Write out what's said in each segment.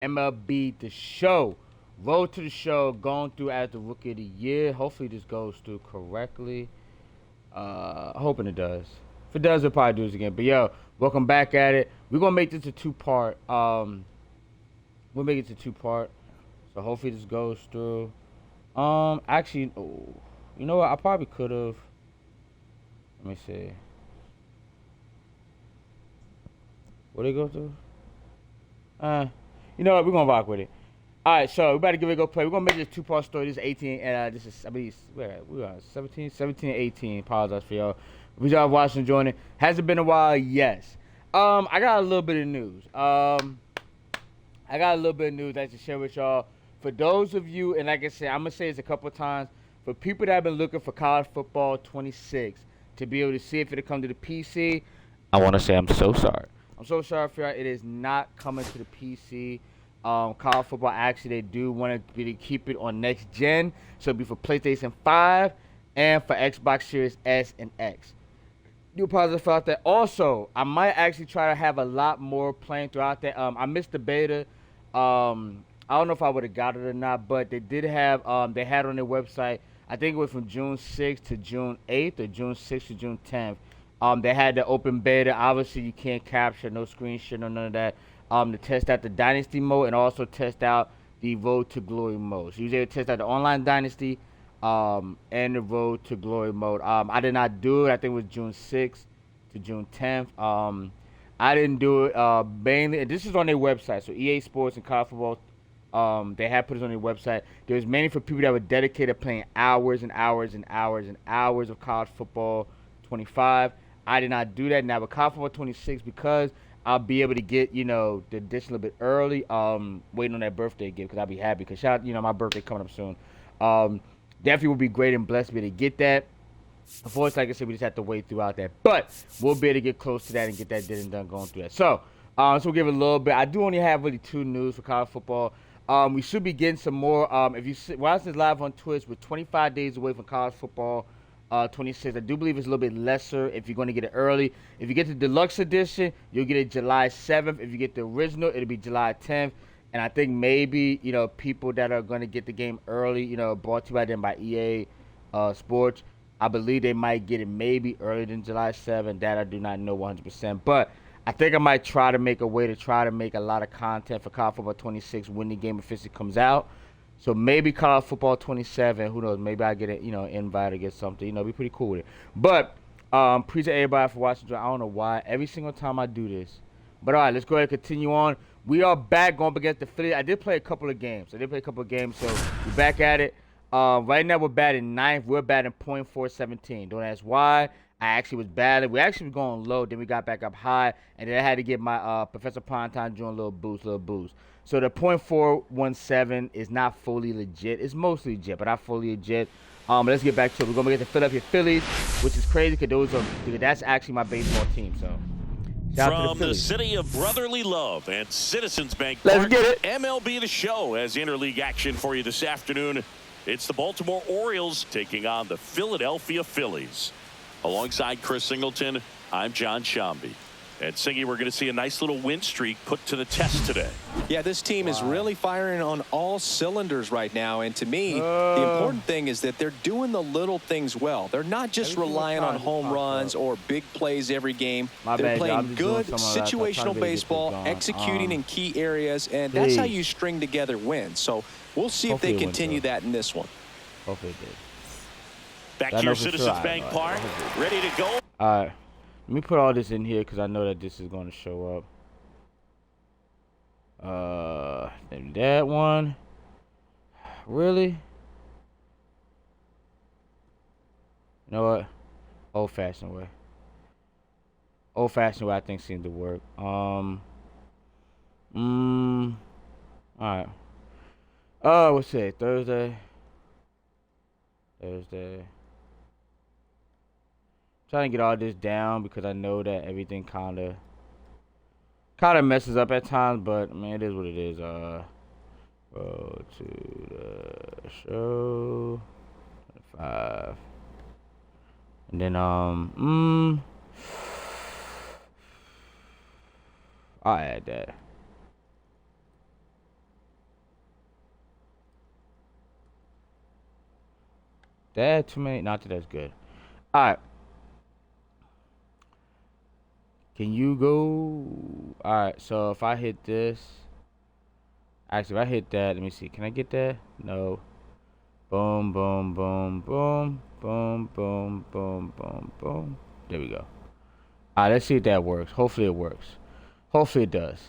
MLB The Show. Road to the Show, going through as the Rookie of the Year. Hopefully this goes through correctly. Hoping it does. If it does, we'll probably do this again. But yo, welcome back at it. We're gonna make this a two-part. We'll make it to two-part. So hopefully this goes through. Actually, oh, you know what? I probably could have. Let me see. What did it go through? You know what? We're gonna rock with it. All right, so we better give it a go play. We're gonna make this two-part story. This is 18, and this is we are 17 and 18. Apologize for y'all. If y'all watching, joining. Hasn't been a while, yes. I got a little bit of news. I got a little bit of news I to share with y'all. For those of you, and like I said, I'm gonna say this a couple of times. For people that have been looking for college football 26 to be able to see if it'll come to the PC, I want to say I'm so sorry. I'm so sorry for y'all. It is not coming to the PC. College football, actually, they do want to keep it on next gen. So it'll be for PlayStation 5 and for Xbox Series S and X. Do apologize about that. Also, I might actually try to have a lot more playing throughout that. I missed the beta. I don't know if I would have got it or not, but they did have, they had on their website, I think it was from June 6th to June 8th or June 6th to June 10th. They had the open beta. Obviously, you can't capture, no screenshot, no none of that. To test out the Dynasty mode and also test out the Road to Glory mode. So you was able to test out the online Dynasty and the Road to Glory mode. I did not do it. I think it was June 6th to June 10th. I didn't do it mainly. And this is on their website. So EA Sports and college football, they have put it on their website. It was mainly for people that were dedicated playing hours and hours and hours and hours of college football 25. I did not do that. Now with college football 26, because I'll be able to get, the edition a little bit early, waiting on that birthday gift, because I'll be happy. Because my birthday coming up soon. Definitely would be great and blessed to be able to get that. Unfortunately, like I said, we just have to wait throughout that. But we'll be able to get close to that and get that did and done going through that. So we'll give it a little bit. I do only have really 2 news for college football. We should be getting some more. If you watch this live on Twitch, we're 25 days away from college football 26. I do believe it's a little bit lesser if you're going to get it early. If you get the deluxe edition, you'll get it July 7th. If you get the original, it'll be July 10th. And I think maybe, people that are going to get the game early, brought to you by them by EA Sports, I believe they might get it maybe earlier than July 7th. That I do not know 100%. But I think I might try to make a way to try to make a lot of content for college football 26 when the game officially comes out. So maybe college football 27, who knows? Maybe I get an invite or get something. It'd be pretty cool with it. But appreciate everybody for watching. I don't know why every single time I do this. But all right, let's go ahead and continue on. We are back going up against the Phillies. I did play a couple of games. So we're back at it. Right now we're batting 9th. We're batting .417. Don't ask why. I actually was batting. We actually were going low. Then we got back up high. And then I had to get my Professor Primetime doing a little boost. So the .417 is not fully legit. It's mostly legit, but not fully legit. Let's get back to it. We're going to get the Philadelphia Phillies, which is crazy because that's actually my baseball team. So from the city of brotherly love and Citizens Bank Let's Park, get it. MLB The Show has interleague action for you this afternoon. It's the Baltimore Orioles taking on the Philadelphia Phillies. Alongside Chris Singleton, I'm John Shambi. And Singy, we're going to see a nice little win streak put to the test today. Yeah, this team is really firing on all cylinders right now. And to me, the important thing is that they're doing the little things well. They're not just relying on home runs or big plays every game. They're playing good situational baseball, executing in key areas, and that's how you string together wins. So we'll see if they continue that in this one. Hopefully it did. Back to your Citizens Bank Park, ready to go. All right. Let me put all this in here because I know that this is going to show up. That one. Really? You know what? Old-fashioned way. Old-fashioned way I think seemed to work. All right. What's it? Thursday. Trying to get all this down because I know that everything kind of messes up at times, but I mean it is what it is. Go to the show 5, and then I'll add that. That too many. Not that that's good. All right. Can you go? All right. So if I hit this, actually, if I hit that, let me see. Can I get that? No. Boom, boom, boom, boom, boom, boom, boom, boom, boom. There we go. All right. Let's see if that works. Hopefully it works. Hopefully it does.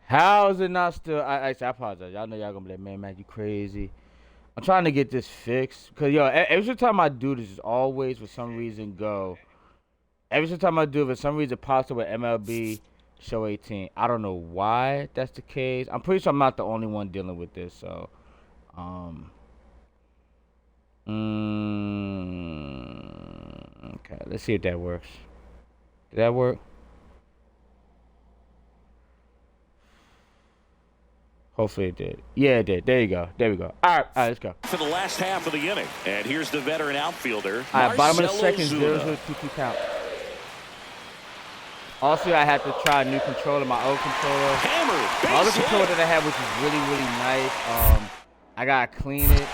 How is it not still? I apologize. Y'all know y'all gonna be like, man, you crazy. I'm trying to get this fixed. Because, yo, every time I do this, it's always for some reason go. Every time I do it, for some reason it pops up with MLB Show 18. I don't know why that's the case. I'm pretty sure I'm not the only one dealing with this. So, okay, let's see if that works. Did that work? Hopefully it did. Yeah, it did. There you go. There we go. All right, let's go. For the last half of the inning. And here's the veteran outfielder. All right, bottom of the Marcell second, Ozuna. 0-2 count. Also, I had to try a new controller, my old controller. Hammer, My other base hit. controller that I had, which is really, really nice. I gotta clean it.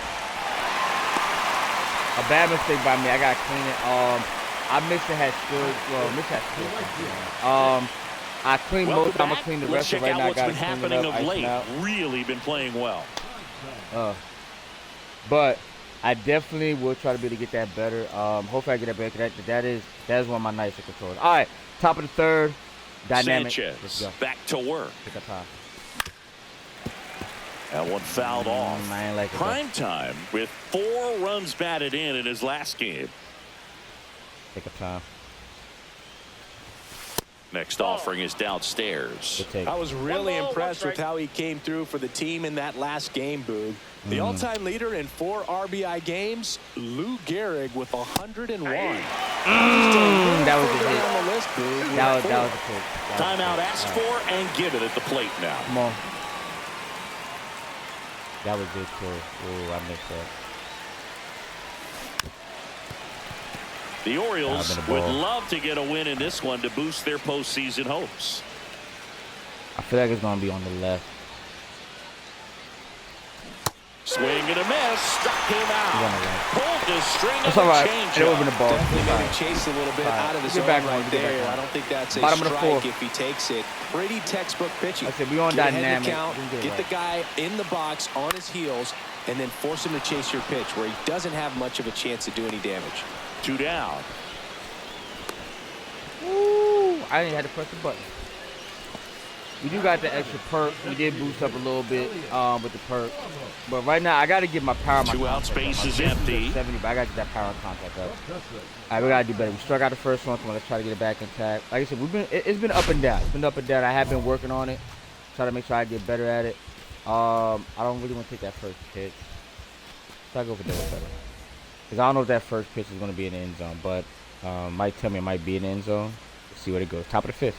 A bad mistake by me. I gotta clean it. I missed it had stood. Well, missed had stood. I cleaned most. I'm gonna clean the Let's rest of check it right out now. I what's gotta been clean it happening up, of ice late. it out. Really been playing well. But I definitely will try to be able to get that better. Hopefully I get that better. That is one of my nicer controllers. All right, top of the third, dynamic. Let's Sanchez go. back to work. Pick up time. That one fouled off. I ain't like it, Prime time with 4 runs batted in his last game. Pick up time. Next offering is downstairs. Good take. I was really impressed with how he came through for the team in that last game, Boog. The all-time leader in 4 RBI games, Lou Gehrig with 101. That was a hit. On the list, Boog. That was a pick. Timeout asked for and given at the plate now. Come on. That was good too. Ooh, I missed that. The Orioles That would've would been a ball. love to get a win in this one to boost their postseason hopes. I feel like it's gonna be on the left. Swing and a miss, struck him He's on the out. left. Pulled the string That's of all a right. change. It would've been a ball. Definitely It's maybe fine. chase a little bit Fine. out of the Get zone back on, right get back there. on. I don't think that's a Bottom of the strike fourth. if he takes it. Pretty textbook pitching. I said we on Get ahead of dynamic. the count, We can get it get the right. guy in the box on his heels, and then force him to chase your pitch where he doesn't have much of a chance to do any damage. 2 down. Ooh, I didn't have to press the button. We do got the extra perk. We did boost up a little bit with the perk. But right now, I got to get my power. My 2 out, contact up. space My is base empty. 70, but I got to get that power contact up. All right, we got to do better. We struck out the first one, so let's try to get it back intact. Like I said, it's been up and down. It's been up and down. I have been working on it. Try to make sure I get better at it. I don't really want to take that first pitch. Try to go for double better. Because I don't know if that first pitch is going to be in the end zone, but might tell me it might be in the end zone. Let's see where it goes. Top of the fifth.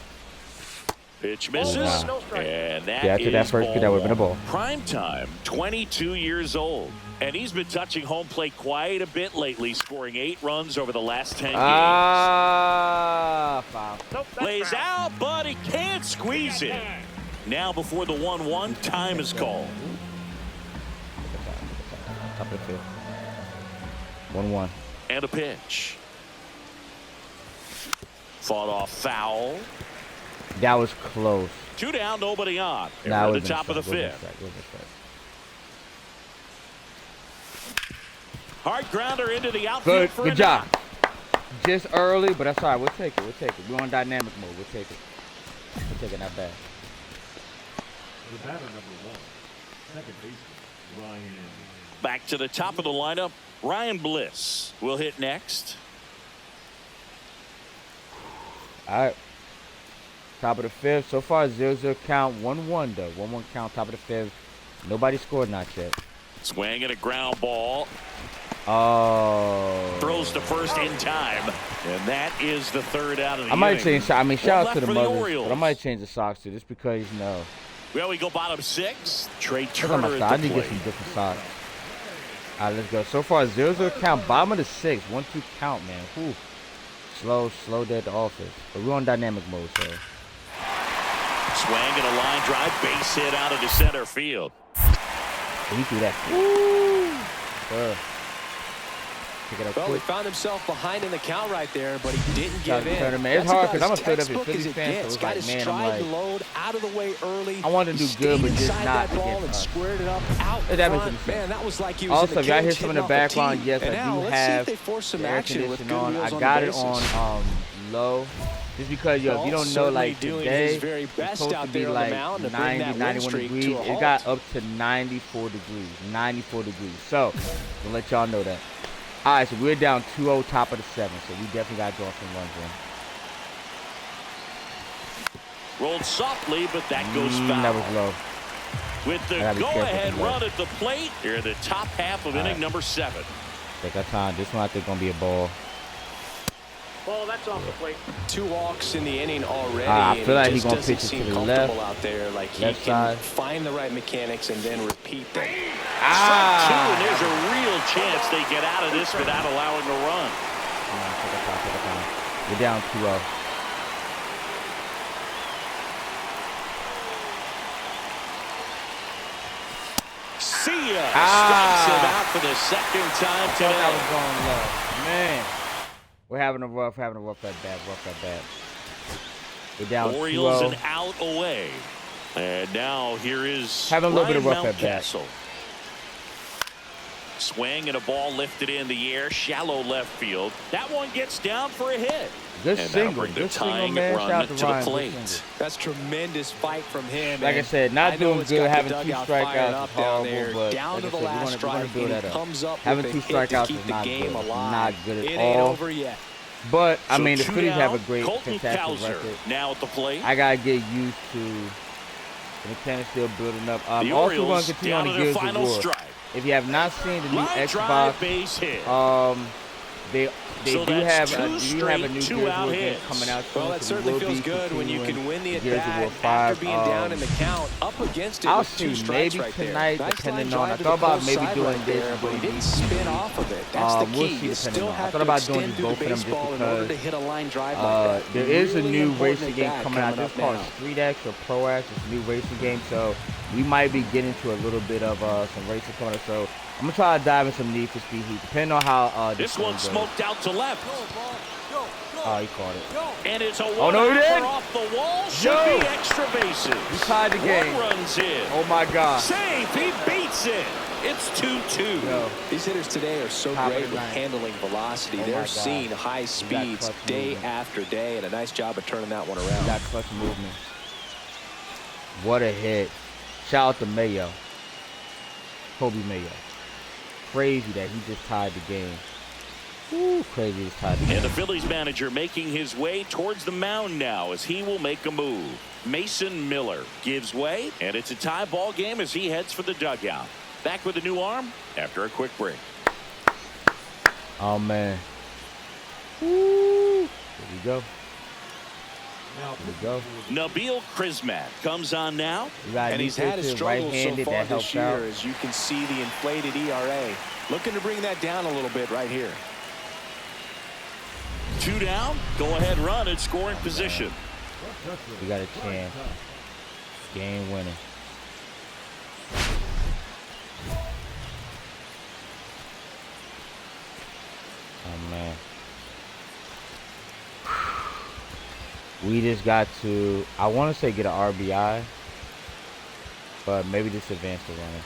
Pitch misses. And that Yeah, after that is first pitch, that would've been a ball. Prime time, 22 years old. And he's been touching home plate quite a bit lately, scoring 8 runs over the last 10 games. Foul. Lays out, but he can't squeeze it. Now before the 1-1, time is called. Top of the fifth. 1-1. And a pitch. Fought off foul. That was close. 2 down, nobody on. And Nah, we're it at the top of the 5th. Hard grounder into the outfield Good, for good a job. knock. Just early, but that's all right. We'll take it. We'll take it. We're on dynamic mode. We'll take it. We'll take it. Not bad. The batter number 1, second baseman, Ryan. Back to the top of the lineup. Ryan Bliss will hit next. All right. Top of the fifth. So far, 0-0 count. 1-1 though. 1-1 count. Top of the fifth. Nobody scored not yet. Swing and a ground ball. Oh. Throws to first in time. And that is the 3rd out of the I might inning. change. I mean, shout out to the for mothers, Orioles. but I might change the socks too, just because Well, we go bottom 6. Trey Look at my Turner socks. I at the need to get plate. some different socks. All right, let's go. So far, 0-0 count. Bottom of the 6th. 1-2 count, man. Whew. Slow day at the office. But we're on dynamic mode, so. Swing and a line drive. Base hit out into center field. He threw that. Woo! Pick it up Well, he quick. found himself behind in the count right there, but he didn't Tried give to in. turn him in. It's That's hard 'cause about I'm a as Philadelphia textbook Phillies as it fan, so gets. it's Got like, his man, I'm stride like- and load out of the way early. I wanted to He do good, but stayed just inside not that ball against and us. squared it up out That makes front. sense. Man, that was like he was Also, in if the y'all hear cage some in the hitting off a background, tee. yes, And I now, do let's see if have they force some the air action with conditioning good on. wheels I on got the it bases. on low. Just because, yo, if you don't know, Certainly like doing today, his very it's best supposed out to be there on the like mound to bring 90, that win 91 streak degrees. to a It got halt. up to 94 degrees. 94 degrees. So, to let y'all know that. All right, so we're down 2-0, top of the 7th. So we definitely got to draw some runs in. Rolled softly, but that goes foul. That was low. With the I gotta be careful go-ahead with that. run at the plate, here in the top half of inning number 7. Take our time. This one I think gonna be a ball. Ball, that's off the plate. 2 walks in the inning already. I and feel like he he's just gonna pitch doesn't it to seem the comfortable left. out there. Like he Left can side. find the right mechanics and then repeat them. Strike 2, and there's a real chance they get out of this without allowing a run. Come on, take our time, take our time. We're down 2-0. See ya. Strikes him out for the second time Thought that was today. going low. Man. We're having a rough at bat. We're down Orioles 2-0. an out away. And now here is Having a little bit of Ryan rough at bat. Mountcastle. Swing and a ball lifted in the air, shallow left field. That one gets down for a hit. Good And that'll single. bring the Good single, tying man. run Shout out to to the Ryan. plate. Good single. That's tremendous fight from him. Like I and said, not I know doing it's good. got the Having 2 dugout fired strikeouts up is down horrible, there, but down like to I the said, last we're strike, gonna build and that he up. comes up Having with 2 a hit to strikeouts keep is the not game good. alive. Not good at It ain't all. over yet. But I So mean, the 2 Phillies have a down. great, Colton fantastic Cowser record. now at the plate. I gotta get used to the mechanics still building up. The Also, we're Orioles gonna continue down on to the their Gears of final War. strike. If you have not seen the new Line Xbox, drive base hit. they So do that's have 2 a new straight Gears of 2-out War game hits. coming out soon. Well, that so we certainly will feels be good when you can continuing win the Gears of at-bat War after 5. being down in the count, up against it I'll with 2 see, strikes maybe right there. tonight, Nice depending line on. I drive to thought the about close maybe side doing right this there, and but he doing didn't these. spin off of it. That's the We'll key. see You depending still on. I have thought to about doing extend just through the both of them just baseball in order to because hit a line drive like that. there is a Really new important racing at game bat coming out. coming This is up called now. Street X or Pro X. It's a new racing game, so we might be getting to a little bit of some racing coming up. So I'm gonna try to dive in some Need for Speed Heat, depending on how This one one goes. smoked out to left. Oh, he caught it. And it's a Oh, no, he didn't. off the wall. Should Yo. be extra bases. He tied the game. 1 run's in. Oh my God. Safe. He beats it. It's 2-2. Yo, These hitters today are so Top of great the with ninth. handling velocity. Oh my They're God. seeing high speeds clutch day movement. after day, and a nice job of turning that one he around. got clutch movement. What a hit. Shout out to Mayo. Kobe Mayo. Crazy that he just tied the game. Woo, crazy he just tied the game. And the Phillies manager making his way towards the mound now as he will make a move. Mason Miller gives way, and it's a tie ball game as he heads for the dugout. Back with a new arm after a quick break. Oh, man. Woo. Here we go. Now, Here we go. Nabil Krismat comes on now. We got And he's had his struggles so right-handed far that this helps year, out. as you can see the inflated ERA. Looking to bring that down a little bit right here. 2 down. Go ahead run in scoring position. We got a chance. Game winning. Oh, man. We just got to, I want to say get an RBI, but maybe just advance the runner.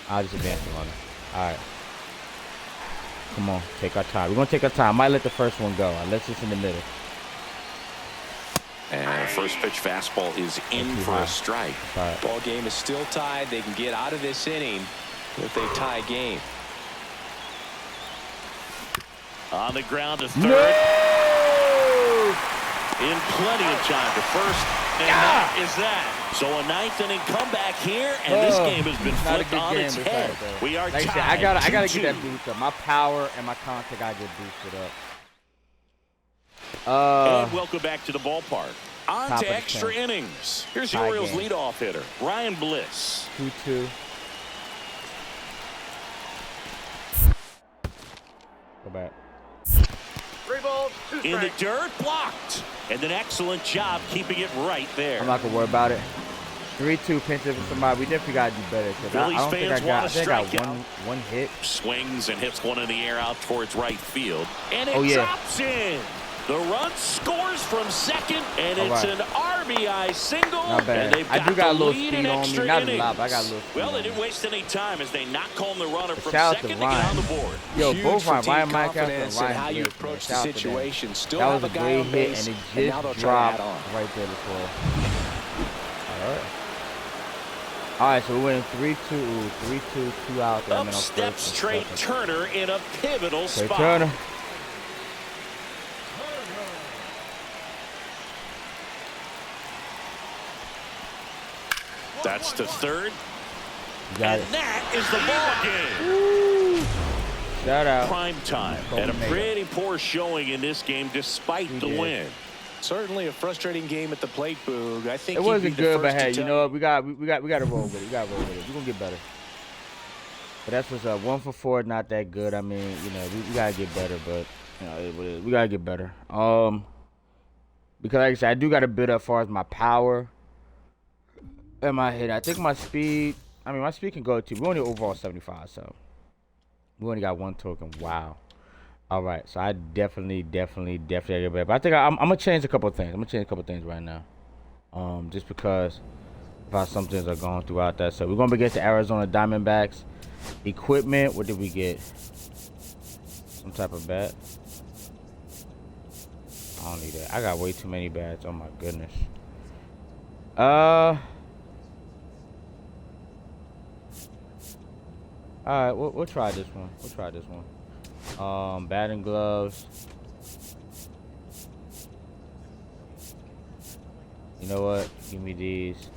I'll just advance the runner. All right. Come on, take our time. We're going to take our time. I might let the first one go. Unless it's in the middle. And first pitch fastball is in Too for high. a strike. All right. Ball game is still tied. They can get out of this inning with a tie game. On the ground to third. No! In plenty of time to first. And that is that. So a 9th inning comeback here, and this game has been Not a flipped good on game, its but head. it's all right, though. We are Like I said, tied. I gotta get 2-2. that boost up. My power and my contact gotta get boosted up. And welcome back to the ballpark. On Top of to the extra 10th. innings. Here's the Tie Orioles game. leadoff hitter, Ryan Bliss. 2-2. Go back. 3 balls, 2 In the strikes. dirt, blocked. And an excellent job keeping it right there. I'm not gonna worry about it. 3-2 pinch it for somebody. We definitely got to do better. I Phillies don't think I fans got, want I a think I got strikeout. one hit. Swings and hits one in the air out towards right field. And it Oh, yeah. drops in. The run scores from second, and it's right. an RBI single. Not bad. And they've I do got a the little lead speed in on me. extra Not a innings. lot, but I got a little speed Well, they on didn't me. waste any time as they knock home the runner from Shout out second to to get Ryan. on the board. Yo, Huge both for Ryan, team Ryan Mike and confidence and Ryan how you Blake, approach man. the Shout out to them. situation. Still That have was a a guy great on hit, base, and and it now they'll just try to add dropped on. right there before. All right, so we went 3-2, 3-2, 2 out there. Up steps Trey Turner in a pivotal Trey spot. Turner. That's to third. Got And it. that is the ball game. Shout out. Prime time. And a pretty poor showing in this game despite the win. Certainly a frustrating game at the plate, Boog. I think It he'd wasn't be the good, but first to hey, you tell know what? We got to roll with it. We got to roll with it. We're gonna get better. But that's what's up. 1 for 4, not that good. I mean, you know, we gotta get better, but you know, we gotta get better. Because like I said, I do got a bit as far as my power and my hit. I think my speed. I mean, my speed can go to. We only overall 75, so we only got 1 token. Wow. All right, so I definitely get better. But I think I'm gonna change a couple of things. I'm gonna change a couple of things right now. Just because about some things are going throughout that. So we're gonna be against the Arizona Diamondbacks. Equipment. What did we get? Some type of bat. I don't need that. I got way too many bats. Oh my goodness. All right, we'll try this one. Batting gloves. You know what? Give me these.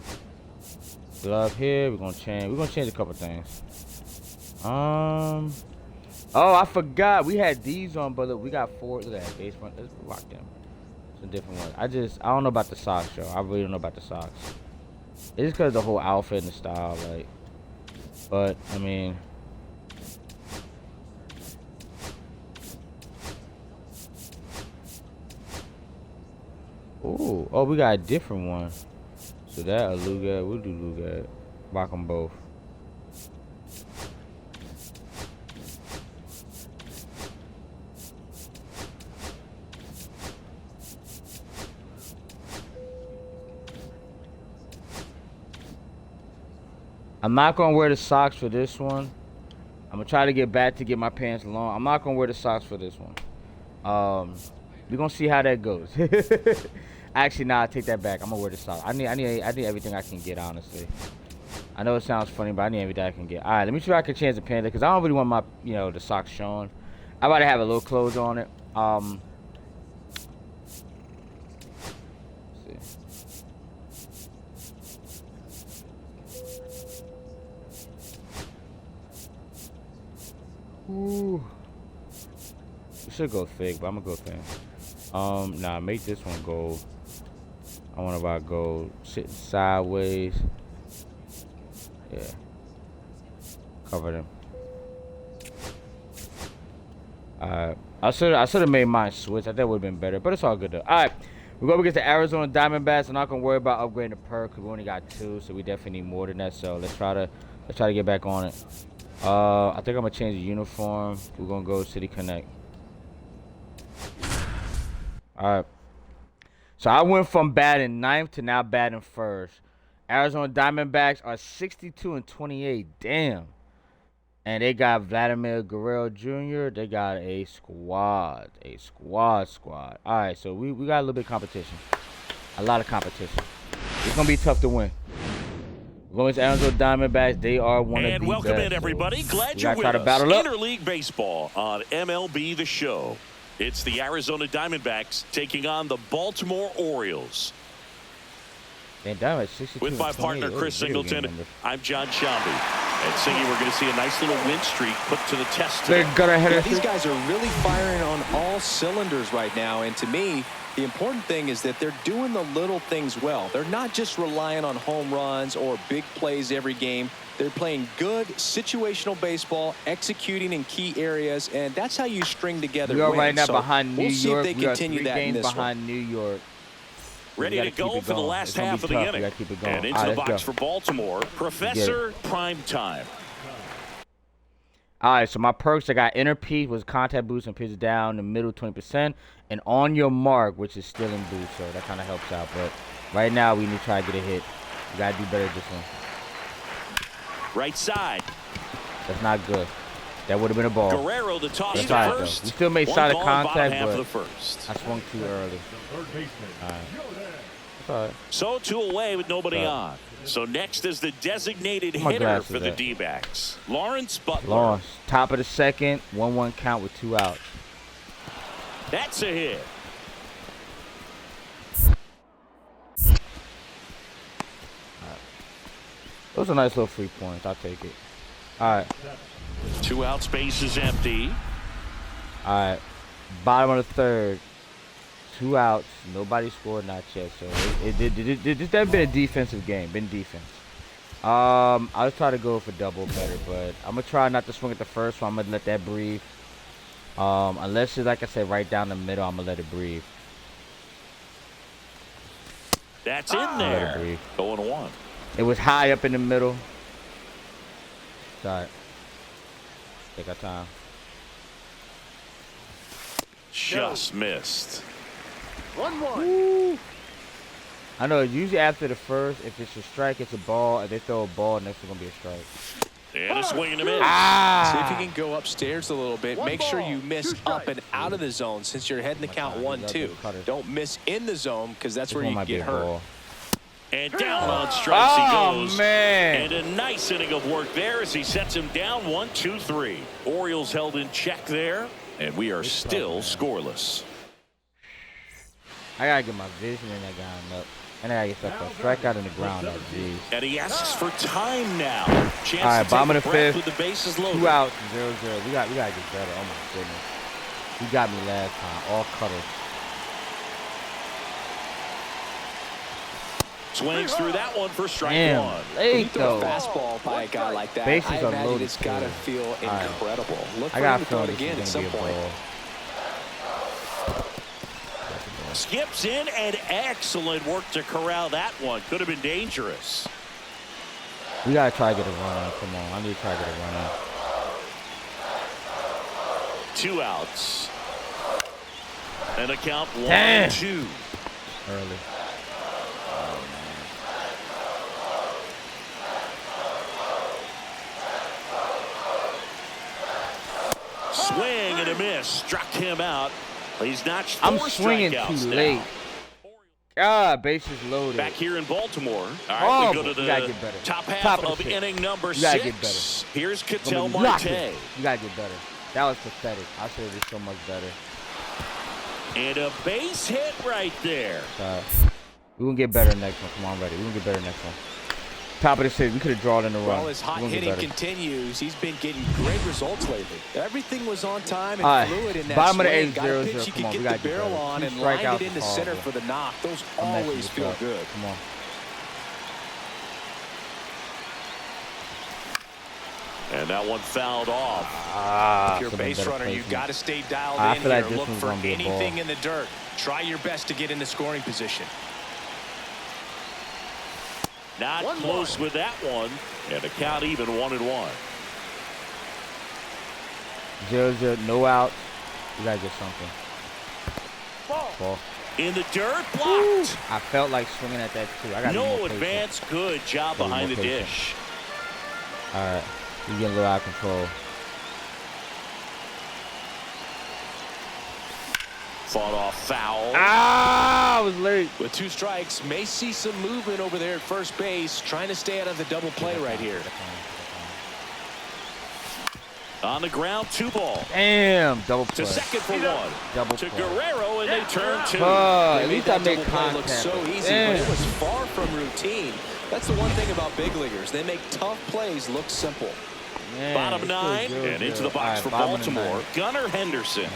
Glove here. We're gonna change a couple things. Oh, I forgot. We had these on, but look, we got 4. Look at that base front. Let's rock them. It's a different one. I don't know about the socks, yo. I really don't know about the socks. It's just because of the whole outfit and the style, like. But I mean. Ooh, oh, we got a different one. So that a Lugat, we'll do Lugat. Rock them both. I'm not gonna wear the socks for this one. I'm gonna try to get back to get my pants long. I'm not gonna wear the socks for this one. We're gonna see how that goes. Actually, nah, I take that back. I'm gonna wear the socks. I need everything I can get, honestly. I know it sounds funny, but I need everything I can get. All right, let me see if I can change the pants because I don't really want my, the socks showing. I'd rather have a little clothes on it. Let's see. Ooh. We should go thick, but I'm gonna go thin. Nah, make this one gold. I want to gold sitting sideways. Yeah. Cover them. Alright. I should have made mine switch. I think it would have been better, but it's all good though. Alright. We're going to get the Arizona Diamondbacks. I'm not going to worry about upgrading the perk because we only got 2, so we definitely need more than that. So let's try to get back on it. I think I'm going to change the uniform. We're going to go City Connect. Alright. So I went from batting 9th to now batting 1st. Arizona Diamondbacks are 62-28. Damn. And they got Vladimir Guerrero Jr. They got a squad. Alright, so we got a little bit of competition. A lot of competition. It's going to be tough to win. We're going to Arizona Diamondbacks. They are one of the best. And welcome in, everybody. Glad you're with us. Interleague Baseball on MLB The Show. It's the Arizona Diamondbacks taking on the Baltimore Orioles. With my partner, Chris Singleton, I'm John Shambi. And Singy, we're going to see a nice little win streak put to the test today. These guys are really firing on all cylinders right now. And to me, the important thing is that they're doing the little things well. They're not just relying on home runs or big plays every game. They're playing good situational baseball, executing in key areas, and that's how you string together wins. We are right now behind New York. We'll see if they continue we are 3 that in games this behind one. New York. Ready to go for the last half of the inning. And into the box for Baltimore, Professor Prime Time. All right, so my perks, I got inner peak was contact boost and pitch down the middle 20%, and on your mark, which is stealing boost, so that kind of helps out. But right now, we need to try to get a hit. We got to do better this one. Right side. That's not good. That would have been a ball. Guerrero, the toss to first. We still made solid contact, but first. I swung too early. All right. That's all right. So 2 away with nobody on. So next is the designated hitter for the D-backs, Lawrence Butler. Lawrence, top of the second, 1-1 count with 2 outs. That's a hit. Those are nice little free points. I'll take it. All right. 2 out, space is empty. All right. Bottom of the third. 2 outs. Nobody scored, not yet. So this has been a defensive game. Been defense. I'll try to go for double better, but I'm gonna try not to swing at the first one. I'm gonna let that breathe. Unless it's like I said, right down the middle, I'm gonna let it breathe. That's in there. 0-1. It was high up in the middle. Sorry. Take our time. Just missed. 1-1. I know usually after the first, if it's a strike, it's a ball. If they throw a ball, next one's gonna be a strike. And a swing and a miss. See if you can go upstairs a little bit. Make sure you miss up and out of the zone since you're heading the count 1-2. Don't miss in the zone because that's where you get hurt. And down on strikes he goes. Man. And a nice inning of work there as he sets him down 1-2-3. Orioles held in check there, and we are still scoreless. I gotta get my vision in that guy up. And I gotta get stuff strike out in the ground. Geez. And he asks for time now. Chance all right, to bottom of take the a breath fifth. with the bases loaded. 2 outs, 0-0. We gotta get better. Oh my goodness. He got me last time. All cutters. Swings through that one for strike one. When you throw a fastball by a guy like that, bases I imagine unloaded it's got to feel incredible. Look for I got him to throw it again at some point. Skips in, and excellent work to corral that one. Could have been dangerous. We gotta try to get a run on. Come on, I need to try to get a run on. 2 outs. And a count 1-2. Early. Swing and a miss. Struck him out. He's notched 4 I'm swinging too late. Now. God, bases loaded. Back here in Baltimore. All right, we go to the top half of the inning number 6. Gotta get better. Here's Ketel Marte. You gotta get better. That was pathetic. I should have did so much better. And a base hit right there. We're gonna get better next one. Come on, ready. We're gonna get better next one. Top of the 6th. We could have drawn in the run. Well, his hot hitting continues. He's been getting great results lately. Everything was on time and fluid in that bottom swing. Of the 8th, 0-0. He Come on, could get the barrel on and lined it into center for the knock. Those always feel good. Come on. And that one fouled off. If you're a base runner, you've got to stay dialed in here. Look for anything in the dirt. Try your best to get in the scoring position. Not close with that one. And a count even 1-1. 0-0, no out. We gotta get something. Ball. In the dirt, blocked. I felt like swinging at that too. I got no advance. Good job behind the dish. All right, we're getting a little out of control. Fought off foul. I was late. With 2 strikes, may see some movement over there at first base, trying to stay out of the double play right here. On the ground, 2 ball. Damn, double play. To second for 1. Double to play. Guerrero, and they turn 2. At least I made contact. Look so easy, but it was far from routine. That's the one thing about big leaguers. They make tough plays look simple. Man, bottom 9, and into the box for Baltimore. Gunnar Henderson.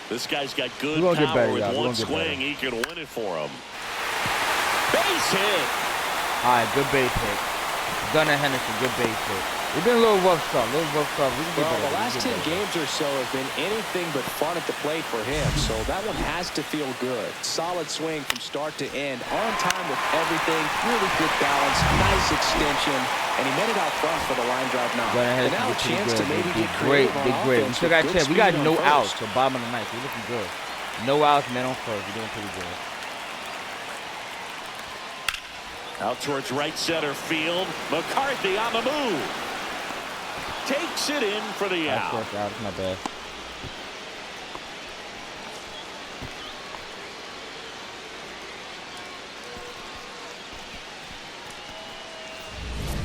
This guy's got good power with one swing. He can win it for him. Base hit. All right, good base hit. Gunnar Henderson, good base hit. We've been a little rough start. We can get better. The last 10 games or so have been anything but fun at the plate for him, so that one has to feel good. Solid swing from start to end, on time with everything, really good balance, nice extension, and he made it out front for the line drive knock. And now a chance to maybe get creative on offense. We still got a chance. We got no outs, so bottom of the ninth. We're looking good. No outs, men on first. We're doing pretty good. Out towards right center field. McCarthy on the move. Takes it in for the out. That's not bad.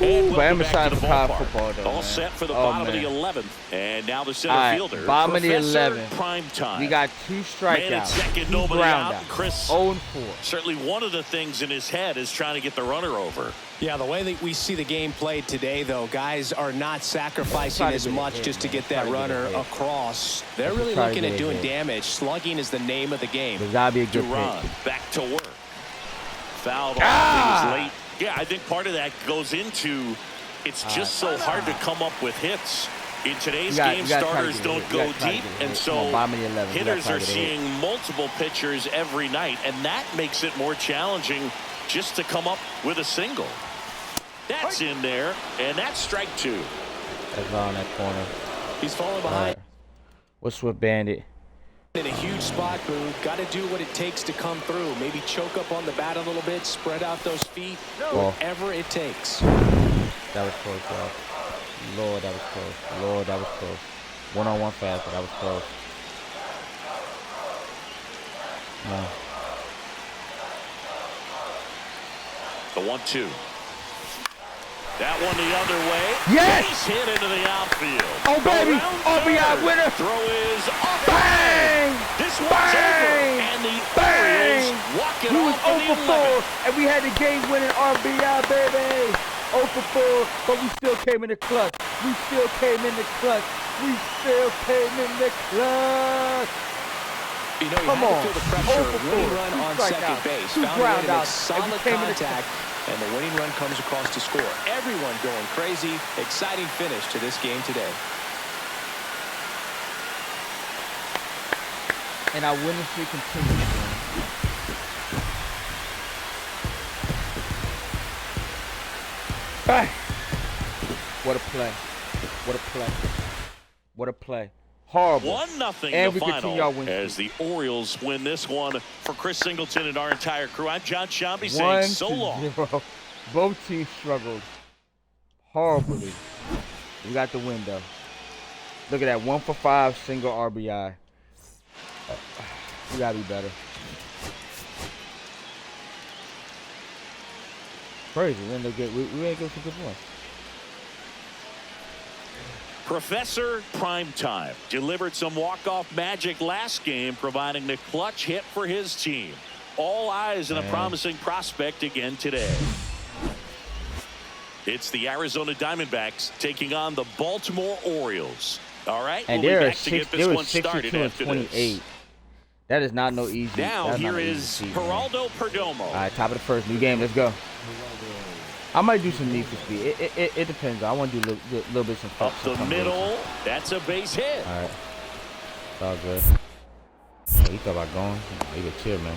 And but I'm welcome back to the football, though, All man. set for the bottom of the 11th. And now the center fielder. Bottom of the Professor 11th. Prime time. We got 2 strikeouts. Man at second, 2 nobody ground out. Chris 0-4. Certainly one of the things in his head is trying to get the runner over. Yeah, the way that we see the game played today, though, guys are not sacrificing as much just to get that runner across. They're really looking at doing damage. Slugging is the name of the game. There's got to be a good Duran pitch. back to work. Fouled off things late. Yeah, I think part of that goes into it's just so hard to come up with hits. In today's game, starters don't go deep, and so hitters are seeing multiple pitchers every night, and that makes it more challenging just to come up with a single. That's in there, and that's strike 2. That's on that corner. He's falling behind. What's with Bandit? In a huge spot, Boo. Got to do what it takes to come through. Maybe choke up on the bat a little bit, spread out those feet, whatever it takes. That was close, y'all. Lord, that was close. Lord, that was close. One-on-one fast, but that was close. No. The 1-2. That one the other way. Yes! Base hit into the outfield. Oh, baby! RBI winner! Throw is off. Bang! This one's over. And the Orioles walk it He was off 0 for 4, and we had the game-winning RBI, baby. 0 for 4, but we still came in the clutch. We still came in the clutch. We still came in the clutch. You know, you had to feel the pressure. Winning run on second base. Found a way to make solid contact, and the winning run comes across to score. Everyone going crazy. Exciting finish to this game today. And our winning streak continues. What a play. What a play. What a play. Horrible. 1-0 and the we continue our final win as streak. the Orioles win this one. For Chris Singleton and our entire crew, I'm John Shambi saying so long. 1-0. Both teams struggled horribly. We got the win, though. Look at that. 1 for 5 single RBI. We got to be better. Crazy. We ain't good for good points. Professor Primetime delivered some walk-off magic last game, providing the clutch hit for his team. All eyes on a promising prospect again today. It's the Arizona Diamondbacks taking on the Baltimore Orioles. All right, and we'll they be were back to get this one started after 28. this. That is not no easy. Now here is Geraldo Perdomo. All right, top of the first, new game. Let's go. I might do some need for speed. It depends. I want to do a little bit some Up the middle. That's a base hit. All right. It's all good. Oh, you thought about going? You better chill, man.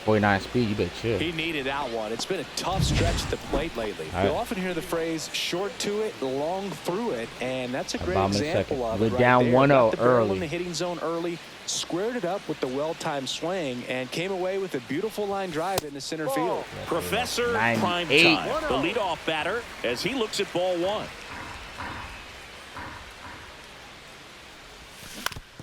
49 speed, you better chill. He needed that one. It's been a tough stretch at the plate lately. You'll often hear the phrase short to it, long through it, and that's a great example of it. We're down 1-0 early. In the hitting zone early, squared it up with the well-timed swing, and came away with a beautiful line drive in the center field. Professor Primetime, the leadoff batter, as he looks at ball 1.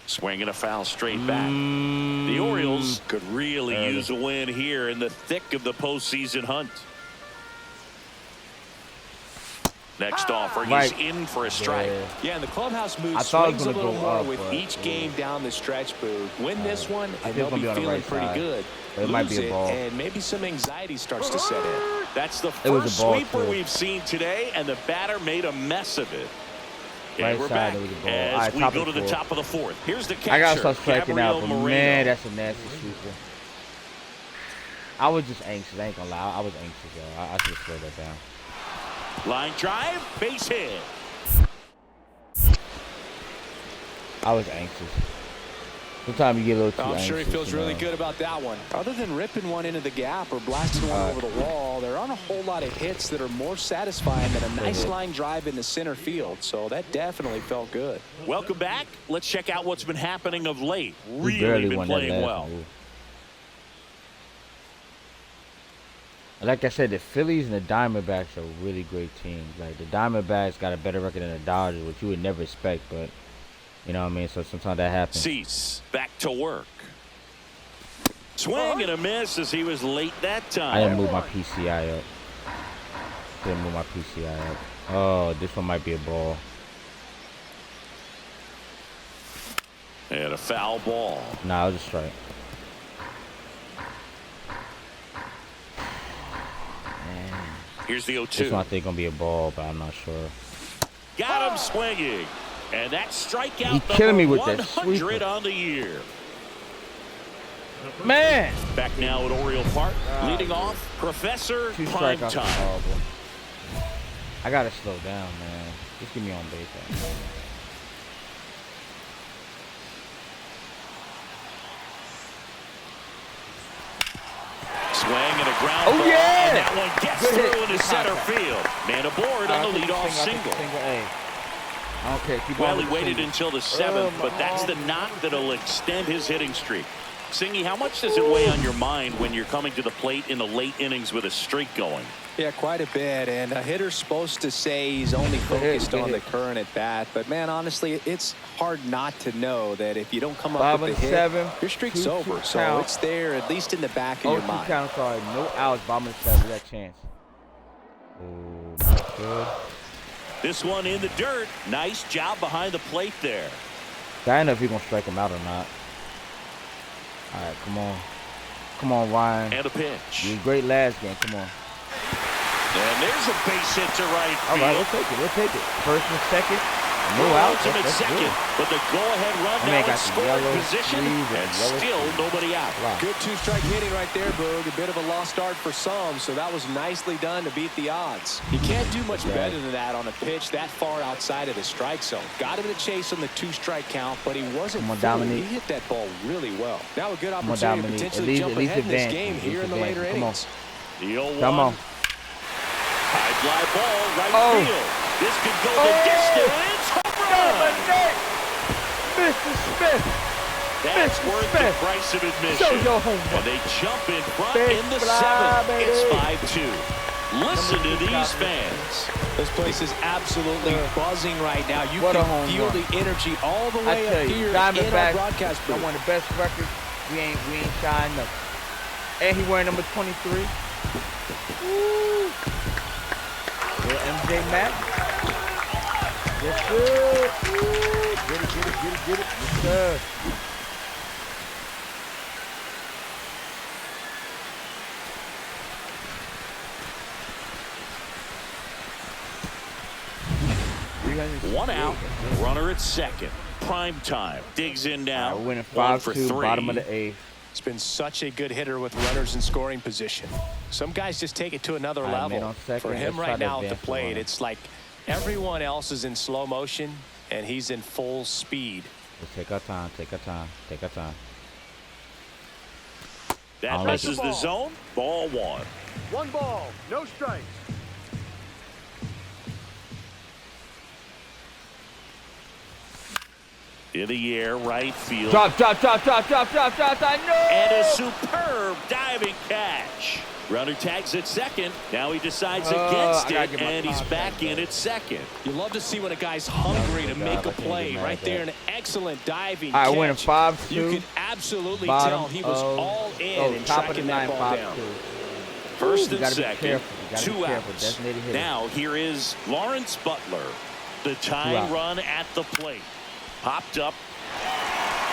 Swinging a foul straight back. The Orioles could really use a win here in the thick of the postseason hunt. Next offering, he's in for a strike. Yeah, and the clubhouse mood swings a little more with each game down the stretch, Boo. Win this one, and they'll be feeling pretty good. It might be a ball. And maybe some anxiety starts to set in. That's the first sweeper we've seen today, and the batter made a mess of it. And we're back as we go to the top of the 4th. Here's the catcher, I got to start striking out, but Moreno. man, that's a nasty sweeper. I was just anxious. I ain't gonna lie. I was anxious, y'all. I should have slowed that down. Line drive, base hit. I was anxious. Sometimes you get a little too anxious. I'm sure he feels really good about that one. Other than ripping one into the gap or blasting one over the wall, there aren't a whole lot of hits that are more satisfying than a nice line drive in the center field. So that definitely felt good. Welcome back. Let's check out what's been happening of late. Really been playing well. Like I said, the Phillies and the Diamondbacks are really great teams. Like the Diamondbacks got a better record than the Dodgers, which you would never expect, but you know what I mean? So sometimes that happens. Cease back to work. Swing and a miss as he was late that time. I didn't move my PCI up. Oh, this one might be a ball. And a foul ball. Nah, it was a strike. Here's the 0-2. This one I think gonna be a ball, but I'm not sure. Got him swinging. And that strikeout He killing me with that 100 sweeper. on the year. Man! Back now at Oriole Park. Leading off, Professor Two Prime strikeouts is Time. horrible. I gotta slow down, man. Just give me on base. Swing and a ground Oh, ball. yeah! And that one gets Good hit. through into center field. Man aboard on the leadoff single. Hey. I don't care. Keep Well, on he waited single. until the 7th, but that's the knock that'll extend his hitting streak. Singy, how much does it weigh on your mind when you're coming to the plate in the late innings with a streak going? Yeah, quite a bit. And a hitter's supposed to say he's only focused on the current at bat. But, man, honestly, it's hard not to know that if you don't come up with the hit, your streak's over. So it's there, at least in the back of your mind. Count, sorry. No outs. Bottom of the 7th. That chance. Oh, good. This one in the dirt. Nice job behind the plate there. I don't know if he's going to strike him out or not. All right, come on. Come on, Ryan. And a pitch. You was great last game. Come on. And there's a base hit to right field. All right, we'll take it. First and second. No out. outs. Ultimate second. Good. But the go-ahead run now in scoring position. And still nobody out. Wow. Good two-strike hitting right there, Boog. A bit of a lost start for some, so that was nicely done to beat the odds. You can't do much better than that on a pitch that far outside of the strike zone. Got him in the chase on the two-strike count, but he wasn't fooled. He hit that ball really well. Now a good opportunity to potentially jump ahead in this game here in the later innings. The 0-1. Come on. High fly ball, right field. This could go the distance. Home run! Mr. Smith. That's worth the price of admission. Show your home run. And they jump in front Big in the fly, 7th. baby. It's 5-2. Listen to these fans. This place is absolutely buzzing right now. You What a can home feel run. the energy all the I way tell up you, here in our broadcast booth. one of the best records. We ain't shined nothing. And he wearing number 23. Woo. Little MJ Mack. Yes, sir. Woo. Get it. Yes, sir. One out, runner at second. Prime time. Digs in now. We're winning 1 for 5-2, 3. bottom of the 8th. He's been such a good hitter with runners in scoring position. Some guys just take it to another level. For him right now at the plate, it's like everyone else is in slow motion, and he's in full speed. Let's take our time. That misses the zone. Ball 1. 1 ball, no strikes. In the air, right field. Drop. No! And a superb diving catch. Runner tags at second. Now he decides against it, and he's back in at second. You love to see when a guy's hungry to make a play. Right there, an excellent diving I catch. win 5-2. You can absolutely tell he was all in and tracking that ball down. First and second, 2 outs. Now, Now here is Lawrence Butler. The tying run at the plate. Popped up.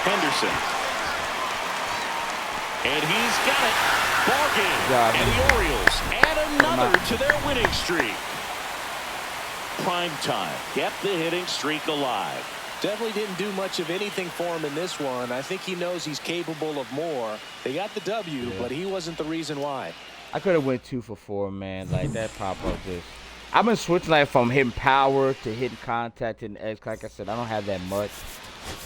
Henderson. And he's got it. Ball game. And the Orioles add another to their winning streak. Prime time kept the hitting streak alive. Definitely didn't do much of anything for him in this one. I think he knows he's capable of more. They got the W, but he wasn't the reason why. I could have went 2 for 4, man. Like that pop up just I've been switching like from hitting power to hitting contact and edge. Like I said, I don't have that much.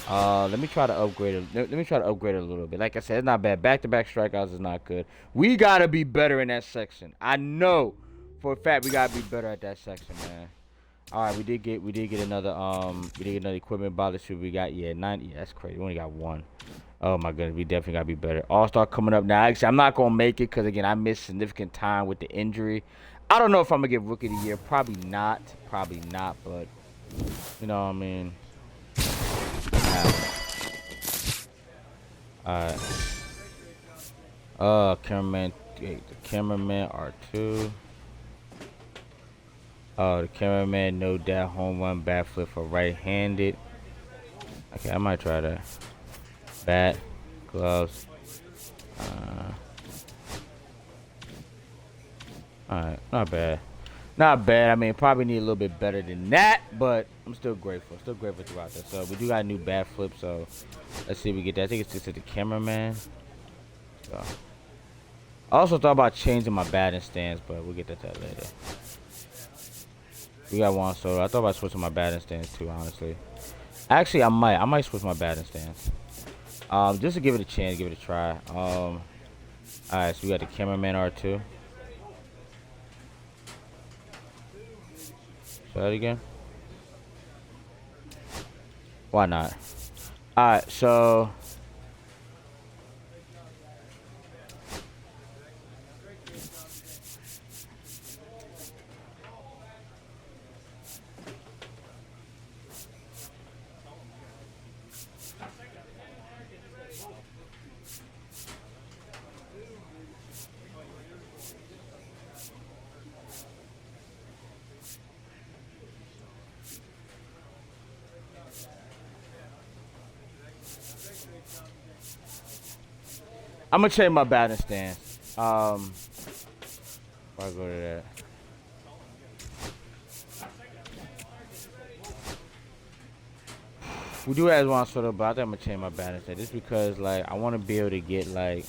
Let me try to upgrade it. Let me try to upgrade it a little bit. Like I said, it's not bad. Back-to-back strikeouts is not good. We gotta be better in that section. I know for a fact we gotta be better at that section, man. All right, we did get another equipment bottle. Should we got 90? Yeah, that's crazy. We only got one. Oh my goodness, we definitely gotta be better. All-Star coming up now. Actually, I'm not gonna make it because again, I missed significant time with the injury. I don't know if I'm gonna get Rookie of the Year. Probably not. But you know what I mean. Alright. Cameraman. The cameraman R2. Oh, the cameraman, no doubt, home run, bat flip for right-handed. Okay, I might try that. Bat, gloves. Alright, not bad. Not bad. I mean, probably need a little bit better than that, but I'm still grateful. Still grateful throughout that. So we do got a new bat flip, so let's see if we get that. I think it's just at the cameraman. So I also thought about changing my batting stance, but we'll get to that later. We got one, so I thought about switching my batting stance too, honestly. Actually, I might switch my batting stance. Just to give it a chance, give it a try. Alright, so we got the cameraman R2. Try that again. Why not? Alright, so I'm gonna change my batting stance. Before I go to that. We do have one sort of, but I think I'm gonna change my batting stance just because, like, I want to be able to get like.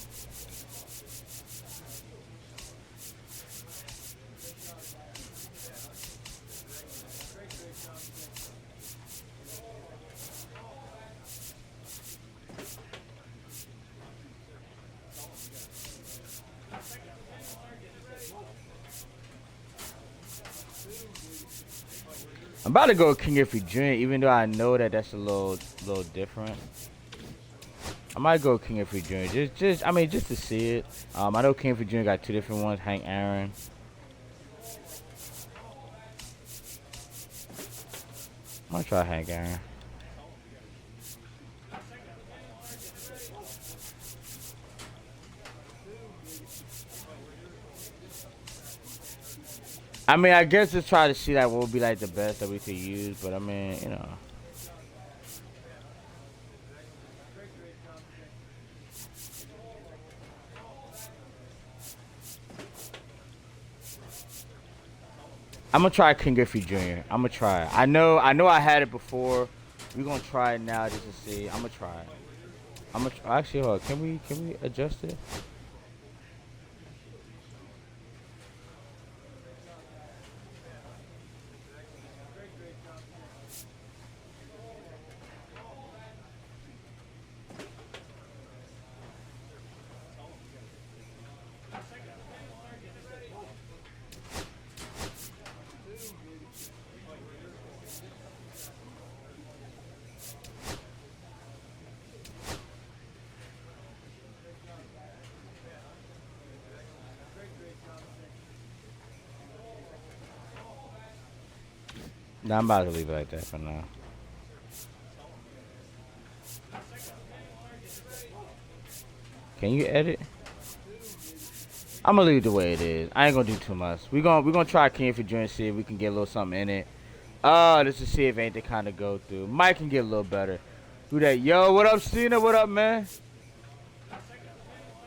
I'm about to go King Griffey Jr. Even though I know that that's a little different. I might go King Griffey Jr. Just to see it. I know King Griffey Jr. got two different ones. Hank Aaron. I'm gonna try Hank Aaron. I mean, I guess just try to see that what would be like the best that we could use, but I mean, you know. I'm gonna try King Griffey Jr. I'm gonna try it. I know I had it before. We're gonna try it now just to see. I'm gonna try it. Actually, hold on. Can we adjust it? Nah, I'm about to leave it like that for now. Can you edit? I'm gonna leave it the way it is. I ain't gonna do too much. We're gonna try King Griffey Jr. see if we can get a little something in it. Just to see if anything kind of go through. Might can get a little better. Do that. Yo, what up, Cena? What up, man?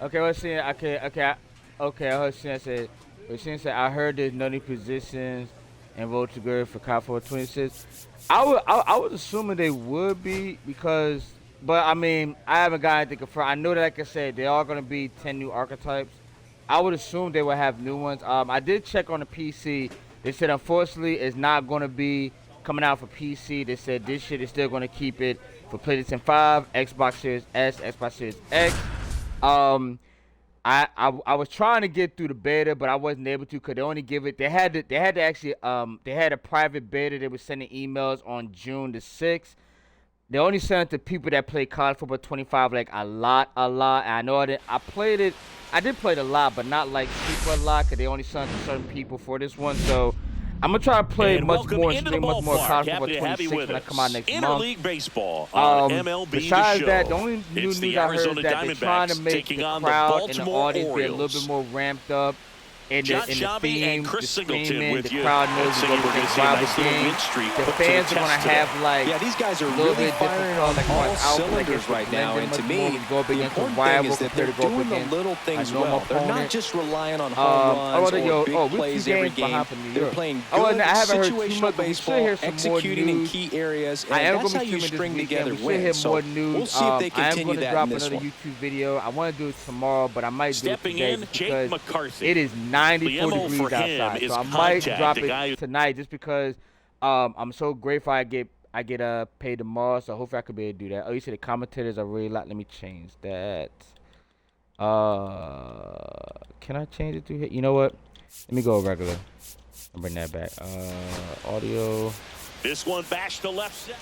Okay, let's see. Okay. I heard Cena said. I heard there's no new positions and vote to go for Cop 426. I was assuming they would be because, but I mean, I haven't got anything confirmed. I know that, like I said, they are going to be 10 new archetypes. I would assume they will have new ones. I did check on the PC. They said, unfortunately, it's not going to be coming out for PC. They said this shit is still going to keep it for PlayStation 5, Xbox Series S, Xbox Series X. I was trying to get through the beta, but I wasn't able to because they only give it. They had to actually they had a private beta. They were sending emails on June the 6th. They only sent it to people that play college football 25 like a lot. And I know I played it. I did play it a lot, but not like super a lot because they only sent it to certain people for this one. So I'm gonna try to play much more and stream much more college football 26 when I come out next month. Interleague baseball on MLB Besides The Show. that, the only new It's news the I heard Arizona that they're trying to Diamondbacks make taking the on the crowd and the Baltimore audience be a little Orioles. bit more ramped up. In the Shambi theme, and Chris the Singleton screaming, with the you. crowd knows Let's see what if we're they gonna see a drive nice the little game. win streak The put to the fans are test gonna today. have like Yeah, these guys are a little really bit different firing colors, on like all more outfit, cylinders right now. And to me, go up the against a important thing rival is that compared they're to go up doing the against little things a normal well. They're not opponent. just relying on home runs or big plays every game. They're playing good situational baseball, executing in key areas, and that's how you string together wins. So we'll see if they continue that in this one. I am going to drop another YouTube video. I want to do it tomorrow, but I might do it Stepping today in, Jake McCarthy. it is 94 The MO degrees for him outside. is So I might contact, drop the guy it tonight just because I'm so grateful I get paid tomorrow, so hopefully I could be able to do that. Oh, you see the commentators are really loud. Let me change that. Can I change it through here? You know what? Let me go regular. I'll bring that back. Audio. This one bashed the left set.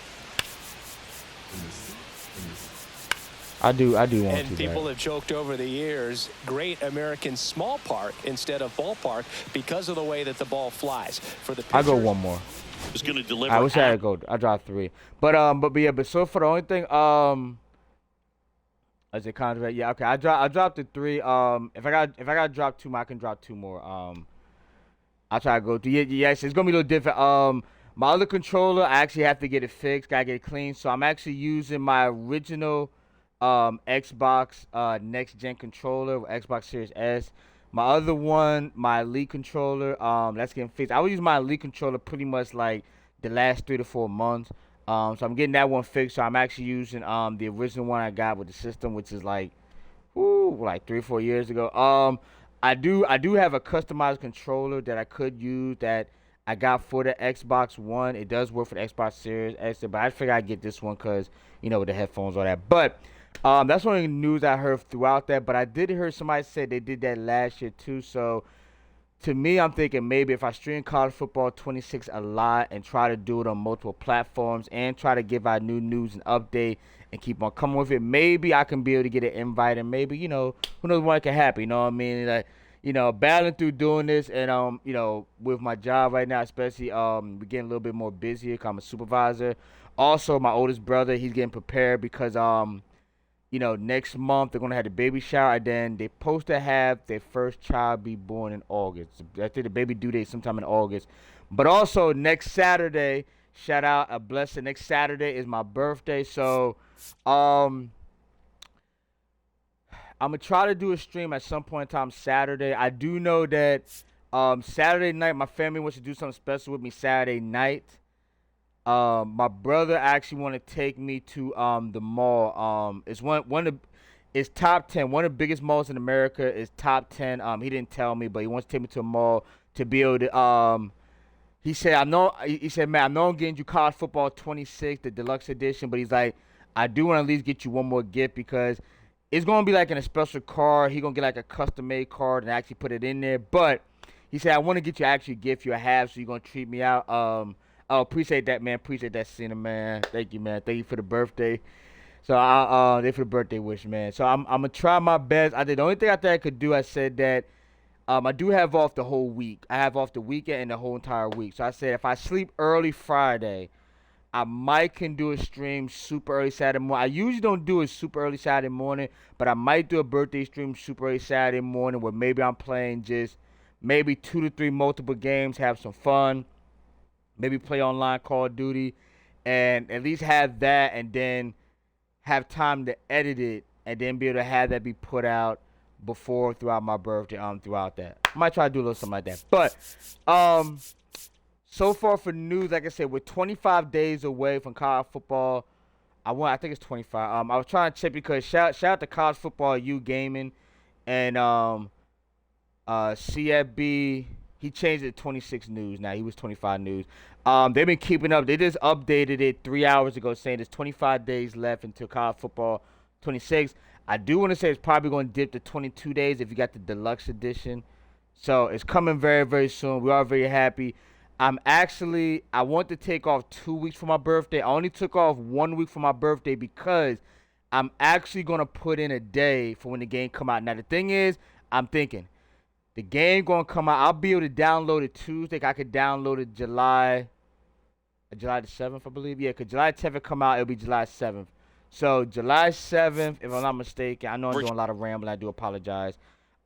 I do want to. And people have joked over the years, Great American Small Park instead of ballpark because of the way that the ball flies. For the pitchers, I go one more. Was going to deliver. I wish I had go. I dropped 3. But so for the only thing as a contract, yeah, okay. I dropped the 3. If I got to drop 2 more, I can drop 2 more. I'll try to go through. Yes, it's gonna be a little different. My other controller, I actually have to get it fixed. Gotta get it clean. So I'm actually using my original Xbox next gen controller, Xbox Series S. My other one, my Elite controller, that's getting fixed. I would use my Elite controller pretty much like the last 3 to 4 months. So I'm getting that one fixed. So I'm actually using the original one I got with the system, which is like 3 or 4 years ago. I do have a customized controller that I could use that I got for the Xbox One. It does work for the Xbox Series X, but I figured I'd get this one because, with the headphones, all that. But that's one of the news I heard throughout that. But I did hear somebody say they did that last year too. So to me, I'm thinking maybe if I stream college football 26 a lot and try to do it on multiple platforms and try to give out new news and update and keep on coming with it, maybe I can be able to get an invite and maybe, who knows what can happen, you know what I mean? Like, battling through doing this and, with my job right now, especially, we're getting a little bit more busier because I'm a supervisor. Also, my oldest brother, he's getting prepared because, next month they're going to have the baby shower, and then they're supposed to have their first child be born in August. I think the baby due date sometime in August. But also, next Saturday, shout out, a blessing, next Saturday is my birthday. So, I'm going to try to do a stream at some point in time Saturday. I do know that Saturday night, my family wants to do something special with me Saturday night. My brother actually want to take me to the mall. It's top 10. One of the biggest malls in America is top 10. He didn't tell me, but he wants to take me to a mall to be able to. He said, man, I know I'm getting you college football 26, the deluxe edition, but he's like, I do want to at least get you one more gift because it's gonna be like in a special card. He gonna get like a custom made card and actually put it in there. But he said, I want to get you actually a gift you have, so you're gonna treat me out. Oh, appreciate that, man. Appreciate that, Cena, man. Thank you, man. Thank you for the birthday. So, thank you for the birthday wish, man. So, I'm going to try my best. The only thing I think I could do, I said that I do have off the whole week. I have off the weekend and the whole entire week. So, I said if I sleep early Friday, I might can do a stream super early Saturday morning. I usually don't do it super early Saturday morning, but I might do a birthday stream super early Saturday morning where maybe I'm playing just maybe 2 to 3 multiple games, have some fun. Maybe play online Call of Duty and at least have that and then have time to edit it and then be able to have that be put out throughout my birthday, throughout that. I might try to do a little something like that. But so far for news, like I said, we're 25 days away from college football. I think it's 25. I was trying to check because shout out to College Football U Gaming and CFB. He changed it to 26 news now. He was 25 news. They've been keeping up. They just updated it 3 hours ago saying there's 25 days left until college football 26. I do want to say it's probably going to dip to 22 days if you got the deluxe edition. So it's coming very, very soon. We are very happy. I want to take off 2 weeks for my birthday. I only took off 1 week for my birthday because I'm actually going to put in a day for when the game come out. Now, the thing is, I'm thinking, the game going to come out. I'll be able to download it Tuesday. I could download it July the 7th, I believe. Yeah, because July 10th come out, it'll be July 7th. So, July 7th, if I'm not mistaken. I know I'm doing a lot of rambling. I do apologize.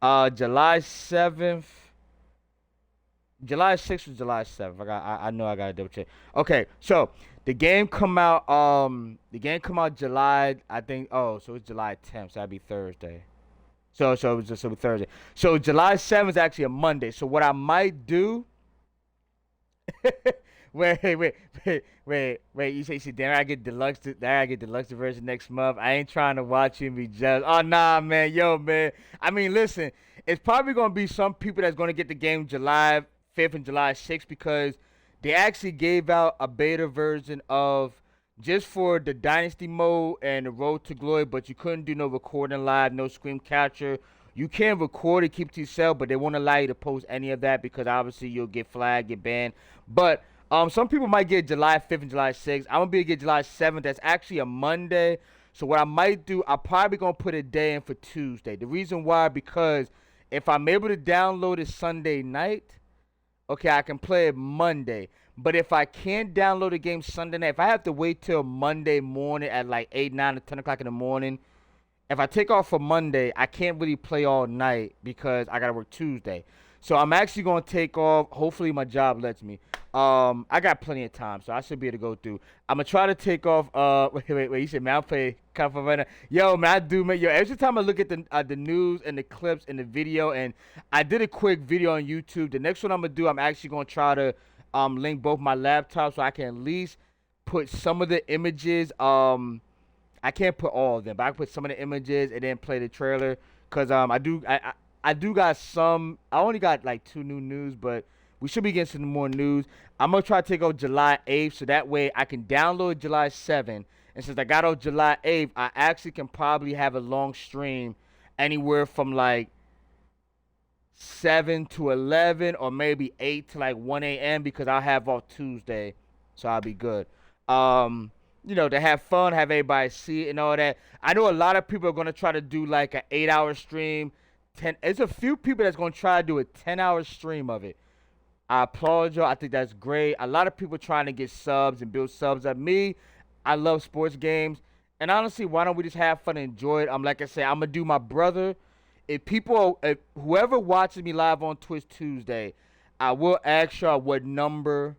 July 7th. July 6th or July 7th. I know I got to double check. Okay, so the game come out July, I think, so it's July 10th, so that'd be Thursday. So it's Thursday. So July 7th is actually a Monday. So what I might do wait. You say, damn, I get deluxe version next month. I ain't trying to watch you and be jealous. Oh nah, man, man. I mean, listen, it's probably gonna be some people that's gonna get the game July 5th and July 6th because they actually gave out a beta version of just for the Dynasty mode and the Road to Glory, but you couldn't do no recording live, no screen capture. You can record it, keep it to yourself, but they won't allow you to post any of that because obviously you'll get flagged, get banned. But some people might get July 5th and July 6th. I'm going to be able to get July 7th. That's actually a Monday. So what I might do, I'm probably going to put a day in for Tuesday. The reason why, because if I'm able to download it Sunday night, okay, I can play it Monday. But if I can't download the game Sunday night, if I have to wait till Monday morning at like 8, 9, or 10 o'clock in the morning, if I take off for Monday, I can't really play all night because I got to work Tuesday. So I'm actually going to take off. Hopefully my job lets me. I got plenty of time, so I should be able to go through. I'm going to try to take off. Wait. You said, man, I'll play Comfort right now. Yo, man, I do, man. Yo, every time I look at the news and the clips and the video, and I did a quick video on YouTube. The next one I'm going to do, I'm actually going to try to link both my laptops so I can at least put some of the images. I can't put all of them, but I can put some of the images and then play the trailer. Because I do got some. I only got like 2 new news, but we should be getting some more news. I'm going to try to take off July 8th so that way I can download July 7th. And since I got off July 8th, I actually can probably have a long stream anywhere from like 7 to 11 or maybe 8 to like 1 a.m. because I'll have off Tuesday. So I'll be good. To have fun, have everybody see it and all that. I know a lot of people are going to try to do like an 8-hour stream. There's a few people that's going to try to do a 10-hour stream of it. I applaud y'all. I think that's great. A lot of people trying to get subs and build subs. At me, I love sports games. And honestly, why don't we just have fun and enjoy it? Like I said, I'm going to do my brother. If whoever watches me live on Twitch Tuesday, I will ask y'all what number,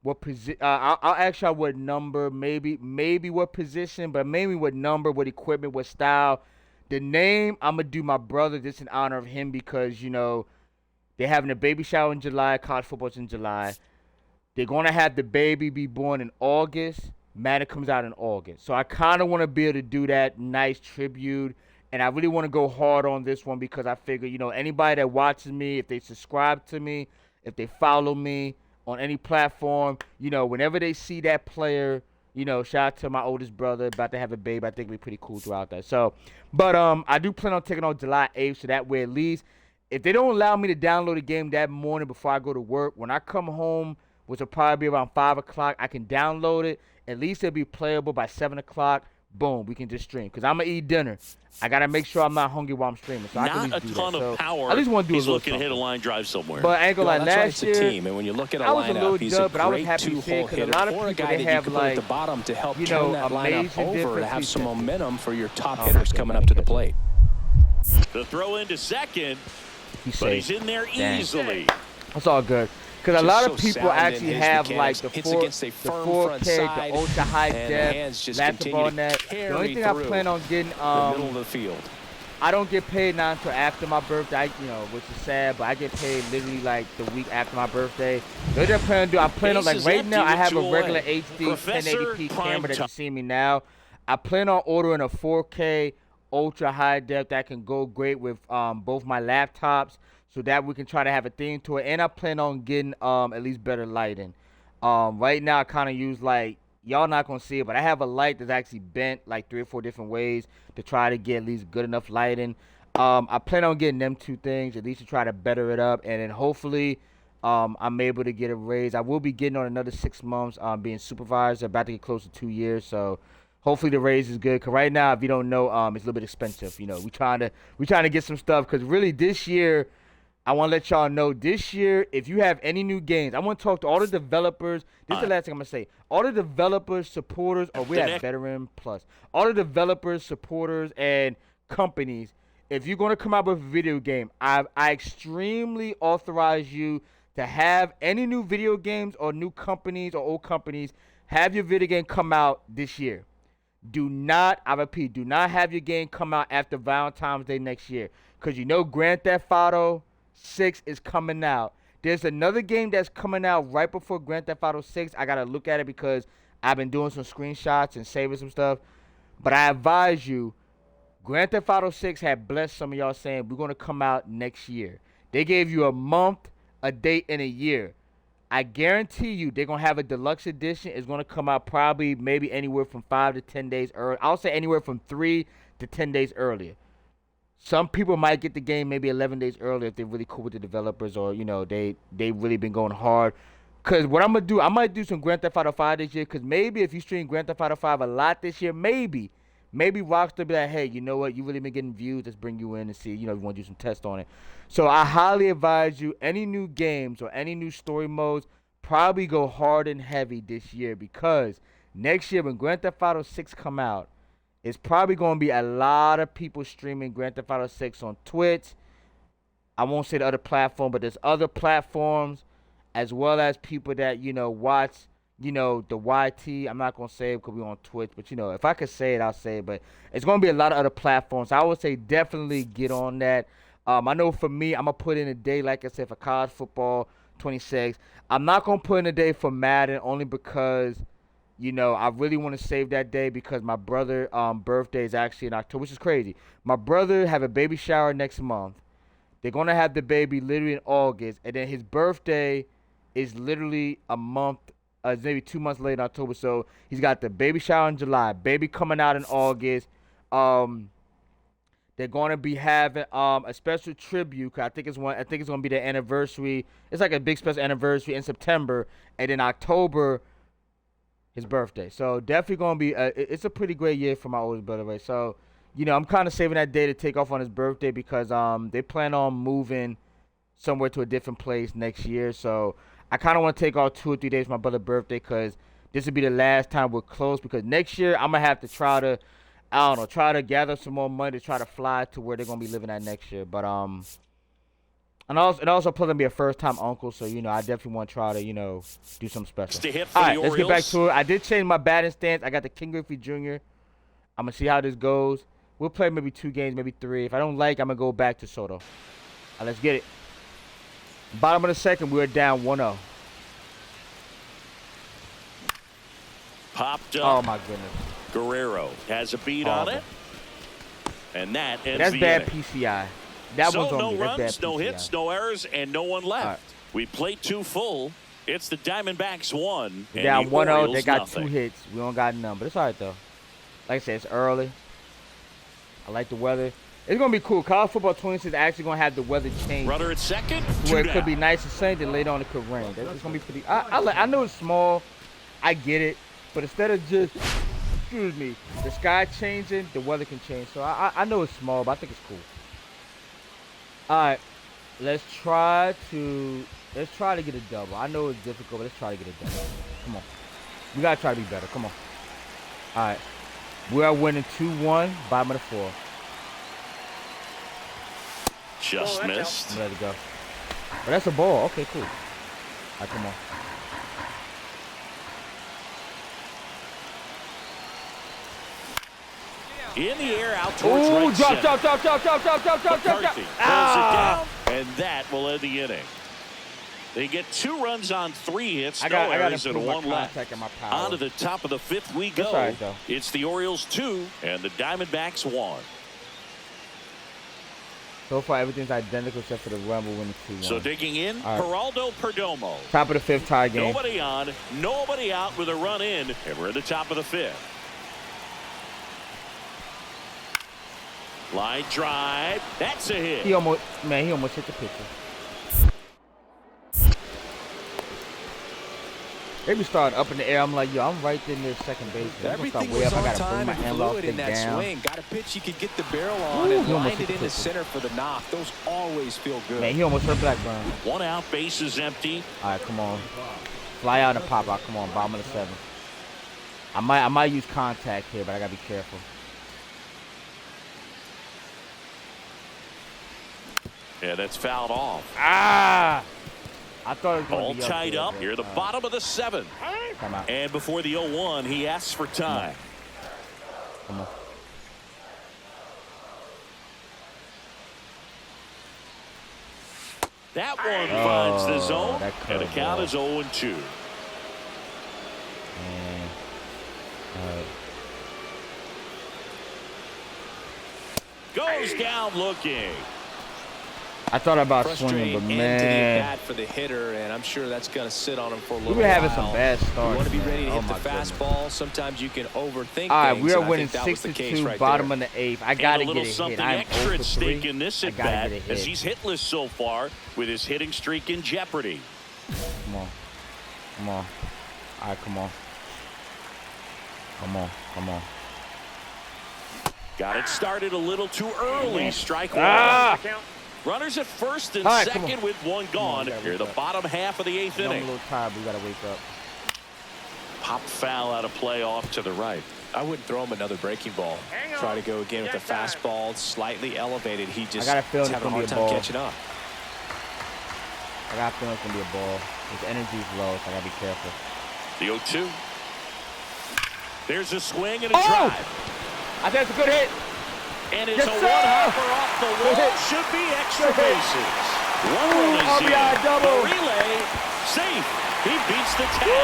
I'll ask y'all what number, maybe what position, but maybe what number, what equipment, what style. The name, I'm going to do my brother just in honor of him because, they're having a baby shower in July. College football's in July. They're going to have the baby be born in August. Madden comes out in August. So I kind of want to be able to do that nice tribute. And I really want to go hard on this one because I figure, anybody that watches me, if they subscribe to me, if they follow me on any platform, whenever they see that player, shout out to my oldest brother about to have a baby. I think it'll be pretty cool throughout that. So, but I do plan on taking on July 8th so that way at least if they don't allow me to download the game that morning before I go to work, when I come home, which will probably be around 5 o'clock, I can download it. At least it'll be playable by 7 o'clock. Boom, we can just stream. Because I'm going to eat dinner. I got to make sure I'm not hungry while I'm streaming. So I can at least do that. Of power. I at least want to do He's a little looking to hit a line drive somewhere. But I ain't going to lie, last year, team. And when you look at a I was a lineup, little he's dub, a but I was great happy to see it because a lot of people, guy they that have you can put like, at the bottom to help turn that lineup over to have some defense. momentum for your top hitters coming up to the plate. The throw into second, He's but he's in there easily. That's all good. Because a lot of so people sound in actually his have mechanics. like the Hits against a firm 4K, front the ultra high and hands def, just laptop continue on to that. The only thing I carry plan on getting, the middle of the field. I don't get paid now until after my birthday, which is sad, but I get paid literally like the week after my birthday. The other thing I plan to do, I'm planning on, like right now, I have a regular HD 1080p camera that you see me now. I plan on ordering a 4K ultra high def that can go great with both my laptops. so that we can try to have a theme to it. And I plan on getting at least better lighting. Right now I kind of use like, y'all not gonna see it, but I have a light that's actually bent like 3 or 4 different ways to try to get at least good enough lighting. I plan on getting them 2 things at least to try to better it up, and then hopefully I'm able to get a raise. I will be getting on another 6 months being supervisor, about to get close to 2 years, so hopefully the raise is good. Cause right now, if you don't know, it's a little bit expensive. You know, we trying to get some stuff. Cause really this year, I want to let y'all know this year, if you have any new games, I want to talk to all the developers. This is the last thing I'm gonna say. All the developers, supporters, or we have Veteran Plus. All the developers, supporters, and companies. If you're gonna come out with a video game, I extremely authorize you to have any new video games or new companies or old companies have your video game come out this year. Do not, I repeat, do not have your game come out after Valentine's Day next year. Because you know Grand Theft Auto 6 is coming out. There's another game that's coming out right before Grand Theft Auto 6. I got to look at it because I've been doing some screenshots and saving some stuff. But I advise you, Grand Theft Auto 6 had blessed some of y'all saying we're going to come out next year. They gave you a month, a date, and a year. I guarantee you they're going to have a deluxe edition. It's going to come out probably maybe anywhere from 5 to 10 days early. I'll say anywhere from 3 to 10 days earlier. Some people might get the game maybe 11 days earlier if they're really cool with the developers, or, you know, they really been going hard. Because what I'm going to do, I might do some Grand Theft Auto 5 this year, because maybe if you stream Grand Theft Auto 5 a lot this year, maybe Rockstar be like, hey, you know what, you really been getting views, let's bring you in and see, you know, if you want to do some tests on it. So I highly advise you, any new games or any new story modes, probably go hard and heavy this year, because next year when Grand Theft Auto 6 come out, it's probably going to be a lot of people streaming Grand Theft Auto 6 on Twitch. I won't say the other platform, but there's other platforms, as well as people that, you know, watch, you know, the YT. I'm not going to say it because we're on Twitch, but, you know, if I could say it, I'll say it. But it's going to be a lot of other platforms. I would say definitely get on that. I know for me, I'm going to put in a day, like I said, for college football 26. I'm not going to put in a day for Madden only because, you know, I really want to save that day because my brother's birthday is actually in October, which is crazy. My brother have a baby shower next month. They're going to have the baby literally in August. And then his birthday is literally a month, maybe 2 months later in October. So he's got the baby shower in July, baby coming out in August. They're going to be having a special tribute. Cause I think it's going to be the anniversary. It's like a big special anniversary in September. And then October, his birthday. So definitely going to be, it's a pretty great year for my oldest brother, right? So, you know, I'm kind of saving that day to take off on his birthday because they plan on moving somewhere to a different place next year. So I kind of want to take off 2 or 3 days for my brother's birthday because this will be the last time we're close, because next year I'm going to have to try to gather some more money to try to fly to where they're going to be living at next year. But, and also plus I'm be a first-time uncle, so, you know, I definitely want to try to, you know, do something special. All right, let's get back to it. I did change my batting stance. I got the King Griffey Jr. I'm going to see how this goes. We'll play maybe 2 games, maybe 3. If I don't like, I'm going to go back to Soto. All right, let's get it. Bottom of the second, we're down 1-0. Popped up. Oh, my goodness. Guerrero has a beat on it. And that ends That's the bad inning. PCI. That So one's on no me. That's runs, bad no PCI. hits, no errors, and no one left. Right. We played 2 full. It's the Diamondbacks 1. We're And down the 1-0. Orioles They got nothing. 2 hits. We don't got none, but it's all right, though. Like I said, it's early. I like the weather. It's going to be cool. College football 26 is actually going to have the weather change. Runner at second. Where 2 it could be down. nice and sunny, then later on it could rain. It's going to be pretty. I know it's small. I get it. But instead of just, the sky changing, the weather can change. So I know it's small, but I think it's cool. All right. Let's try to get a double. I know it's difficult, but let's try to get a double. Come on. We got to try to be better. Come on. All right. We are winning 2-1, bottom of the 4th. Just missed. I'm gonna let it go. But that's a ball. Okay, cool. All right, come on. In the air, out towards Ooh, right center. drop. McCarthy pulls Ah. it down, and that will end the inning. They get 2 runs on 3 hits, I no got errors, to and improve my 1 left. contact and my power. On to the top of the 5th we go. That's all right, though. It's the Orioles 2 and the Diamondbacks 1. So far, everything's identical except for the Rumble winning 2-1. So digging in, All right. Geraldo Perdomo. Top of the 5th tie game. Nobody on, nobody out with a run in, and we're at the top of the 5th. Line drive. That's a hit. He almost hit the pitcher. They be starting up in the air. I'm like, yo, I'm right there near second base. Everything way was up. I on gotta bring time my and analog fluid in stick that down. swing. Got a pitch you could get the barrel on Ooh, and he almost lined hit it the into pitcher. center for the knock. Those always feel good. Man, he almost hurt Blackburn. 1 out, base is empty. All right, come on. Fly out and pop out. Come on, bottom of the 7th. I might use contact here, but I gotta be careful. Yeah, that's fouled off. Ah! I thought it was All going to be tied there, up but, near the bottom of the 7th. Come out. And before the 0-1, he asks for time. Come on. That one finds the zone, that and the count curveball. is 0-2. Man. Goes down looking. I thought about swinging, Frustrating but end to the man. at-bat for the hitter, and I'm sure that's going to sit on him for a little We've been having while. some bad starts. You want to be man. ready to Oh hit my the goodness. fastball. Sometimes you can overthink All right, things, we are and I winning think that was the case 6-2, right bottom there. of the 8th. I And gotta a little get a something hit. I'm extra 0 at for stake 3. in this I at gotta bat get a as hit. he's hitless so far with his hitting streak in jeopardy. Come on. Come on. All right, come on. Come on. Come on. Got it started a little too early. Strike one. Ah! Runners at first and All right, come second on. with one gone. we gotta Here, wake the up. bottom half of the 8th I'm a inning. little tired, but we gotta wake up. Pop foul out of play off to the right. I wouldn't throw him another breaking ball. Hang on. Try to go again with the Yes, sir. fastball, slightly elevated. He just got a feeling is it's having a gonna hard be a time ball. catching up. I got a feeling it's gonna be a ball. His energy's low, so I gotta be careful. The 0-2. There's a swing and a Oh! drive. I think it's a good hit. And it's Yes, a sir! one-hopper off the Good wall. hit. Should be extra Good hit. bases. One run is RBI in. double. The relay, safe. He beats the tag. Woo!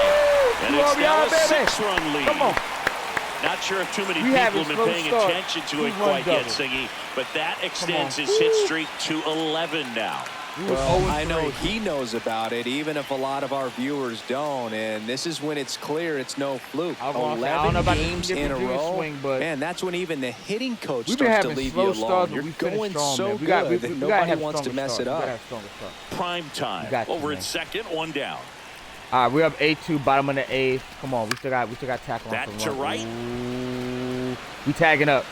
And Two it's now RBI, a baby. 6-run lead. Come on. Not sure if too many We people having have been slow paying start. attention to it Two-run quite yet, double. Singy, but that extends on. his hit streak to 11 now. We was Well, 0-3. I know he knows about it, even if a lot of our viewers don't. And this is when it's clear it's no fluke. I was gonna say, I don't 11 know about the games in a Jimmy row. swing, but man, that's when even the hitting coach We've been starts to having leave slow you alone. starts, but You're we finished going strong, so man. good gotta that have nobody wants to stronger mess starts. it We up. gotta have stronger starts. Prime time. got you, Over man. at second, one down. All right, we're up 8-2, bottom of the 8th. Come on, we still got tackle on That some to run. right. Ooh. We tagging up.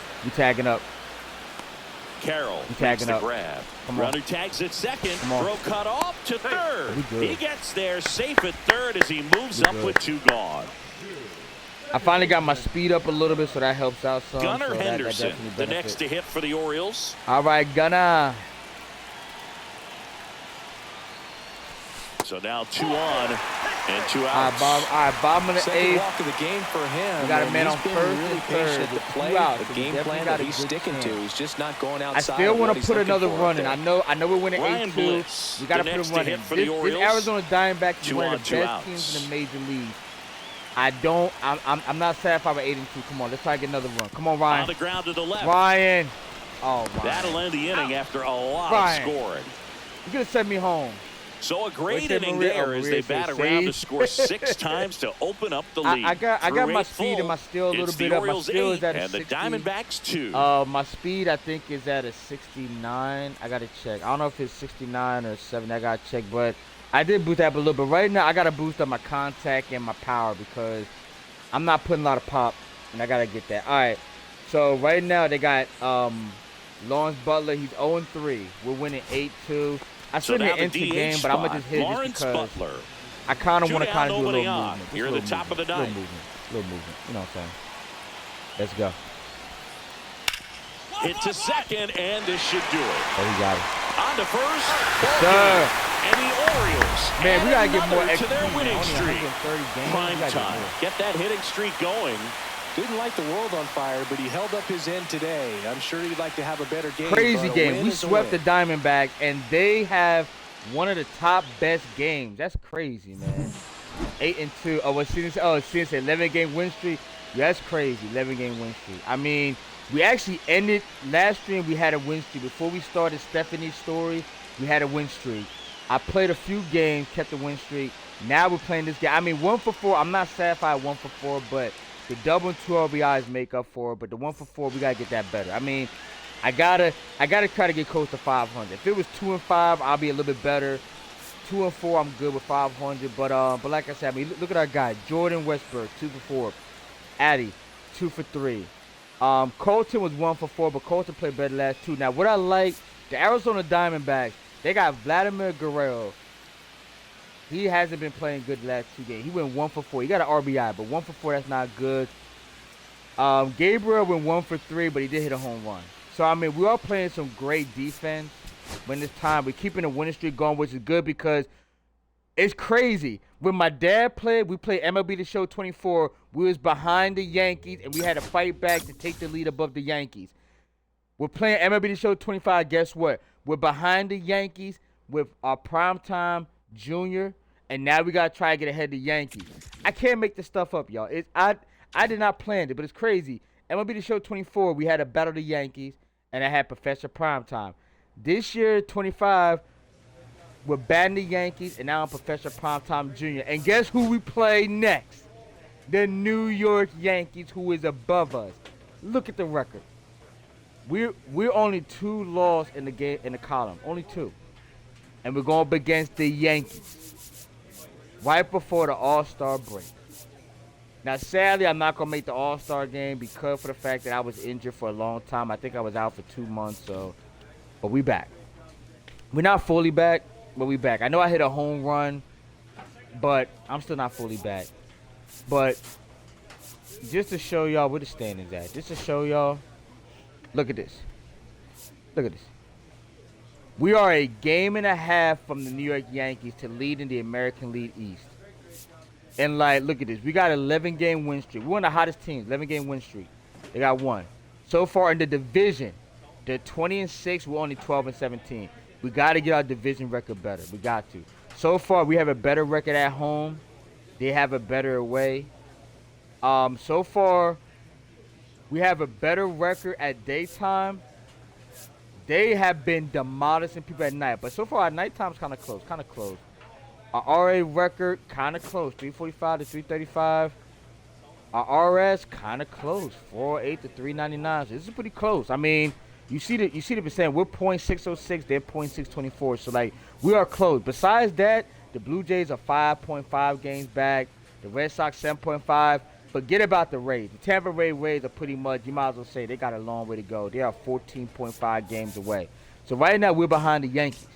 Carroll We makes tagging the up. grab. Come on. Runner tags at second. Come on. Throw cut off to third. We good. He gets there safe at third as he moves We up good. with 2 gone. I finally got my speed up a little bit, so that helps out some. Gunnar so that Henderson, definitely the benefits. next to hit for the Orioles. All right, Gunnar. So now 2 on and 2 All right, outs. bottom of the Second 8th. walk of the game for him. We got a and man he's on been first really and patient third at the with 2 plate. outs, The so we game definitely plan got that a he's good sticking to. chance. He's just not going I outside. still want want to put another run in. I know we're winning Ryan 8-2. Bliss, We got to the put next a to run hit in. for the This Orioles. Arizona Diamondbacks is 2 one on, of the 2 best outs. teams in the major league. I'm not sad if I were 8-2. Come on, let's try to get another run. Come on, On Ryan. the ground to the left. Ryan. Oh, Ryan. That'll end the inning after a lot Ryan. of scoring. You could have sent me home. So a great What'd you say, inning Maria? there Oh, as Maria they bat said around to save. score 6 times to open up the lead. I got Through my 8 speed and my full, skill a little it's bit the up. My Orioles skill is 8 at a and the 60. Diamondbacks 2. My speed I think is at a 69. I gotta check. I don't know if it's 69 or 70. I gotta check, but I did boost that up a little bit. Right now I gotta boost up my contact and my power because I'm not putting a lot of pop, and I gotta get that. All right. So right now they got Lawrence Butler. He's 0-3. We're winning 8-2. I So shouldn't now hit the into DH game, but I'm spot, gonna just hit it Lawrence just because Butler. I kind of want to Two kind down, of do a nobody little on. movement. Just You're a in the little top of the movement. ninth. Little movement. You know what I'm saying? Let's go. Hit to second, and this should do it. Oh, we got it. On to first. Sir. And the Orioles Man, we gotta add get more another to XP. their man. winning Only streak. 130 games. We Prime gotta get time. more. Get that hitting streak going. Didn't light the world on fire, but he held up his end today. I'm sure he'd like to have a better game. Crazy but a game. win We is a swept the win. Diamondbacks, and they have one of the top best games. That's crazy, man. 8-2. Oh, it's 11-game win streak. Yeah, that's crazy. 11-game win streak. I mean, We actually ended last stream. We had a win streak. Before we started Stephanie's story, we had a win streak. I played a few games, kept the win streak. Now we're playing this game. I mean, 1 for 4. I'm not satisfied 1 for 4, but the double and 2 RBIs make up for it. But the 1 for 4, we gotta get that better. I mean, I gotta try to get close to 500. If it was 2 and 5, I'll be a little bit better. 2 and 4, I'm good with 500. But like I said, I mean, look at our guy, Jordan Westberg, 2 for 4. Addy, 2 for 3. Colton was 1 for 4, but Colton played better last 2. Now, what I like, the Arizona Diamondbacks, they got Vladimir Guerrero. He hasn't been playing good the last 2 games. He went 1 for 4. He got an RBI, but 1 for 4, that's not good. Gabriel went 1 for 3, but he did hit a home run. So, I mean, we are playing some great defense when it's time. We're keeping the winning streak going, which is good because it's crazy. When my dad played, we played MLB The Show 24. We was behind the Yankees, and we had to fight back to take the lead above the Yankees. We're playing MLB The Show 25. Guess what? We're behind the Yankees with our primetime junior, and now we got to try to get ahead of the Yankees. I can't make this stuff up, y'all. I did not plan it, but it's crazy. MLB The Show 24, we had to battle the Yankees, and I had Professor Primetime. This year, 25, we're batting the Yankees, and now I'm Professor Primetime Jr. And guess who we play next? The New York Yankees, who is above us. Look at the record. We're only 2 losses in the game in the column, only 2, and we're going up against the Yankees right before the All-Star break. Now, sadly, I'm not gonna make the All-Star game because for the fact that I was injured for a long time. I think I was out for 2 months, but we back. We're not fully back, but we back. I know I hit a home run, but I'm still not fully back. But just to show y'all where the standings at, just to show y'all, look at this. Look at this. We are a game and a half from the New York Yankees to lead in the American League East. And, like, look at this. We got an 11-game win streak. We're one of the hottest teams, 11-game win streak. They got 1. So far in the division, they're 20-6. We're only 12-17. We got to get our division record better. We got to. So far, we have a better record at home. They have a better away. So far, we have a better record at daytime. They have been demolishing people at night. But so far, our nighttime's kind of close. Our RA record, kind of close, 345 to 335. Our RS, kind of close, 408 to 399. So this is pretty close. I mean, you see the percent. We're .606, they're .624. So, like, we are close. Besides that, the Blue Jays are 5.5 games back. The Red Sox, 7.5. Forget about the Rays. The Tampa Bay Rays are pretty much, you might as well say, they got a long way to go. They are 14.5 games away. So right now, we're behind the Yankees.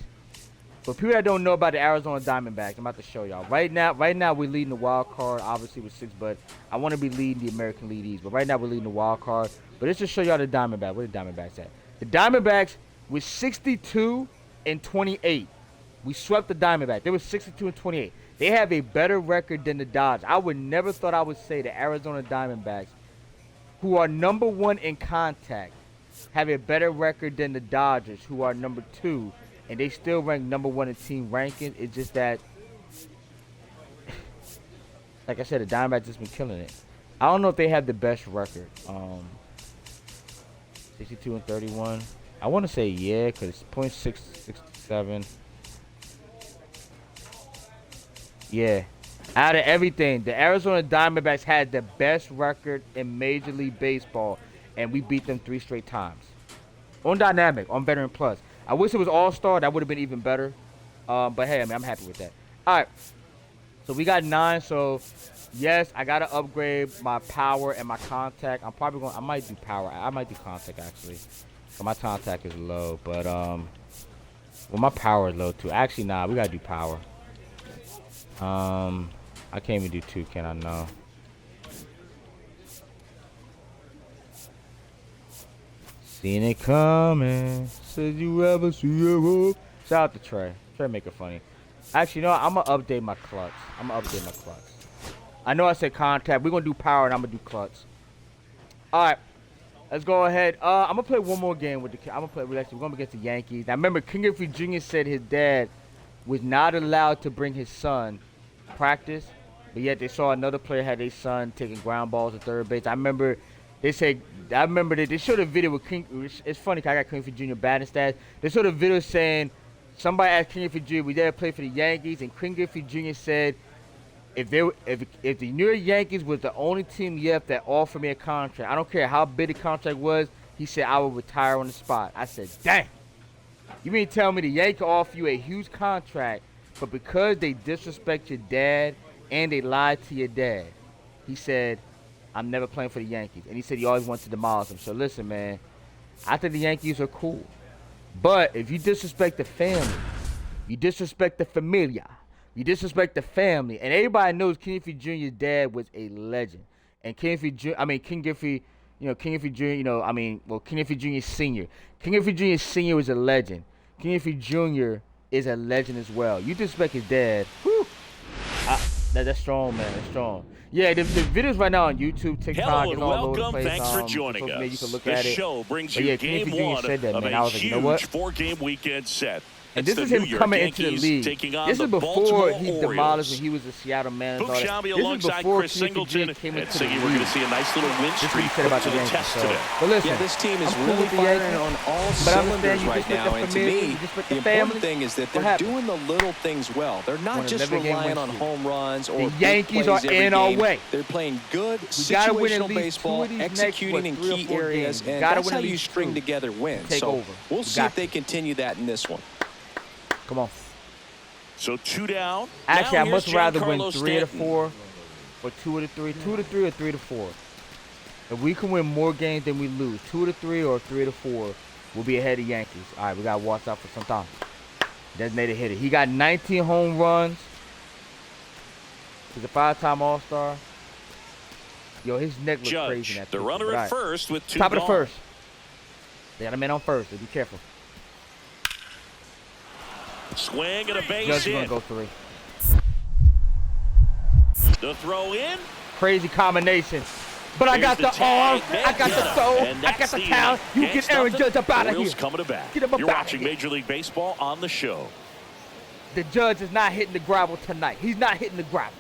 For people that don't know about the Arizona Diamondbacks, I'm about to show y'all. Right now, we're leading the wild card, obviously with 6, but I want to be leading the American League East. But right now, we're leading the wild card. But let's just show y'all the Diamondbacks. Where the Diamondbacks at? The Diamondbacks with 62 and 28. We swept the Diamondbacks. They were 62 and 28. They have a better record than the Dodgers. I would never thought I would say the Arizona Diamondbacks, who are number 1 in contact, have a better record than the Dodgers, who are number 2, and they still rank number 1 in team rankings. It's just that, like I said, the Diamondbacks just been killing it. I don't know if they have the best record. 62 and 31. I want to say yeah, because it's .667. Yeah. Out of everything, the Arizona Diamondbacks had the best record in Major League Baseball, and we beat them 3 straight times. On Dynamic, on Veteran Plus. I wish it was All-Star. That would have been even better. But, hey, I mean, I'm happy with that. All right. So, we got 9. So, yes, I got to upgrade my power and my contact. I might do power. I might do contact, actually. So my contact is low. But, well, my power is low, too. Actually, nah, we got to do power. I can't even do 2, can I? No. Seen it coming. Said you ever see it up. Shout out to Trey. Trey make it funny. Actually, you know what? I'm going to update my clutch. I know I said contact. We're going to do power, and I'm going to do clutch. All right. Let's go ahead. I'm going to play one more game with the I'm going to play. We're going to be against the Yankees. Now, remember, King Griffey Jr. said his dad was not allowed to bring his son practice, but yet they saw another player had their son taking ground balls at third base. I remember They said, I remember they showed a video with King. It's funny because I got King Griffey Jr. batting stats. They showed a video saying somebody asked King Griffey Jr. would they ever play for the Yankees, and King Griffey Jr. said if the New York Yankees was the only team left that offered me a contract, I don't care how big the contract was, he said I would retire on the spot. I said, dang. You mean tell me the Yankees offer you a huge contract, but because they disrespect your dad and they lied to your dad, he said, I'm never playing for the Yankees. And he said he always wants to demolish them. So listen, man, I think the Yankees are cool. But if you disrespect the family, you disrespect the familia, you disrespect the family, and everybody knows King Griffey Jr.'s dad was a legend. And King Griffey Jr., King Griffey Jr. Sr. King Griffey Jr. Sr. was a legend. King Griffey Jr. is a legend as well. You disrespect his dad, whew. That's strong, man. That's strong. Yeah, the videos right now on YouTube, TikTok, and all over the place. Thanks for joining us. You can look this at it. show brings you game one said that, of man. a I was like, huge you know what? 4-game weekend set. And this is him coming into the league. This is before he demolished when he was a Seattle man. Book Shambi alongside Chris Singleton. And Siggy, we're going to see a nice little win streak to the test today. But listen, yeah, this team is really firing on all cylinders right now. And to me, the important thing is that they're doing the little things well. They're not just relying on home runs or the Yankees are in our way. They're playing good situational baseball, executing in key areas, and that's how you string together wins. So we'll see if they continue that in this one. Come on. So 2 down. Actually, I much rather win 3 to 4 or 2 to 3. 2 to 3 or 3 to 4. If we can win more games than we lose, 2 to 3 or 3 to 4, we'll be ahead of Yankees. All right, we got to watch out for some time. Designated hitter. He got 19 home runs. He's a 5-time All-Star. Yo, his neck looks crazy in that the picture, runner at first with 2 Top gone. of the first. They got a man on first, so be careful. Swing and a base Judge is hit. going to go 3. The throw in. Crazy combination. But I got the arm, I got the soul, I got the talent. You get Aaron Judge up out of here. Coming to bat. Get him up You're out watching of here. Major League Baseball on the show. The Judge is not hitting the gravel tonight. He's not hitting the gravel.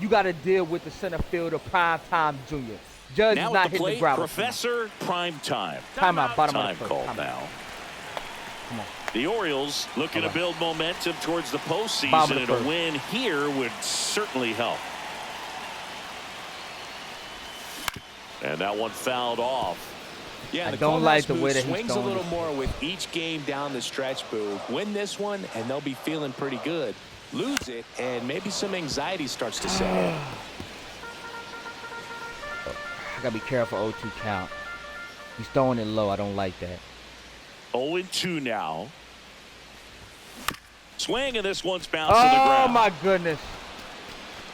You got to deal with the center fielder, Primetime Jr. Judge now is not at the hitting plate, the gravel. Professor Primetime. Timeout, bottom Time of the first. called Timeout. now. Come on. The Orioles looking to build momentum towards the postseason, and a win here would certainly help. And that one fouled off. Yeah, I don't like the way that he swings a little more with each game down the stretch, Boo. Win this one, and they'll be feeling pretty good. Lose it, and maybe some anxiety starts to set in. I got to be careful 0-2 count. He's throwing it low. I don't like that. 0-2 now. Swing, and this one's bounced to the ground. Oh, my goodness.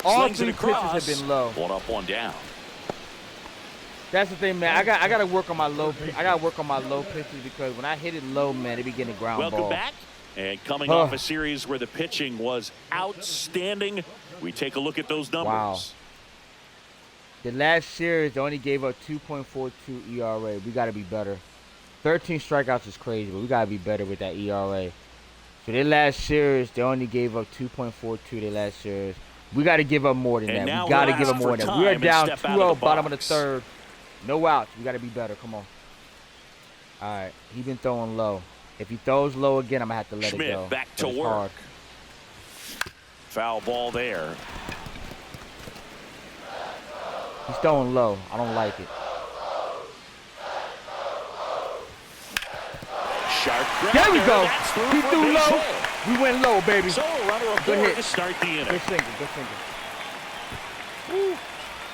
All Slings 3 it pitches across. have been low. 1 up, 1 down. That's the thing, man. I got to work on my low. I got to work on my low pitches because when I hit it low, man, they be getting ground ball. Welcome back. And coming off a series where the pitching was outstanding, we take a look at those numbers. Wow. The last series, they only gave up 2.42 ERA. We got to be better. 13 strikeouts is crazy, but we got to be better with that ERA. So their last series, they only gave up 2.42 their last series. We got to give up more than that. We got to give up more than that. We are down 2-0, bottom of the third. No outs. We got to be better. Come on. All right. He's been throwing low. If he throws low again, I'm going to have to let Schmidt it go. back to work. Hard. Foul ball there. He's throwing low. I don't like it. Sharp There we go. He threw low. We went low, baby. So runner aboard to start the inning. Good single. Good single. Woo.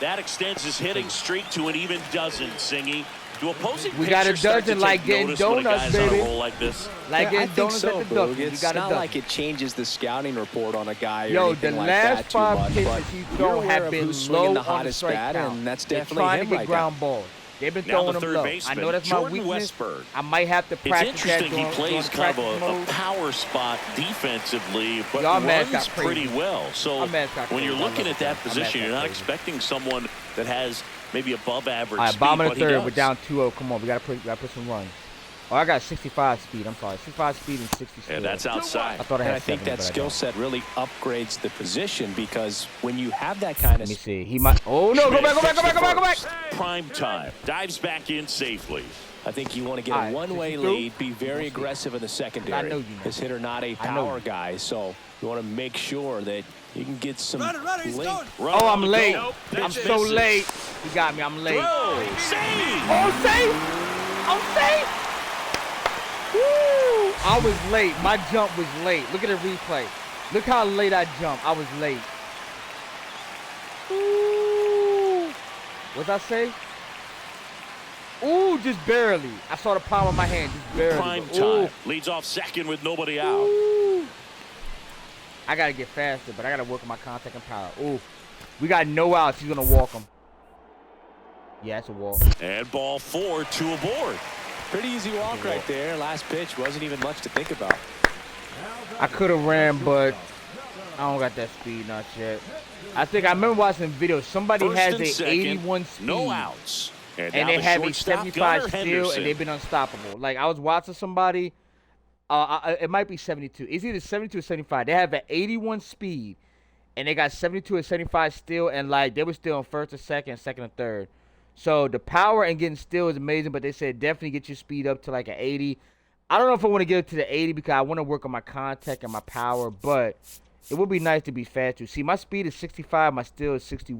That extends his hitting streak to an even dozen, Singy. Do opposing we got a pitchers start to dozen like take getting notice when a donuts, guy's on a baby. roll like this? Like getting donuts at the Duck. It's not like it changes the scouting report on a guy or anything like that too much. Yo, the last 5 but pitches he's you're thrown aware have of been who's low swinging the on hottest the strike bat, count. and that's They're definitely trying him to get right ground now. balls. They've been Now throwing the them third low. baseman, I know that's Jordan my weakness. Westberg. I might have to It's practice that interesting. He plays kind of a power spot defensively, but runs pretty well. So when you're looking at that position, you're not expecting someone that has maybe above average All right, speed, bottom of but the he third. does. We're down 2-0. Come on, we gotta put some runs. Oh, I got 65 speed. I'm sorry, 65 speed and 60 speed. And that's outside. I thought I had And I think 70, that but I skill don't. set really upgrades the position because when you have that kind Let of me see. He might. Oh no! Go back! Go back! Go back! Go back! Go back! Prime time. Dives back in safely. I think you want to get All a right, one-way 62. lead, be very aggressive in the secondary. I know you know. This hitter not a I know power you. guy, so you want to make sure that you can get some Runner, he's link. going. Oh, I'm late. Nope, I'm pitch so misses. late. He got me. I'm late. Throw. Save. Oh, safe! I'm safe! Woo! I was late. My jump was late. Look at the replay. Look how late I jumped. I was late. Ooh. What'd I say? Ooh, just barely. I saw the palm of my hand, just barely. Prime Ooh. time. Leads off second with nobody out. Ooh. I gotta get faster, but I gotta work on my contact and power. Ooh. We got no outs. He's gonna walk him. Yeah, it's a walk. And ball 4, 2 aboard. Pretty easy walk right there. Last pitch wasn't even much to think about. I could have ran, but I don't got that speed not yet. I think I remember watching videos. Somebody First has and a second, 81 speed. no outs. And now they the have a shortstop, 75 Gunnar steal, Henderson. and they've been unstoppable. Like, I was watching somebody, it might be 72. It's either 72 or 75. They have an 81 speed, and they got 72 or 75 steal, and, like, they were still in first or second or third. So, the power and getting steal is amazing, but they said definitely get your speed up to, like, an 80. I don't know if I want to get it to the 80 because I want to work on my contact and my power, but it would be nice to be faster. See, my speed is 65, my steal is 60.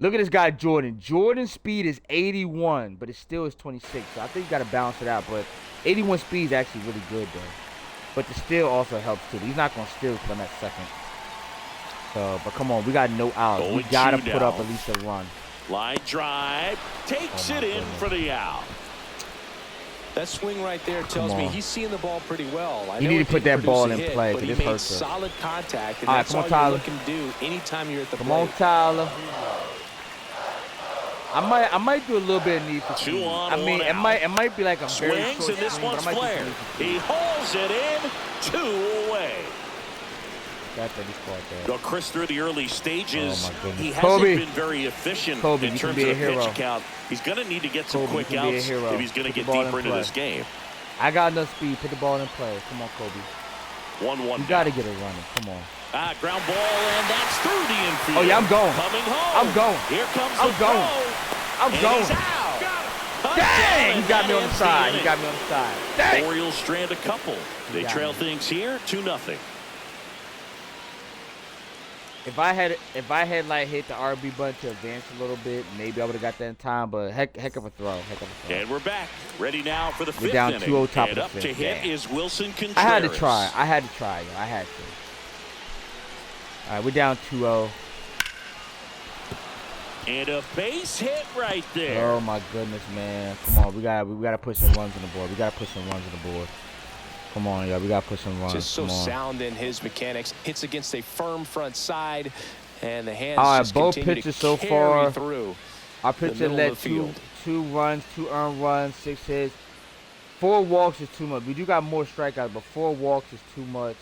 Look at this guy, Jordan. Jordan's speed is 81, but his steal is 26. So I think you got to balance it out. But 81 speed is actually really good, though. But the steal also helps, too. He's not going to steal because I'm at second. So, but come on. We got no out. We got to put up at least a run. Line drive. Takes it in for the out. That swing right there tells me he's seeing the ball pretty well. I You know need it to put didn't that ball produce a in hit, play, but he because this made hurts us. solid contact, and All right, that's come on, all Tyler. you're looking to do anytime you're at the Come plate. on, Tyler. I might do a little bit of need for speed. 2 on, I mean, 1 it out. might be like a very Swings, short and this swing, but one's I might do flared. some need for speed. He hauls it in. 2 away. That's what he's caught there. Well, Chris, through the early stages, Oh, my goodness. he hasn't Kobe. been very efficient Kobe, in you can terms be of a the pitch hero. count. He's going to need to get some Kobe, quick you can be a outs hero. if he's going to Put get the ball in deeper into play. this game. I got enough speed. Put the ball in play. Come on, Kobe. 1-1 You got to get it running. Come on. ground ball, and that's through the infield. Oh, yeah, I'm going. Coming home. I'm going. Here comes I'm the going. throw. I'm And going. he's out. Dang! He got me on the Ends side. He inning. got me on the side. Dang! Orioles strand a couple. They got trail me. things here 2-0. If I had like hit the RB button to advance a little bit, maybe I would have got that in time. But heck of a throw. And we're back. Ready now for the fifth We're down inning. 2-0 top of And the up to fifth. hit Yeah. is Wilson Contreras. I had to try. Yo. I had to. All right, we're down 2-0. And a base hit right there. Oh my goodness, man! Come on, we gotta put some runs on the board. Come on, yo, we gotta put some runs. Just so Come on. sound in his mechanics. Hits against a firm front side, and the hands All right, just both continue pitches to so carry far. through. Our pitcher middle led of the field. two runs, 2 earned runs, 6 hits. 4 walks is too much. We do got more strikeouts, but 4 walks is too much.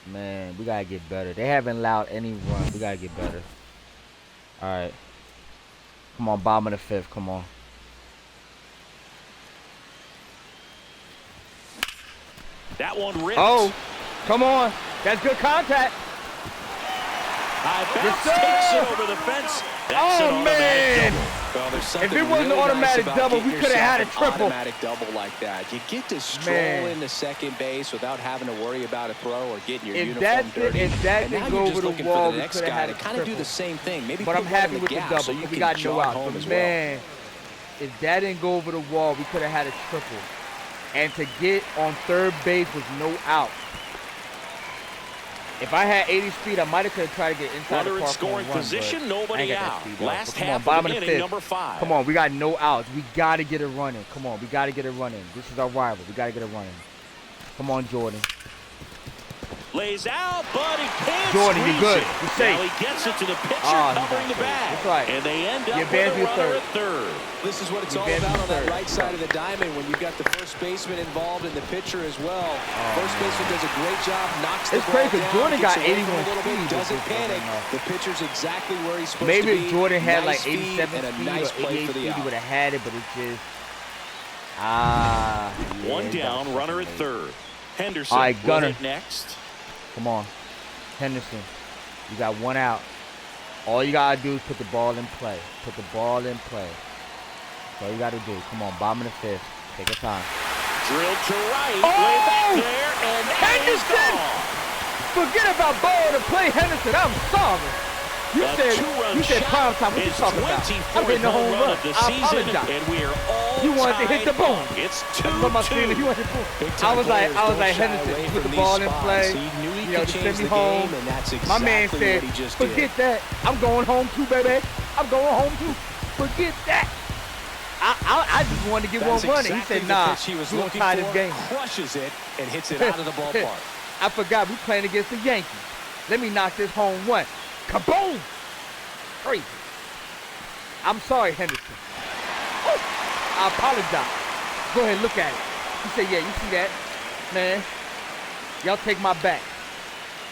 Man, we gotta get better. They haven't allowed any run. We gotta get better. All right. Come on, bottom of the 5th. Come on. That one ripped. Oh, come on. That's good contact. High bounce Yes, takes it sir. over the fence. That's an Oh, automatic man. double. Well, there's If something it wasn't an really automatic nice about double, we getting coulda had yourself a an triple. automatic double like that. You get to stroll Man. into second base without having to worry about a throw or getting your If uniform that dirty. if that and now didn't go you're over just the looking wall, for we the next could have guy had to a kind of do triple. the same thing. Maybe But put I'm one happy in with the the gap double so you because we can got no jog outs. home But as well. man, if that didn't go over the wall, we could have had a triple. And to get on third base with no out. If I had 80 speed, I might have could have tried to get inside Runner the in park scoring home run, position, but nobody I ain't got that out. speed, though. Last But come half on, bottom of the of the inning, 5th. number 5. Come on, we got no outs. We got to get it running. Come on, we got to get it running. This is our rival. We got to get it running. Come on, Jordan. Lays out, but he can't Jordan, you're squeeze good. it. You're safe. Now he gets it to the pitcher, Oh, he's covering the not safe. bag. That's right. And they end You up advance with a to runner third. at third. This is what it's You all advance about to on that third. right side of the diamond when you've got the first baseman involved and the pitcher as well. Oh, First baseman does a great job, knocks the It's ball crazy. down, Jordan gets got away from 81 a little bit, speed, but doesn't just panic. doesn't know. The pitcher's exactly where he's supposed Maybe to be. if Jordan had Nice like 87 speed and a speed nice or play 88 for the speed, he out. would have had it, but it's just One down, runner at third. Henderson All right, Gunner. will hit next. Come on. Henderson, you got one out. All you got to do is put the ball in play. Put the ball in play. That's all you got to do. Come on, bottom of the fifth. Take your time. Drilled to right, way back there, and Henderson! Forget about ball to play, Henderson. I'm sorry. You said prime time. What you talking about? I'm getting the home run. I apologize. And we are all You wanted to hit the boom. It's 2-2. You wanted to boom. I was like Henderson, put the ball in play. You know, to send me home. My man said, forget that. I'm going home too, baby. I'm going home too. Forget that. I just wanted to get one run. He said, nah, we're going to tie this game. Crushes it and hits it out of the ballpark. I forgot we playing against the Yankees. Let me knock this home one. Kaboom! Crazy. I'm sorry, Henderson. Oh, I apologize. Go ahead, look at it. He said, yeah, you see that? Man, y'all take my back.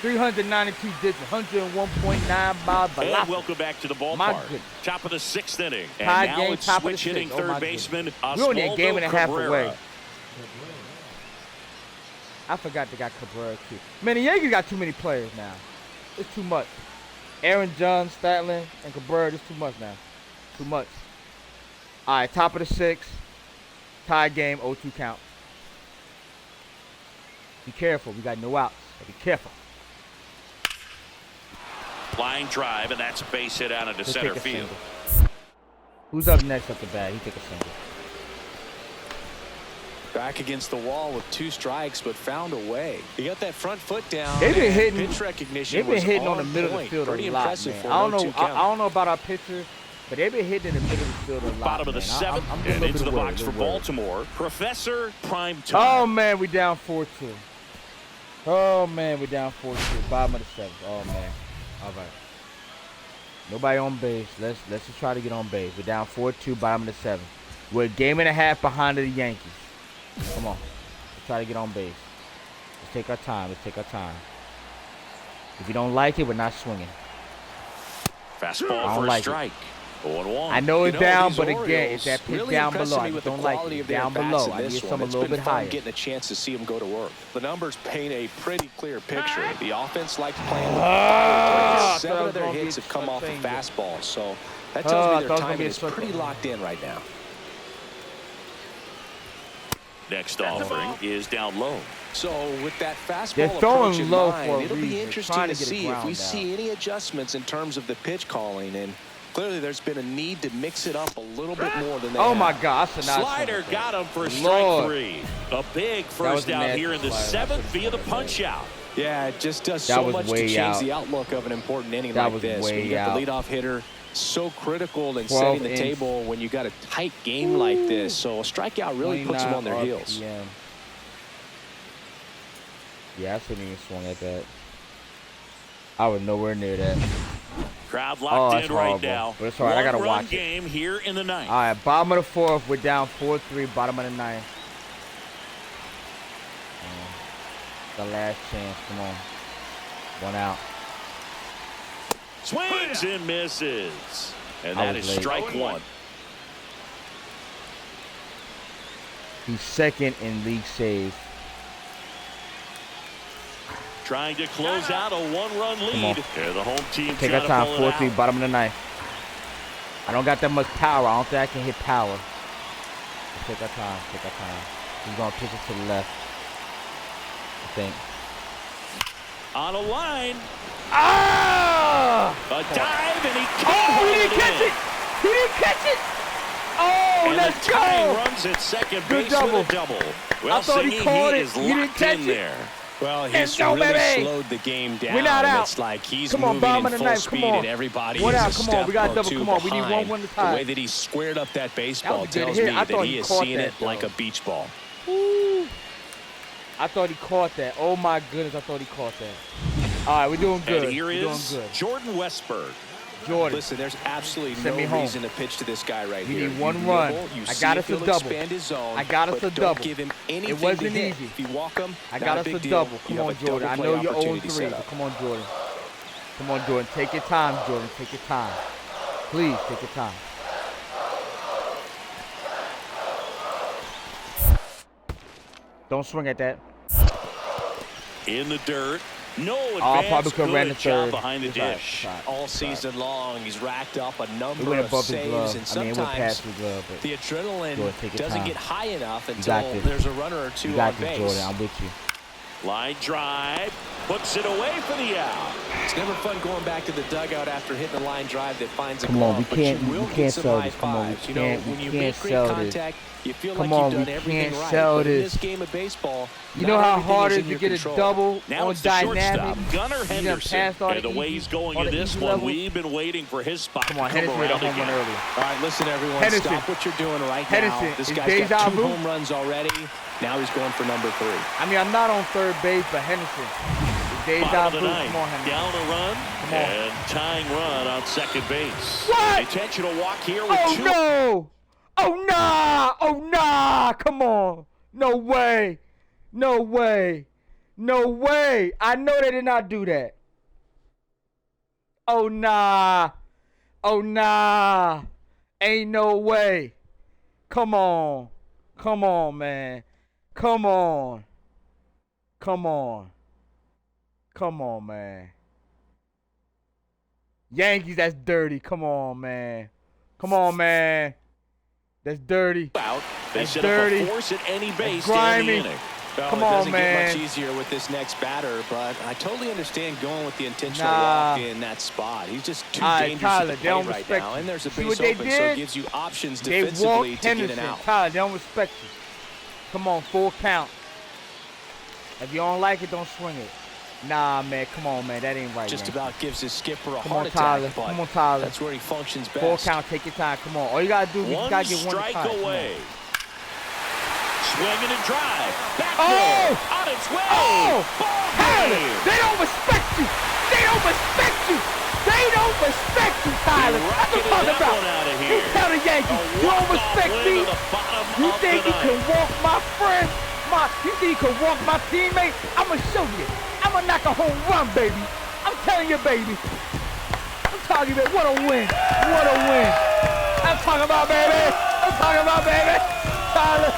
392 digits, 101.9 miles velocity. And welcome back to the ballpark. Top of the 6th inning. And tie now game, it's top switch of the hitting sixth. third baseman Oswaldo We're only a game and a half Cabrera. away. I forgot they got Cabrera too. Man, the Yankees got too many players now. It's too much. Aaron Judge, Statler, and Cabrera, it's too much now. Too much. All right, top of the 6th. Tie game, 0-2 count. Be careful. We got no outs. So be careful. Flying drive, and that's a base hit out into center field. Who's up next up the bat? He take a single. Back against the wall with 2 strikes, but found a way. He got that front foot down. They've been hitting. Pitch recognition. They've been was hitting on the on middle of the point. field Pretty a lot, impressive man. for I don't an know. 0-2 count. I don't know about our pitcher, but they've been hitting in the middle of the field a lot. Bottom of the 7th, and into the box for Baltimore. Professor Prime Time. Oh man, we down 4-2. Oh man, we down 4-2. Bottom of the 7th. Oh man. All right. Nobody on base. Let's just try to get on base. We're down 4-2. Bottom of the 7th. We're a game and a half behind the Yankees. Come on. Let's try to get on base. Let's take our time. Let's take our time. If you don't like it, we're not swinging. Fastball for a strike. 0-1. I know it's down, but Orioles again, it's that pitch really down impressed below. me I with don't the like quality it. of their Down bats below. in I this need one. some a It's little been bit fun higher. getting a chance to see them go to work. The numbers paint a pretty clear picture. The offense likes playing with Ah, 7 of their gonna hits be have come off the change. fastball, so that tells me I their thought it was gonna timing be a is circle. pretty locked in right now. Next offering is down low. So with that They're fastball throwing approach in low mind, for a it'll reason. be They're interesting trying to to get the see if we ground see any adjustments in terms of the pitch calling. And clearly there's been a need to mix it up a little bit more than they Oh have. my God! I should not Slider swing got him for strike Lord. 3. A big was first a out nasty here in the slider. 7th via the punch out. Yeah, it just does That so was much to way change out. the outlook of an important inning That like was this. way When you got out. the leadoff hitter, so critical in 12 setting the inch. table when you got a tight game like this. So a strikeout really puts them on their 29 heels. RPM. Yeah, I shouldn't even swung at that. I was nowhere near that. Crowd Oh, locked that's in right horrible. now. But it's all right. I gotta One-run watch it. game here in the 9th. All right, bottom of the 4th. We're down 4-3. Bottom of the 9th. The last chance. Come on. One out. Swings and misses. And I that was is late. strike 1. He's second in league saves. Trying to close out a 1-run on. lead. And the home team Take trying our time. to pull it 4-3. out. Bottom of the 9th. I don't got that much power. I don't think I can hit power. Let's take our time. Take our time. He's gonna pitch it to the left. I think. On a line. Ah! A dive, and he can't Oh, hold he didn't it catch in. it! He didn't catch it! Oh, And let's the tying go! runs at second Good base double. with a double. Well, I thought he Singy, caught it. is He didn't locked catch in it. there. Well, Let's he's go, really baby. slowed the game down. We're not out. It's like he's Come on, moving bottom in of the full 9th. Come speed, on. and everybody One is out. a Come step on. We got or double. two Come on. We need behind. 1-1 to The tie. way that he squared up that baseball That was a good tells hit. me I that thought he he is caught seeing that, it like though. a beach ball. Ooh. I thought he caught that. Oh my goodness, I thought he caught that. All right, we're doing good. And here we're doing is good. Jordan Westberg. Jordan. Listen, there's absolutely Send me no home. reason to pitch to this guy right We here. need one You run. nibble, you I see got if us a he'll double. expand his zone, I got us but a don't double. give him anything wasn't to hit. easy. If you walk him, I not got a us big a deal. double. You Come have on, a double Jordan. I play know you're opportunity 0-3. set So up. come on, Jordan. Come on, Jordan. Take your time, Jordan. Take your time. Please take your time. Don't swing at that. In the dirt. No Probably advance. could have ran the Good job third. behind the It's all right, dish. it's all right, All it's all right. season long, he's racked up a It number went of above his saves, glove. and I mean, it went past sometimes his glove, but the Jordan, adrenaline take your doesn't time. get high enough You until got this. there's a runner or two You on got this, base. Jordan. I'm with you. Line drive. Puts it away for the out. It's never fun going back to the dugout after hitting a line drive that finds a Come on, glove, we but can't- you we will can't get some sell high this. Come on, we fives. You know, can't- when we you can't make great sell this. contact, you feel Come like on, you've done we everything can't right. sell But in this. this game of baseball, You not know how everything hard is it in is your to get control. a double Now on it's the dynamic? shortstop, Gunnar You done Henderson. passed all And the way easy- he's going all in the this easy one, levels? we've been waiting for his spot Come on, to come Henderson hit a around home run again. early. All right, listen, everyone. Henderson. Stop what you're doing right Henderson, now. This is guy's deja got 2 vu? home runs already. Now he's going for number 3. I mean, I'm not on third base, but Henderson. Deja Bottom of vu. the ninth. Come on, Henderson. Down a run Come on. and tying run on second base. What? Intentional walk here with Oh, 2. no! Oh, nah! Oh, nah! Come on. No way. No way. No way. I know they did not do that. Oh, nah. Oh, nah. Ain't no way. Come on. Come on, man. Come on. Come on. Come on, man. Yankees, that's dirty. Come on, man. Come on, man. That's dirty. Out. They That's set dirty. up a force at any base to That's end the grimy. inning. Well, Come it on, doesn't man. get much easier with this next batter, but I totally understand going with the intentional Nah. walk in that spot. He's just too All right, dangerous Tyler, at the they don't plate right respect now, you. and there's a See base what they open, so did? it gives you options They defensively walked to get Henderson. an out. Tyler, they don't respect you. Come on, full count. If you don't like it, don't swing it. Nah, man, come on, man. That ain't right, Just man. about gives his skipper a Come heart on, Tyler. attack, but Come on, Tyler. that's where he functions best. Full count, take your time. Come on. All you got to do is you One got to get one strike at a time. Come on. away. Swinging and drive. Back Oh! there. On its way. Oh! Ball Tyler, game. they don't respect you. They don't respect you. They don't respect you, Tyler. That's what I'm talking Rocketed that about. one out of You here. tell the Yankees, A you don't walk-off respect win me. to the bottom You of think the you can ninth. walk my friend? You think you can walk my teammate? I'm going to show you. I'm going to knock a home run, baby. I'm telling you, baby. I'm talking about what a win. What a win. I'm talking about, baby. I'm talking about, baby. Tyler,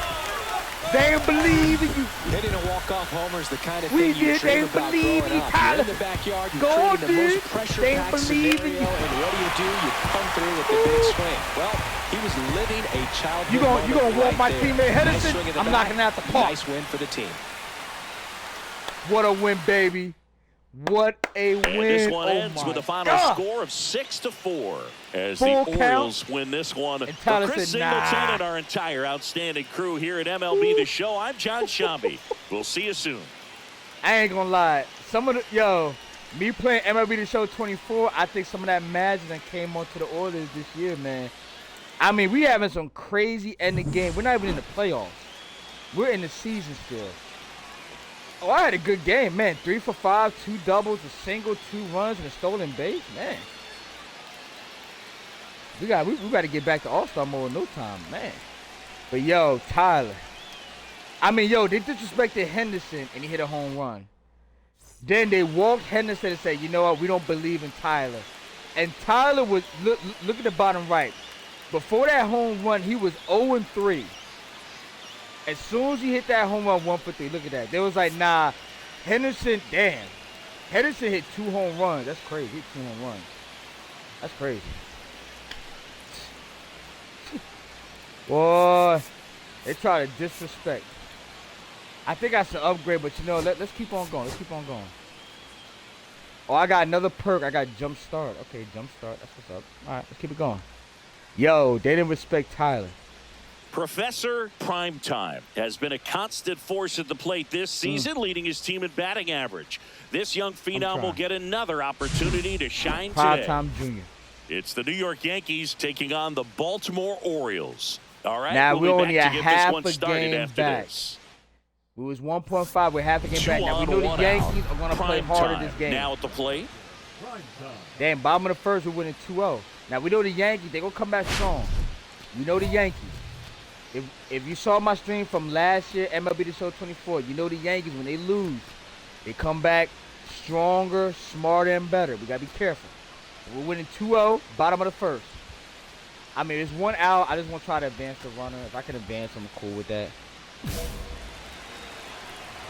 they ain't believe in you. Hitting a walk-off homer is the kind of We thing you did. They dream about believe growing in up. Tyler. You're in the backyard, you're Go on, creating the most dude. pressure-packed They believe in scenario, you. and what do? You come through with the big swing. Well, he was living a childhood You gonna moment walk right my there. teammate Nice Henderson? swing at the I'm bat. knocking out the park. Nice win for the team. What a win, baby. What a And win. this one Oh ends my with a final God. score of 6-4 as Full the count. Orioles win this one. And For Tyler Chris said, Singleton nah. and our entire outstanding crew here at MLB The Show, I'm John Shambi. We'll see you soon. I ain't gonna lie. Some of the me playing MLB The Show 24, I think some of that magic that came onto the Orioles this year, man. I mean, we having some crazy ending game. We're not even in the playoffs. We're in the season still. Oh, I had a good game, man. 3 for 5, 2 doubles, a single, 2 runs, and a stolen base, man. We got to get back to All-Star mode in no time, man. But yo, Tyler. I mean, yo, they disrespected Henderson and he hit a home run. Then they walked Henderson and said, you know what, we don't believe in Tyler. And Tyler was, look at the bottom right. Before that home run, he was 0-3. As soon as he hit that home run, 1 for 3, look at that. They was like, nah, Henderson, damn. Henderson hit 2 home runs. That's crazy. He hit 2 home runs. That's crazy. Boy, they try to disrespect. I think I should upgrade, but you know, let's keep on going. Let's keep on going. Oh, I got another perk. I got jump start. Okay, jump start. That's what's up. All right, let's keep it going. Yo, they didn't respect Tyler. Professor Primetime has been a constant force at the plate this season, leading his team in batting average. This young phenom will get another opportunity to shine today. Primetime Junior. It's the New York Yankees taking on the Baltimore Orioles. All right, Now we'll we're be only back a to get half this one a started game after back. this. We was 1.5. We're half a game back. Now we know one the Yankees out. are gonna play Prime harder time this game. Now at the plate. Damn, bottom of the first, we're winning 2-0. Now we know the Yankees. They gonna come back strong. We know the Yankees. If you saw my stream from last year, MLB The Show 24, you know the Yankees, when they lose, they come back stronger, smarter, and better. We got to be careful. We're winning 2-0, bottom of the first. I mean, there's 1 out. I just want to try to advance the runner. If I can advance, I'm cool with that.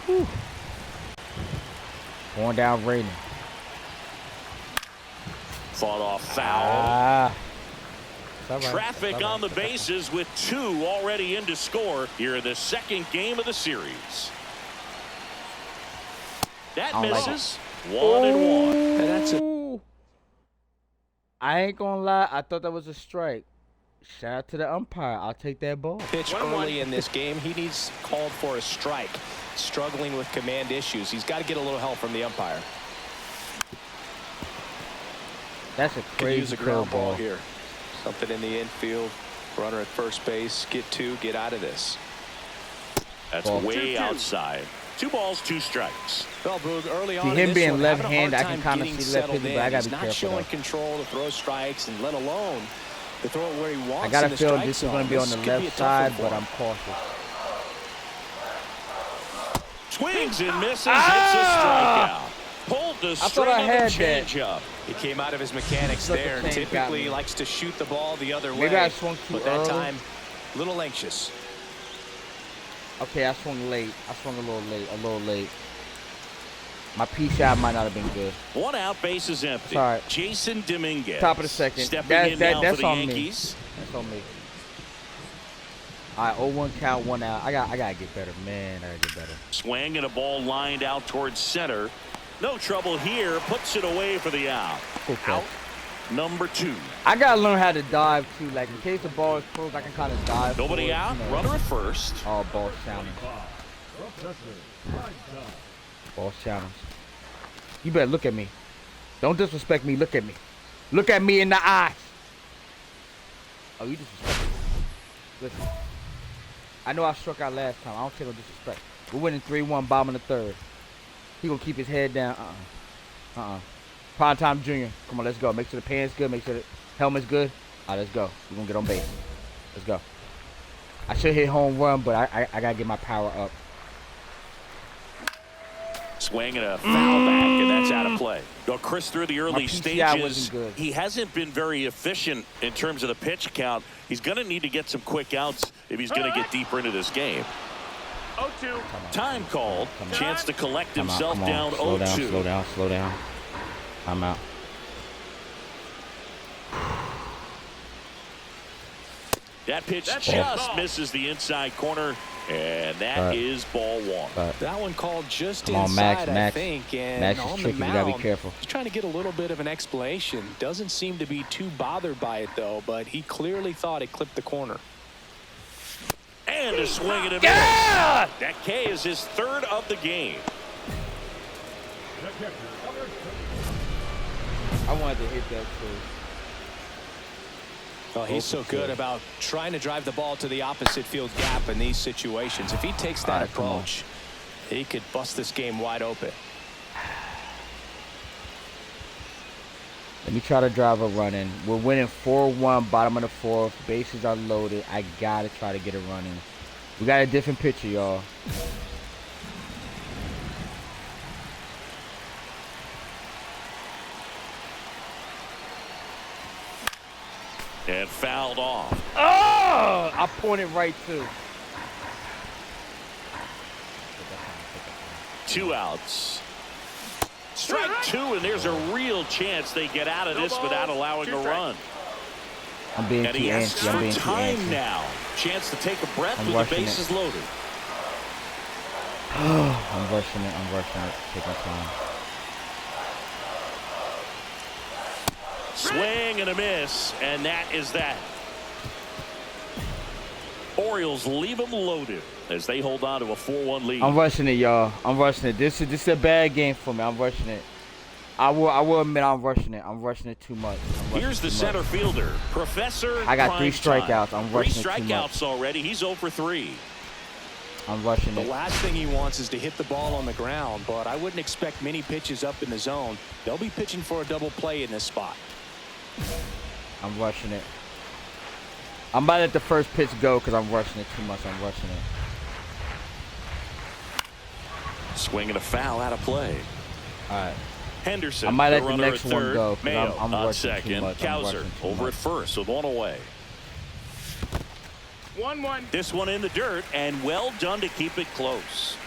Whew. Going down raining. Fought off foul. Right. Traffic on the bases with 2 already in to score here in the second game of the series. That misses. 1-1. And that's I ain't gonna lie. I thought that was a strike. Shout out to the umpire. I'll take that ball. pitch early in this game. He needs called for a strike. Struggling with command issues. He's got to get a little help from the umpire. That's a Could crazy use a ground ball ball here. Something in the infield. Runner at first base. Get 2. Get out of this. That's Ball. way outside. 2 balls, 2 strikes. Well, Boog, early on See, in him this being one, left-handed, I having a can hard kinda time see getting left-handed, settled but I in. gotta He's be not careful, showing though. control to throw strikes, and let alone to throw it where he wants. I got a in the feeling strike this is going to zone. be on This the could be a left tough one side, for but him. I'm cautious. Swings and misses. Hits a strikeout. Pulled the thought string I of had the that. changeup. He came out of his mechanics Look, the there. change got Typically me. likes to shoot the ball the other Maybe way. I swung too but that early. time, a little anxious. Okay, I swung late. I swung a little late. My P shot might not have been good. 1 out, base is empty. Sorry. Jason Dominguez. Top of the second. Stepping in now for That's the on Yankees. me. That's on me. All right, 0-1 count, 1 out. I gotta get better, man. I gotta get better. Swing and a ball lined out towards center. No trouble here. Puts it away for the out. Okay. Out number 2. I gotta learn how to dive too. Like in case the ball is close, I can kind of dive. Nobody for it, out. you know. Runner at first. Oh, ball challenge. Ball challenge. You better look at me. Don't disrespect me. Look at me. Look at me in the eyes. Oh, you disrespect me. Listen. I know I struck out last time. I don't take no disrespect. We're winning 3-1, bottom of the 3rd. He gonna keep his head down. Prime time junior. Come on, let's go. Make sure the pants good. Make sure the helmet's good. All right, let's go. We're gonna get on base. Let's go. I should hit home run, but I gotta get my power up. Swing and a foul back, and that's out of play. Go Chris through the early My PCI stages. wasn't good. He hasn't been very efficient in terms of the pitch count. He's going to need to get some quick outs if he's going to get deeper into this game. 0-2. Time called. Chance to collect Come on, himself come on. down Slow 0-2. down, slow down. I'm out. That pitch That's just ball. misses the inside corner, and that is ball 1. That one called just Come on, inside, Max. I think. And Max is on tricky. the We mound, gotta be careful. he's trying to get a little bit of an explanation. Doesn't seem to be too bothered by it, though, but he clearly thought it clipped the corner. And a swing and a miss. Yeah! That K is his 3rd of the game. I wanted to hit that too. Well, he's so good about trying to drive the ball to the opposite field gap in these situations. If he takes that All right, come on. approach, he could bust this game wide open. Let me try to drive a run in. We're winning 4-1, bottom of the 4th. Bases are loaded. I gotta try to get a run in. We got a different pitcher, y'all. And fouled off. Oh! I pointed right too. 2 outs. Strike 2, and there's a real chance they get out of this without allowing a run. I'm being And too he asks antsy. I'm for being too time antsy. now. Chance to take a breath I'm with the rushing bases it. loaded. I'm rushing it. I'm rushing it. Take my time. Swing and a miss, and that is that. Orioles leave them loaded as they hold on to a 4-1 lead. I'm rushing it, y'all. I'm rushing it. This is a bad game for me. I'm rushing it. I will admit I'm rushing it. I'm rushing it too much. Here's the center fielder, Professor. I got 3 Primetime. strikeouts. I'm rushing it too 3 much. strikeouts already. He's 0 for 3. I'm rushing The it. last thing he wants is to hit the ball on the ground, but I wouldn't expect many pitches up in the zone. They'll be pitching for a double play in this spot. I'm rushing it. I'm about to let the first pitch go because I'm rushing it too much. I'm rushing it. Swing and a foul out of play. All right. Henderson, I might let the runner next at one third. go, 'cause Mayo I'm on rushing too second. much. I'm Kowser rushing too over much. at first with 1 away. 1-1. This one in the dirt, and well done to keep it close.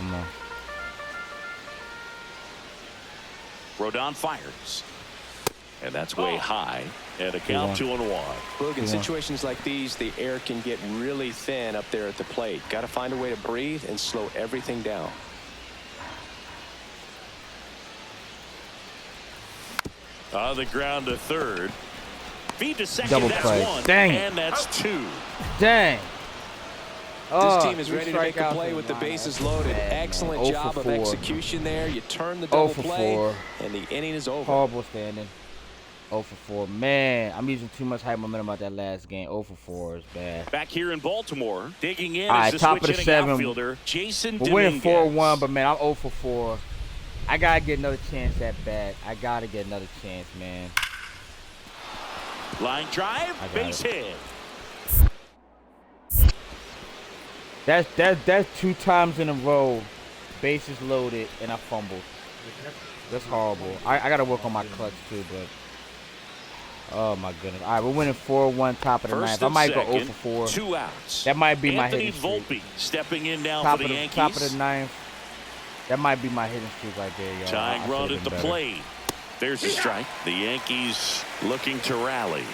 Come on. Rodon fires. And that's way high. And a count 2-1. Look, in situations like these, the air can get really thin up there at the plate. Got to find a way to breathe and slow everything down. On the ground to third. Feed to second. Double That's play. one. Dang. And that's two. Dang. This team is ready to make a play with the bases loaded. Excellent job of execution there. You turn the double play, and the inning is over. Horrible standing. 0 for 4. Man, I'm using too much hype momentum about that last game. 0 for 4 is bad. Back here in Baltimore, digging in All is right, the top of the switch-hitting 7. outfielder, Jason We're winning Dominguez. 4-1, but man, I'm 0 for 4. I gotta get another chance at bat. I gotta get another chance, man. Line drive, base hit. That's 2 times in a row, bases loaded, and I fumbled. That's horrible. I gotta work on my clutch too, but oh my goodness. All right, we're winning 4-1, top of the ninth. I might go 0 for 4. 2 outs. That might be my Anthony hitting streak. Volpe stepping in now Top for of the the Yankees. top of the ninth. That might be my hitting streak right there, y'all. Tying run should've at the been better. plate. There's a strike. The Yankees looking to rally.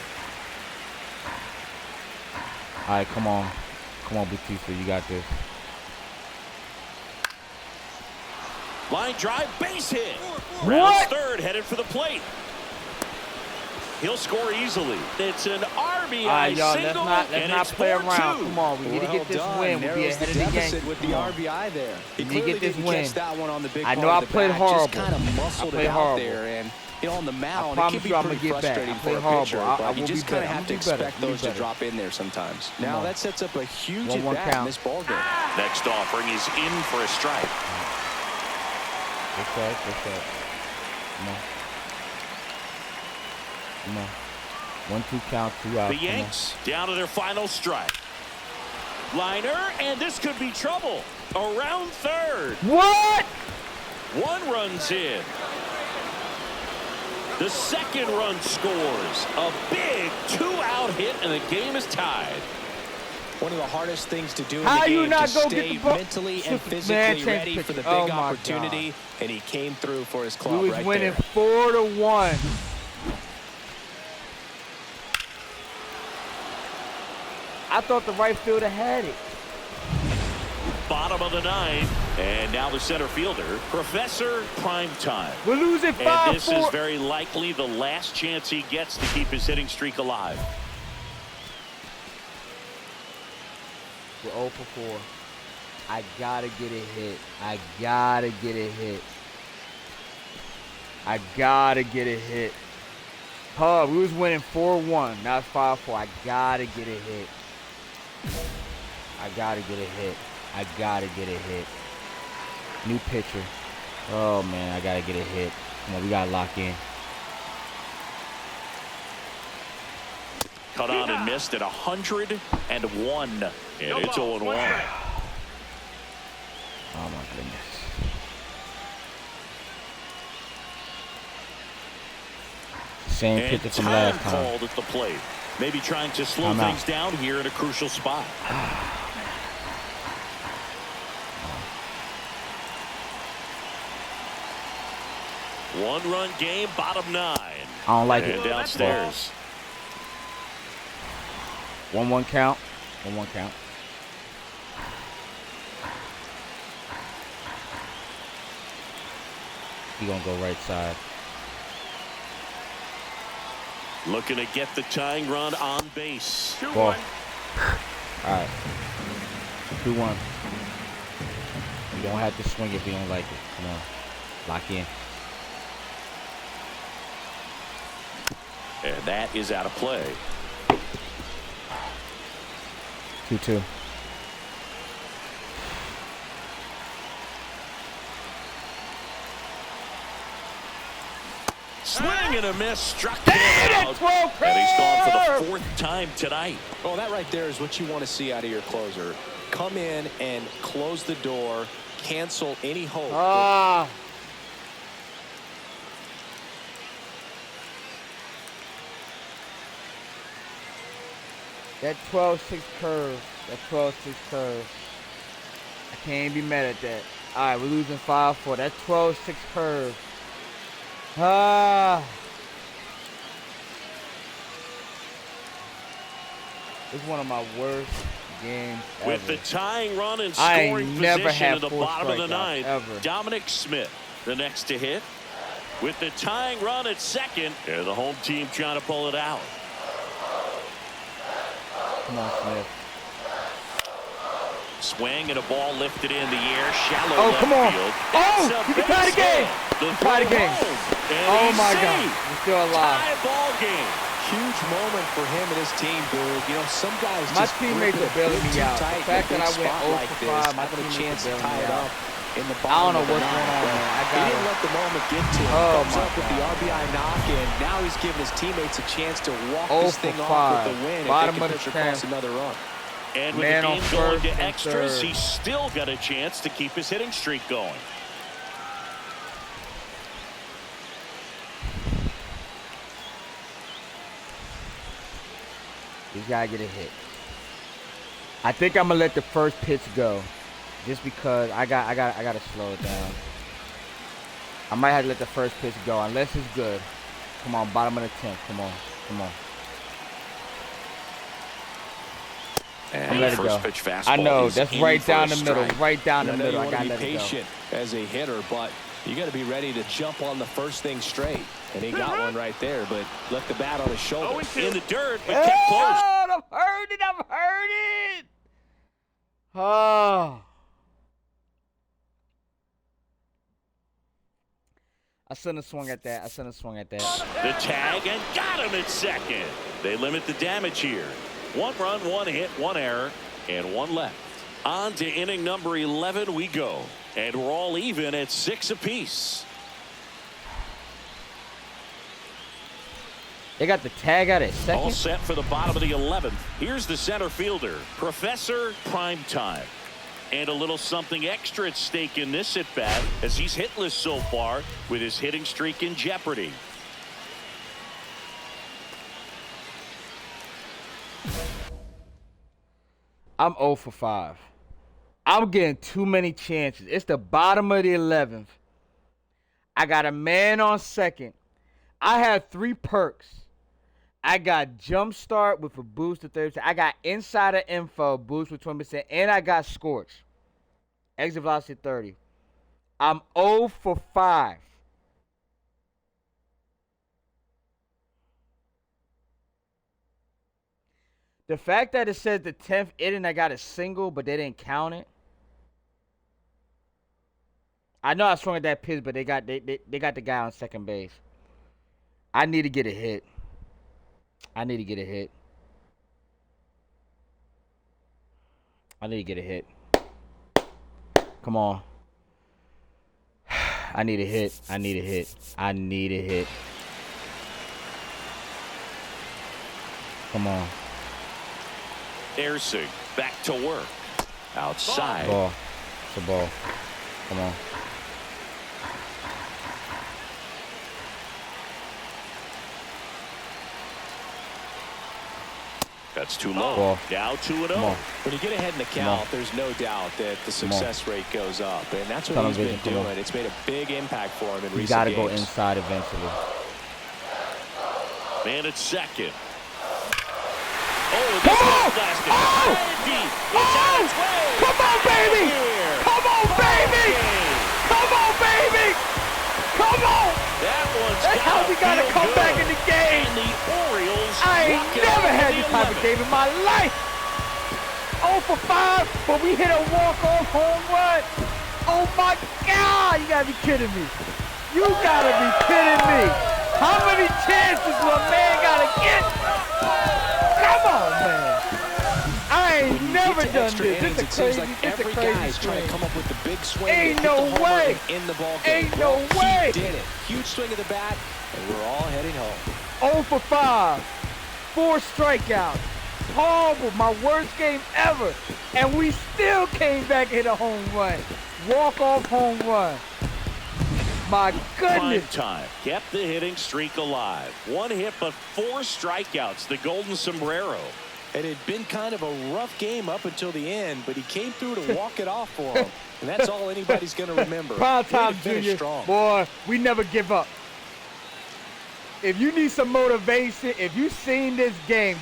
All right, come on. Come on, Batista, you got this. Line drive, base hit. Rounds third, headed for the plate. He'll score easily. It's an RBI All right, y'all, single, let's and not it's play 4-2. around. Come on, we need to get this win. We'll be Narrows ahead the of the deficit Yankees. with the Come on. RBI there. He We need to clearly get this didn't win. catch that one on the big I part know I of the played bat. horrible. Just kind of muscled I played it out horrible. there, and on the mound, it promise can be you I'm pretty gonna get back. frustrating I for played a horrible. pitcher, I but you will just be kind of better. have to I'll be better. expect I'll be those to better. drop in there sometimes. Now on. that sets up a huge 1-1 at-bat in count. this ballgame. Next offering is in for a strike. Good shot, good shot. Come on. Come on. 1-2 count, 2 outs. The Yanks down to their final strike. Liner, and this could be trouble. Around third. What? 1 run's in. The second run scores. A big 2-out hit, and the game is tied. One of the hardest things to do in How the you game not to go stay get the ball? mentally and Man, physically change ready for pitcher. the big Oh, my opportunity, and he came through for his club We was right winning there. 4-1. I thought the right fielder had it. Bottom of the 9th, and now the center fielder, Professor Primetime. We're losing 5-4. And this is very likely the last chance he gets to keep his hitting streak alive. We're 0 for 4. I gotta get a hit. I gotta get a hit. I gotta get a hit. Oh, we was winning 4-1. Now it's 5-4. I gotta get a hit. I gotta get a hit. I gotta get a hit. New pitcher. Oh man, I gotta get a hit. Come on, we gotta lock in. Cut on and missed at 101. And it's 0-1. Oh my goodness. Same And pitcher from time last time. called at the plate. Maybe trying to slow I'm out. things down here in a crucial spot. One-run game, bottom 9. I don't like And it. downstairs. 1-1 count. 1-1 count. He gonna go right side. Looking to get the tying run on base. Ball. All right. 2-1. You don't have to swing if you don't like it. Come on. Lock in. And that is out of play. 2-2. Swing and a miss, struck him out. And he's gone for the 4th time tonight. Well, that right there is what you want to see out of your closer. Come in and close the door, cancel any hope. Ah. That 12-6 curve. That 12-6 curve. I can't be mad at that. All right, we're losing 5-4. That 12-6 curve. It's one of my worst games ever. With the tying run and scoring position at the bottom of the ninth, Dominic Smith, the next to hit. With the tying run at second, and the home team trying to pull it out. Come on, Smith. Swing and a ball lifted in the air, shallow oh, left come on. field. Oh, you can tie the game. Tie the game. Oh, my God. We're still alive. Tie ball game. Huge moment for him and his team, Boog. You know, some guys my just teammates are bailing me out. The fact that I went 0 for 5, my having a chance teammates to are tie bailing it me up out. in the I don't know bottom what's going on, man. He didn't let the moment get to him. Oh, Comes up with the RBI knock, and now he's giving his teammates a chance to walk this thing off with the win. Bottom if of they the can push across another run. And with the game going to extras, he's still got a chance to keep his hitting streak going. He's got to get a hit. I think I'm gonna let the first pitch go, just because I got to slow it down. I might have to let the first pitch go unless it's good. Come on, bottom of the 10th. Come on, come on. And let it go. Pitch fastball. I know that's right down the middle, right down the middle. I got to let it go. Patient as a hitter, but you got to be ready to jump on the first thing straight. And he got one right there, but left the bat on his shoulder. In the dirt, but kept close. I've heard it. I've heard it. Oh. I shouldn't have swung at that. The tag and got him at second. They limit the damage here. 1 run, 1 hit, 1 error, and 1 left. On to inning number 11 we go. And we're all even at 6 apiece. They got the tag out at second. All set for the bottom of the 11th. Here's the center fielder, Professor Primetime. And a little something extra at stake in this at-bat as he's hitless so far with his hitting streak in jeopardy. I'm 0 for 5. I'm getting too many chances. It's the bottom of the 11th. I got a man on second. I have 3 perks. I got jump start with a boost to 30%. I got insider info boost with 20%. And I got scorch. Exit velocity 30. I'm 0 for 5. The fact that it says the 10th inning I got a single, but they didn't count it. I know I swung at that pitch, but they got the guy on second base. I need to get a hit. I need to get a hit. Come on. I need a hit. Come on. Ersig back to work. Outside. Ball. It's a ball. Come on. That's too low. Ball. Now 2-0. When you get ahead in the count, there's no doubt that the success rate goes up, and that's what he's been doing. It's made a big impact for him in recent games. You got to go inside eventually. Man at second. Oh, this is blasted. Deep. It's on its way. Come on, baby! Come on, baby! Come on, baby! Come on! That's how we got to come back in the game. And the Orioles. I ain't never had this type of game in my life. 0 for 5, but we hit a walk-off home run. Oh my God! You gotta be kidding me. How many chances will a man gotta get? Come on, man. I ain't never done this. It's a crazy trying to come up with the big swing. Ain't no way. In the ball game. Ain't no way. He did it. Huge swing of the bat, and we're all heading home. 0 for 5. 4 strikeouts. Horrible. My worst game ever. And we still came back and hit a home run. Walk-off home run. My goodness. Primetime kept the hitting streak alive. 1 hit, but 4 strikeouts. The Golden Sombrero. It had been kind of a rough game up until the end, but he came through to walk it off for him. And that's all anybody's going to remember. Prime time, Junior. Strong. Boy, we never give up. If you need some motivation, if you've seen this game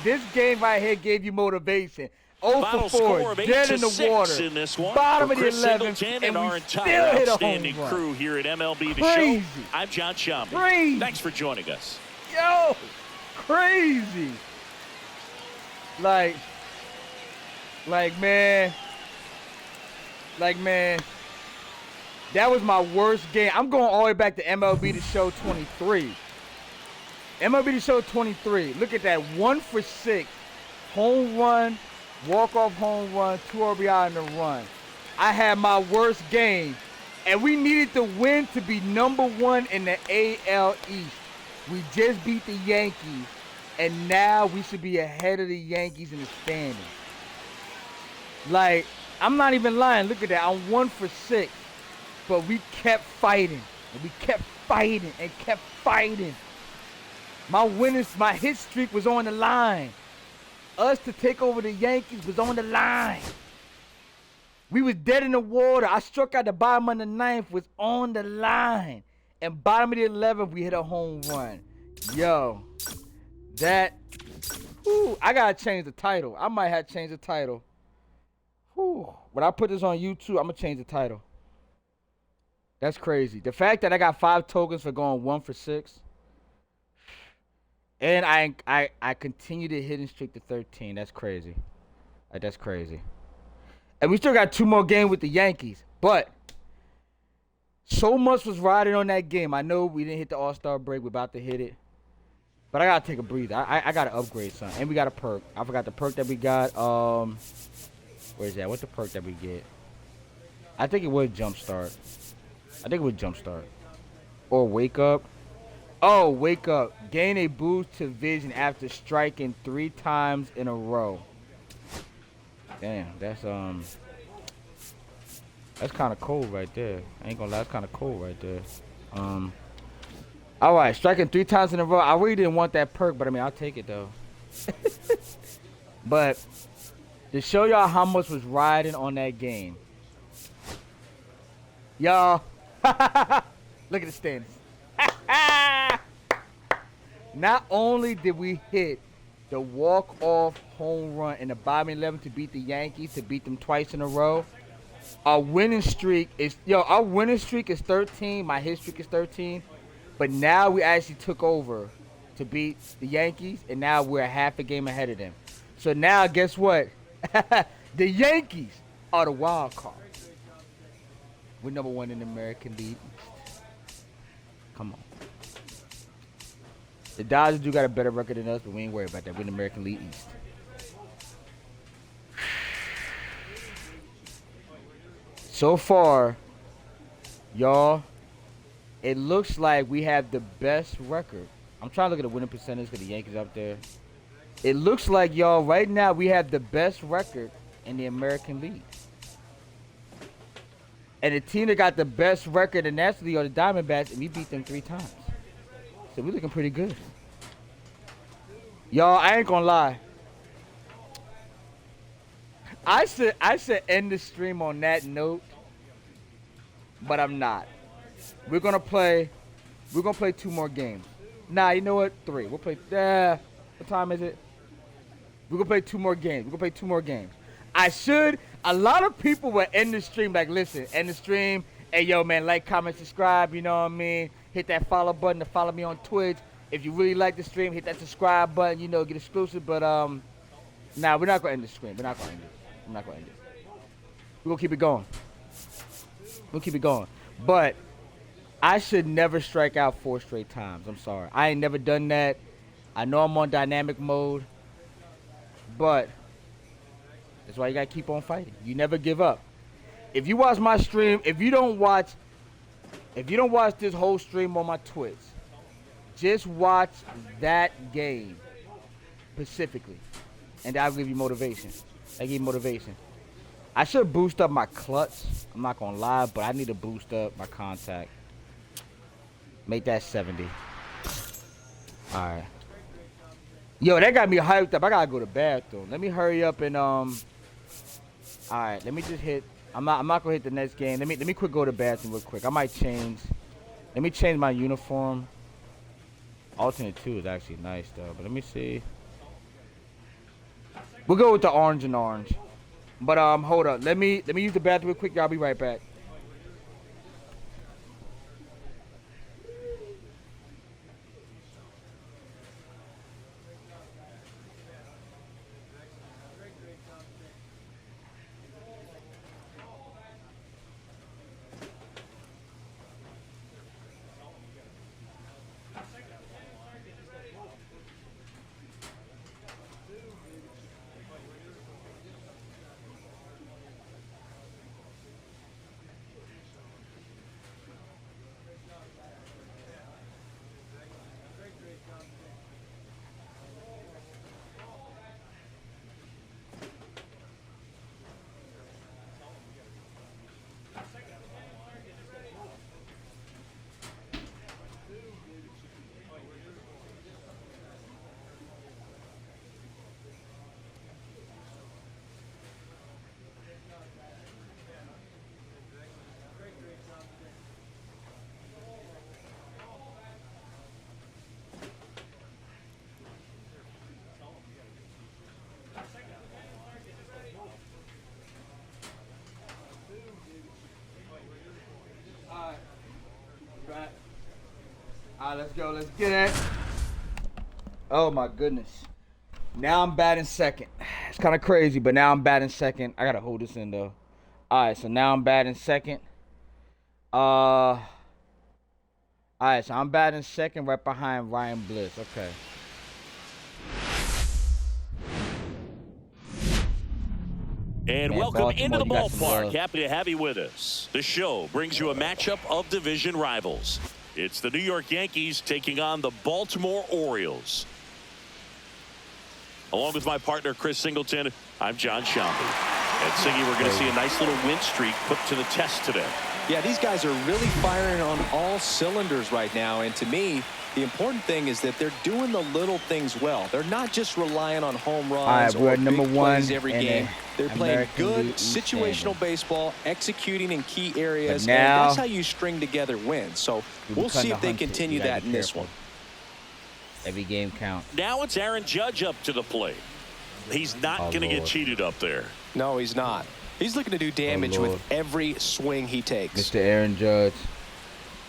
right here gave you motivation. 0 Final for 4, score of dead in the 8-6 water. in this one. Bottom of the Chris 11th, Singleton and our we entire still hit a outstanding home run. crew here at MLB The Crazy. Show. I'm John Shambi. Crazy. Thanks for joining us. Yo, crazy. Like, man, that was my worst game. I'm going all the way back to MLB The Show 23. MLB The Show 23. Look at that, 1 for 6, home run, walk-off home run, 2 RBI in the run. I had my worst game, and we needed to win to be #1 in the AL East. We just beat the Yankees, and now we should be ahead of the Yankees in the standings. Like, I'm not even lying. Look at that. I'm 1 for 6, but we kept fighting, and we kept fighting and kept fighting. My hit streak was on the line. Us to take over the Yankees was on the line. We was dead in the water. I struck out the bottom of the 9th, was on the line. And bottom of the 11th, we hit a home run. Yo, I gotta change the title. I might have to change the title. When I put this on YouTube, I'm gonna change the title. That's crazy. The fact that I got 5 tokens for going 1 for 6. And I continue to hitting streak to 13. That's crazy. That's crazy. And we still got 2 more games with the Yankees. But so much was riding on that game. I know we didn't hit the All-Star break. We're about to hit it. But I got to take a breather. I got to upgrade something. And we got a perk. I forgot the perk that we got. Where's that? What's the perk that we get? I think it was Jumpstart. Or Wake Up. Oh, Wake Up. Gain a boost to vision after striking 3 times in a row. Damn, that's kind of cold right there. I ain't gonna lie, that's kind of cold right there. All right, striking 3 times in a row. I really didn't want that perk, but I mean, I'll take it though. But to show y'all how much was riding on that game, y'all. Look at the standings. Not only did we hit the walk-off home run in the bottom 11 to beat the Yankees, to beat them twice in a row, our winning streak is 13. My hit streak is 13. But now we actually took over to beat the Yankees, and now we're a half a game ahead of them. So now, guess what? The Yankees are the wild card. We're #1 in the American League East. Come on. The Dodgers do got a better record than us, but we ain't worried about that. We're in the American League East. So far, y'all, it looks like we have the best record. I'm trying to look at the winning percentage because the Yankees up there. It looks like, y'all, right now we have the best record in the American League. And the team that got the best record in nationally are the Diamondbacks, and we beat them 3 times. So we're looking pretty good. Y'all, I ain't gonna lie. I should end the stream on that note, but I'm not. We're gonna play 2 more games. Nah, you know what? 3. We'll play. What time is it? We're gonna play 2 more games. A lot of people will end the stream like, listen, end the stream. Hey, yo, man, like, comment, subscribe. You know what I mean? Hit that follow button to follow me on Twitch. If you really like the stream, hit that subscribe button. You know, get exclusive. But nah, we're not gonna end the stream. We're not gonna end it. We're gonna keep it going. But I should never strike out 4 straight times. I'm sorry. I ain't never done that. I know I'm on dynamic mode, but that's why you gotta keep on fighting. You never give up. If you watch my stream, if you don't watch this whole stream on my Twitch, just watch that game specifically, and I'll give you motivation. I should boost up my clutch. I'm not gonna lie, but I need to boost up my contact. Make that 70. All right. Yo, that got me hyped up. I gotta go to the bathroom. Let me hurry up and All right, let me just hit. I'm not gonna hit the next game. Let me quick go to the bathroom real quick. I might change. Let me change my uniform. Alternate 2 is actually nice though, but let me see. We'll go with the orange and orange. But hold up. Let me use the bathroom real quick. Y'all be right back. All right, let's go. Let's get it. Oh, my goodness. Now I'm batting second. It's kind of crazy, but now I'm batting second. I got to hold this in, though. All right, so now I'm batting second. All right, so I'm batting second right behind Ryan Bliss. Okay. And Man, welcome Baltimore, into the you got some ballpark. love. Happy to have you with us. The show brings you a matchup of division rivals. It's the New York Yankees taking on the Baltimore Orioles. Along with my partner, Chris Singleton, I'm John Shambi. And Siggy, we're going to see a nice little win streak put to the test today. Yeah, these guys are really firing on all cylinders right now. And to me, the important thing is that they're doing the little things well. They're not just relying on home runs or big plays every game. They're playing good situational baseball, executing in key areas, and that's how you string together wins. So we'll see if they continue that in this one. Every game counts. Now it's Aaron Judge up to the plate. He's not going to get cheated up there. No, he's not. He's looking to do damage with every swing he takes. Mr. Aaron Judge.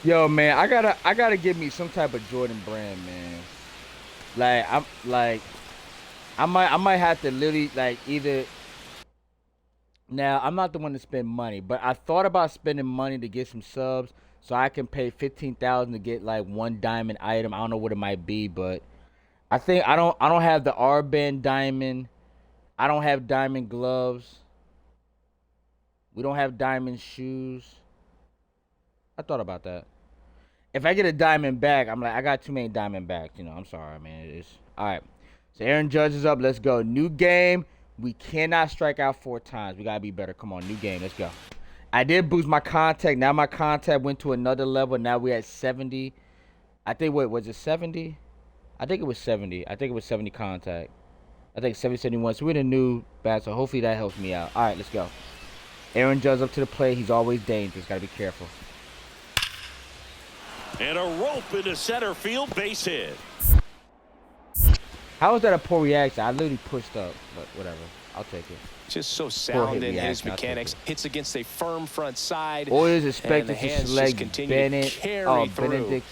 Yo, man, I gotta give me some type of Jordan brand, man. I might have to literally either. Now, I'm not the one to spend money, but I thought about spending money to get some subs so I can pay $15,000 to get one diamond item. I don't know what it might be, but I think I don't have the R-band diamond. I don't have diamond gloves. We don't have diamond shoes. I thought about that. If I get a diamond back, I'm like, I got too many diamond backs. I'm sorry, man. It is. All right. So Aaron Judge is up. Let's go. New game. We cannot strike out 4 times. We got to be better. Come on, new game. Let's go. I did boost my contact. Now my contact went to another level. Now we're at 70. I think, wait, was it 70? I think it was 70. I think it was 70 contact. I think 70, 71. So we're in a new bat, so hopefully that helps me out. All right, let's go. Aaron Judge up to the plate. He's always dangerous. Got to be careful. And a rope into center field, base hit. How was that a poor reaction? I literally pushed up, but whatever. I'll take it. Just so sound in his mechanics. Hits against a firm front side. Orioles expected to select Benedict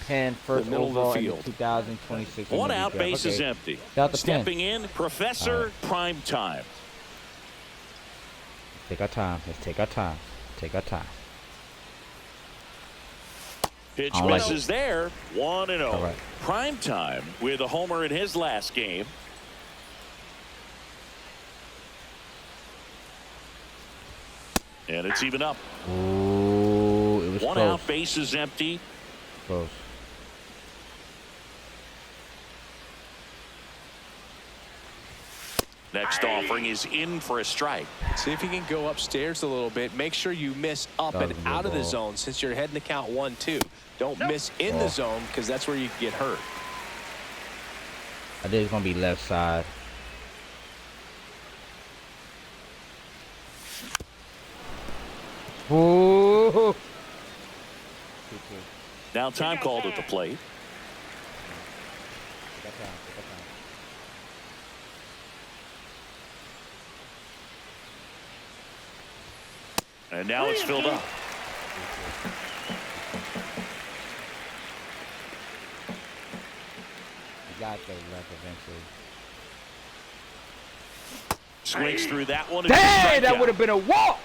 Penn first overall in the 2026. One out, base is empty. Stepping in, Professor Prime Time. Take our time. Let's take our time. Take our time. Pitch misses there. 1-0. Right. Prime Time with a homer in his last game. And it's even up. Ooh, it was one close. Out, base is empty. Close. Next offering is in for a strike. See if you can go upstairs a little bit. Make sure you miss up and out of the zone since you're heading to count 1-2. Don't miss in the zone because that's where you get hurt. I think it's gonna be left side. Ooh. Now time called at the plate. And now it's filled up. You got the left eventually. Swings through that one. Dang, that would have been a walk.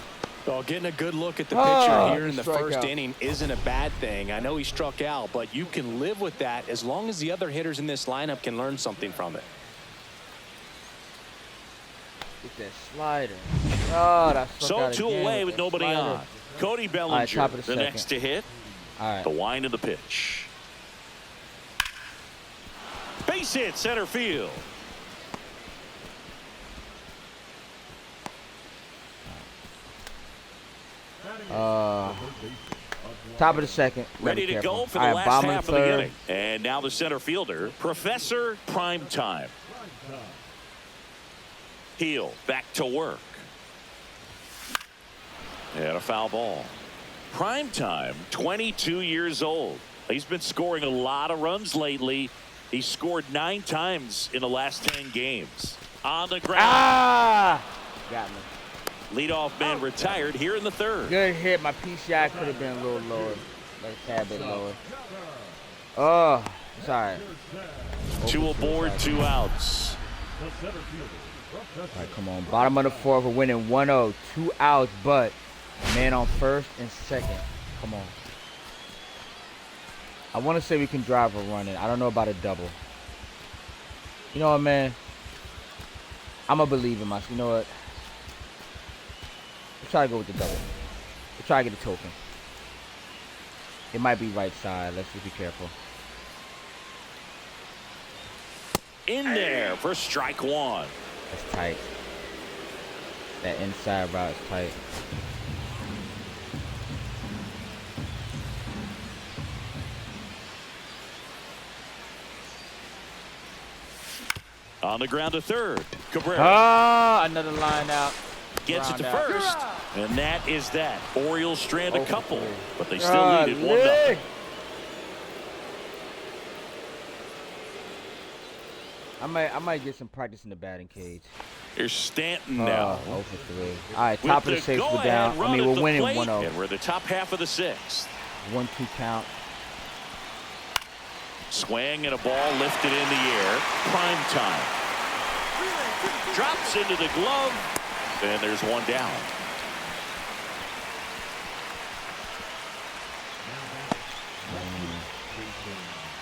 Well, getting a good look at the pitcher here in the strike first out. inning isn't a bad thing. I know he struck out, but you can live with that as long as the other hitters in this lineup can learn something from it. Get that slider. Oh, that's So two away with nobody on. Cody Bellinger, top of the second. next to hit. All right. The wind of the pitch. Base hit, center field. Top of the second. Ready to go for the last half of the inning. And now the center fielder, Professor Primetime. Heel back to work. And a foul ball. Primetime, 22 years old. He's been scoring a lot of runs lately. He scored 9 times in the last 10 games. On the ground. Ah! Got me. Leadoff man retired here in the third. Good hit. My PCI could have been a little lower. Like a tad bit lower. Oh, sorry. 2 aboard, 2 outs. All right, come on. Bottom of the fourth. We're winning 1-0. 2 outs, but man on first and second. Come on. I want to say we can drive a run in. I don't know about a double. You know what, man? I'm going to believe in myself. You know what? Let's try to go with the double. Let's try to get a token. It might be right side. Let's just be careful. In there for strike 1. That's tight. That inside route is tight. On the ground to third. Cabrera Ah, another line out. gets it to Ground out. first. And that is that. Orioles strand a Oh, couple, okay. but they still lead it 1-0. I might get some practice in the batting cage. Here's Stanton now. 0 for 3. All right, With top of the the sixth, we're go-ahead down. run I mean, at we're the winning plate, 1-0. And we're the top half of the 6th. 1-2 count. Swing and a ball lifted in the air. Prime time. Drops into the glove. And there's 1 down.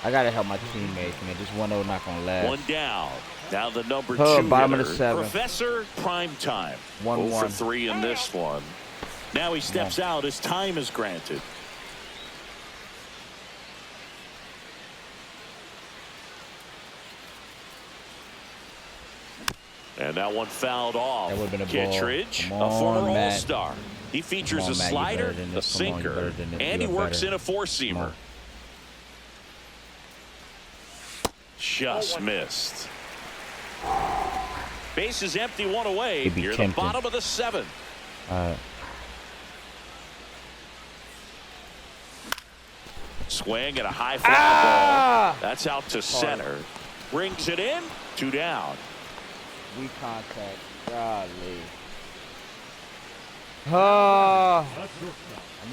I gotta help my teammates, man. This 1-0 not gonna last. 1 down. Now the number 2 bottom of hitter, the 7th. Professor Primetime. 1-1. 0 for 3 in this one. Now he steps out as time is granted. And that one fouled off. That would've been a ball. Kittredge, Come a former on, Matt. All-Star. He features Come on, a Matt, you better slider, than a this. Come on, you sinker, better than this. and he You're works better. in a four-seamer. Just missed. Base is empty, 1 away. It'd be Near the tempting. bottom of the 7th. Swing and a high fly ball. That's out to center. Brings it in. 2 down. Weak contact. Golly. Oh.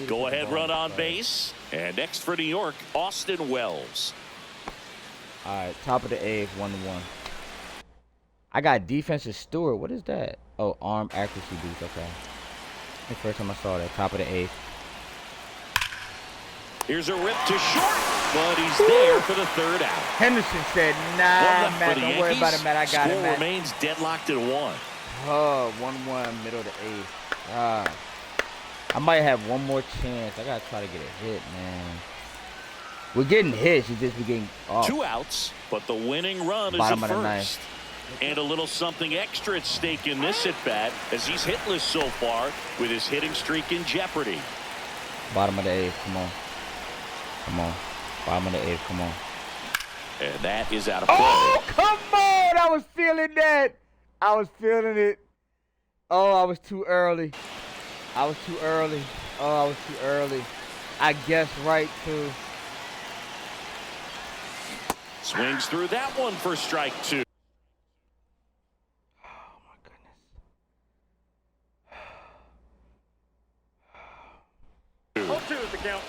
Go ahead run on base. And next for New York, Austin Wells. All right, top of the 8th, 1-1. I got defensive Stewart. What is that? Oh, arm accuracy boost. Okay. The first time I saw that. Top of the 8th. Here's a rip to short, but he's there for the 3rd out. Henderson said, One nah, left Matt, for the don't worry about Yankees. it, Matt. I got it, Score Matt. remains deadlocked at 1. Oh, 1-1, middle of the 8th. I might have one more chance. I got to try to get a hit, man. We're getting hits. It's just we're getting off. 2 outs, but the winning run is Bottom at of the first. And a little something extra at stake in this at-bat as he's hitless so far with his hitting streak in jeopardy. Bottom of the 8th. Come on. Come on. Bottom of the 8th. Come on. And that is out of play. Oh, come on! I was feeling that. I was feeling it. Oh, I was too early. I was too early. Oh, I was too early. I guessed right, too. Swings through that one for strike 2. Oh, my goodness. 0-2 is the count.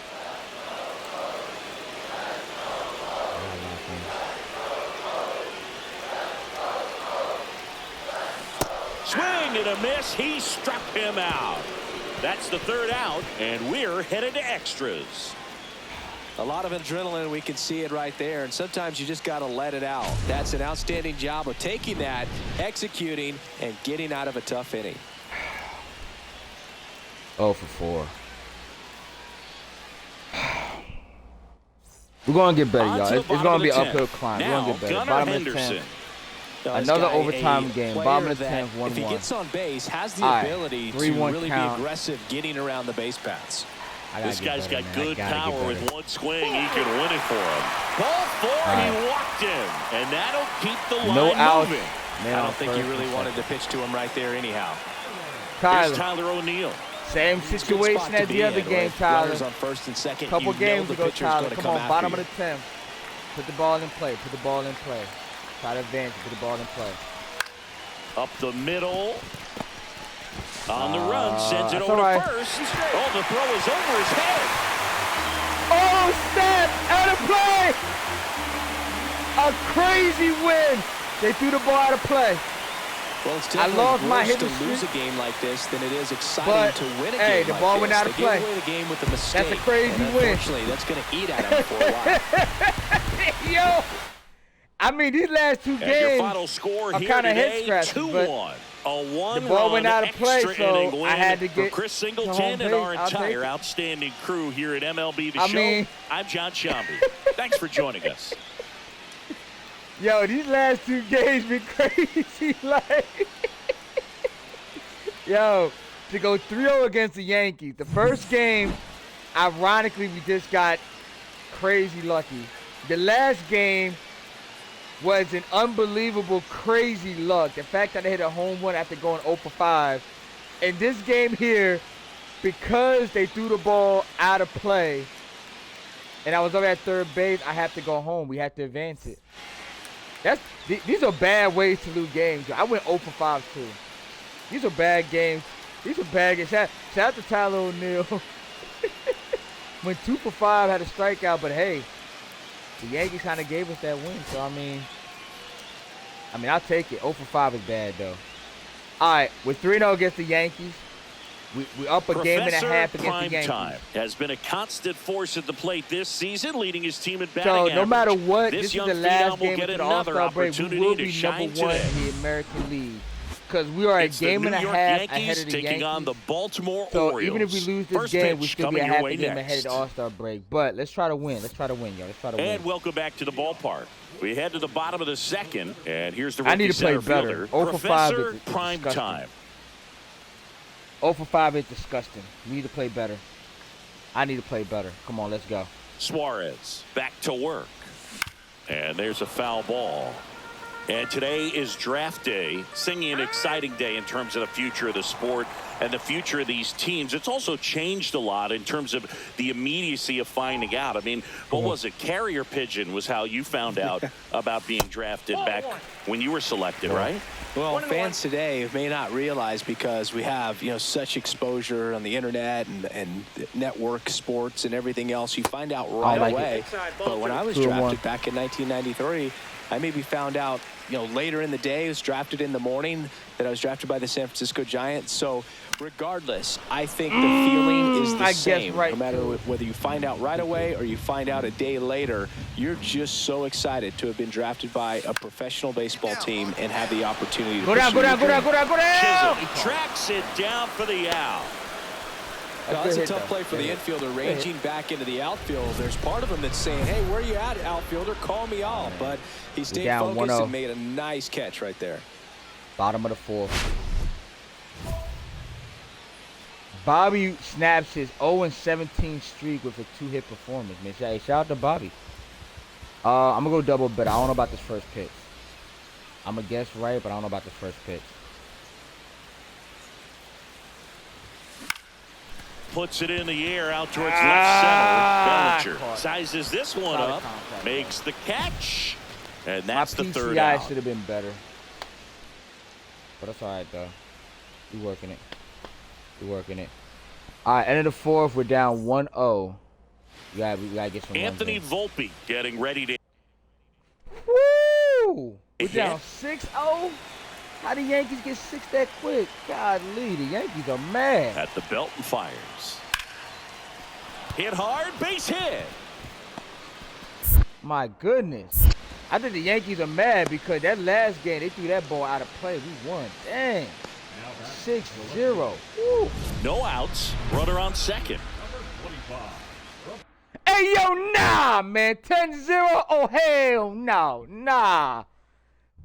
Swing and a miss. He struck him out. That's the 3rd out, and we're headed to extras. A lot of adrenaline, we can see it right there, and sometimes you just got to let it out. That's an outstanding job of taking that, executing, and getting out of a tough inning. 0 for 4. We're going to get better, y'all. It's going to be an uphill climb. We're going to get better. Gunnar Bottom Henderson. of the 10th. Another overtime game. Bottom of the 10th, 1-1. If he gets on base, has the ability to 3-1 really count. be aggressive getting around the base paths. This guy's got good power with one swing. He can win it for him. Ball 4, he walked him. And that'll keep the line moving. I don't think he really wanted to pitch to him right there anyhow. Here's Tyler O'Neill. Same situation as the other game, Tyler. On first and second, Couple games ago, Tyler. Come on, bottom of the 10th. Put the ball in play. Put the ball in play. Try to advance. Put the ball in play. Up the middle. On the run, sends it over to first. Oh, the throw is over his head. Oh, snap! Out of play! A crazy win. They threw the ball out of play. Well, it's definitely worse to lose a game like this than it is exciting to win a game the like ball this. went out of play. They gave away the game with a mistake. That's a crazy win. Unfortunately, that's going to eat at him for a while. Yo, I mean, these last 2 games your final score are here kind of today, head scratching. 2-1. A one the ball went out of play, so win I had to get Chris Singleton and our entire outstanding crew here at MLB The Show. I'm John Shambi. Thanks for joining us. Yo, these last 2 games been crazy. Like, yo, to go 3-0 against the Yankees. The first game, ironically, we just got crazy lucky. The last game was an unbelievable crazy luck. The fact that they hit a home run after going 0 for 5. And this game here, because they threw the ball out of play, and I was over at third base, I have to go home. We have to advance it. These are bad ways to lose games. I went 0 for 5 too. These are bad games. These are bad games. Shout out to Tyler O'Neill. Went 2 for 5, had a strikeout, but hey, the Yankees kind of gave us that win. So I mean, I'll take it. 0 for 5 is bad though. All right, we're 3-0 against the Yankees. We up a game and a half against the Yankees. Time has been a constant force at the plate this season, leading his team in batting average. So no matter what, this is the last game of the All-Star break. We will be number 1 in the American League. Because we are a game and a half ahead of the Yankees. Taking on the Baltimore so Orioles. Even if we lose this game, we still be a half a game ahead of the All-Star break. But let's try to win. Let's try to win, yo. Let's try to win. And welcome back to the ballpark. We head to the bottom of the 2nd, and here's the rookie I need to play better. 0 for 5 is Prime Time. 0 for 5 is disgusting. We need to play better. I need to play better. Come on, let's go. Suarez back to work. And there's a foul ball. And today is draft day, singing an exciting day in terms of the future of the sport and the future of these teams. It's also changed a lot in terms of the immediacy of finding out. I mean, what was it? Carrier pigeon was how you found out about being drafted back when you were selected, right? Well, fans today may not realize, because we have, such exposure on the internet and network sports and everything else. You find out right away. But when I was drafted back in 1993, I maybe found out, later in the day. I was drafted in the morning that I was drafted by the San Francisco Giants. So regardless, I think the feeling is the same. No matter whether you find out right away or you find out a day later, you're just so excited to have been drafted by a professional baseball team and have the opportunity to go down. Chisholm tracks it down for the out. That's a tough play for the infielder, ranging back into the outfield. There's part of him that's saying, hey, where you at, outfielder? Call me off. But he stayed focused and made a nice catch right there. Bottom of the 4th. Bobby snaps his 0-17 streak with a 2-hit performance, man. Shout out to Bobby. I'm gonna go double, but I don't know about this first pitch. I'm gonna guess right, but I don't know about this first pitch. Puts it in the air out towards left center. Bellinger sizes this one up, makes the catch, and that's the third out. My PCI should have been better, but that's all right though. We working it. We working it. All right, end of the fourth. We're down 1-0. We gotta get some. Anthony Volpe getting ready to. Woo! We're down 6-0. How the Yankees get 6 that quick? Godly, the Yankees are mad. At the belt and fires. Hit hard, base hit. My goodness. I think the Yankees are mad because that last game, they threw that ball out of play. We won. Dang. 6-0. Woo. No outs. Runner on second. Hey, yo, nah, man. 10-0? Oh, hell no. Nah.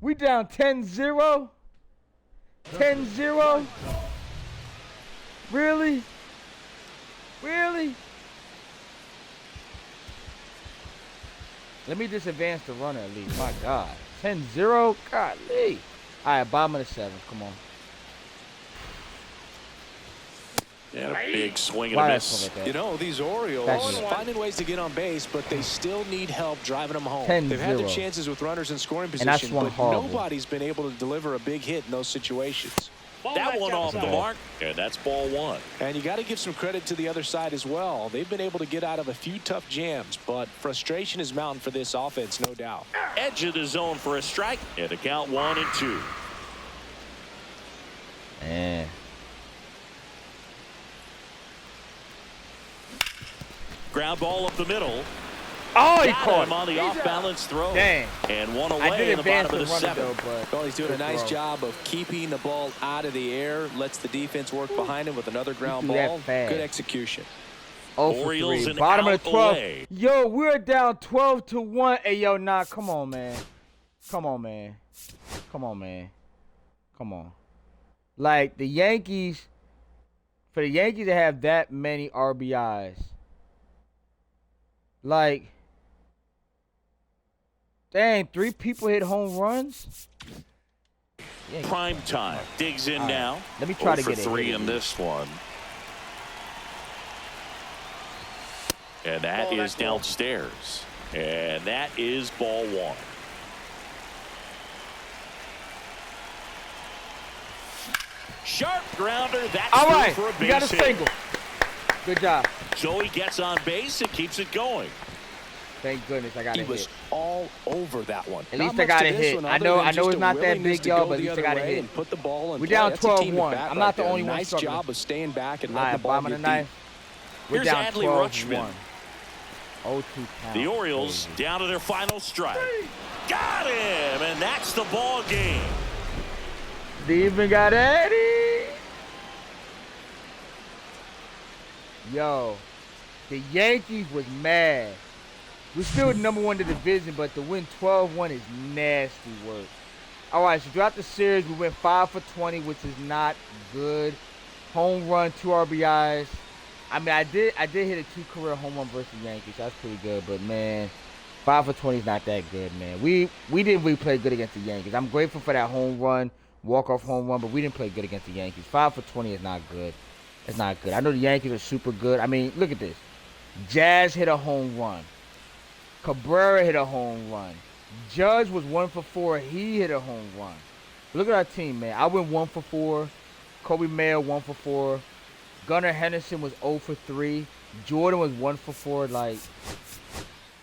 We down 10-0? 10-0? Really? Really? Let me just advance the runner at least. My God. 10-0? Golly. All right, bottom of the 7th. Come on. And a big swing and a miss. You know, these Orioles finding ways to get on base, but they still need help driving them home. They've had their chances with runners in scoring position, but nobody's been able to deliver a big hit in those situations. That one off the mark, and that's ball 1. And you got to give some credit to the other side as well. They've been able to get out of a few tough jams, but frustration is mounting for this offense, no doubt. Edge of the zone for a strike, and a count 1-2. Man. Ground ball up the middle. Oh, he caught him on the off-balance throw. Dang. And one away in the bottom of the 7th. Well, he's doing a nice job of keeping the ball out of the air. Lets the defense work behind him with another ground ball. Good execution. Orioles in bottom of the 12. Away. Yo, we're down 12-1. Hey, yo, nah, come on, man. Come on, man. Come on, man. Come on. Like, the Yankees, for the Yankees to have that many RBIs, like, dang, 3 people hit home runs? Yeah, prime time. Digs in now. Let me try to get 3 in this one. And that is downstairs. And that is ball 1. Sharp grounder. That's all right. For a base you got a hit. single. Good job. Joey gets on base and keeps it going. Thank goodness I got a hit. He was all over that one. At least I got a hit. I know it's not that big, y'all, but at least I got a hit. Put the ball in. We're down 12-1. I'm not the only one. Nice job of staying back and letting the ball get deep. We're down 12-1. 0-2 count. The Orioles down to their final strike. Got him, and that's the ball game. They even got Eddie. Yo, the Yankees was mad. We're still number 1 in the division, but to win 12-1 is nasty work. All right, so throughout the series, we went 5 for 20, which is not good. Home run, 2 RBIs. I mean, I did hit a 2 career home run versus the Yankees. That's pretty good, but man, 5 for 20 is not that good, man. We didn't really play good against the Yankees. I'm grateful for that home run, walk-off home run, but we didn't play good against the Yankees. 5 for 20 is not good. It's not good. I know the Yankees are super good. I mean, look at this. Jazz hit a home run. Cabrera hit a home run. Judge was 1 for 4. He hit a home run. Look at our team, man. I went 1 for 4. Kobe Mayer 1 for 4. Gunnar Henderson was 0 for 3. Jordan was 1 for 4. Like,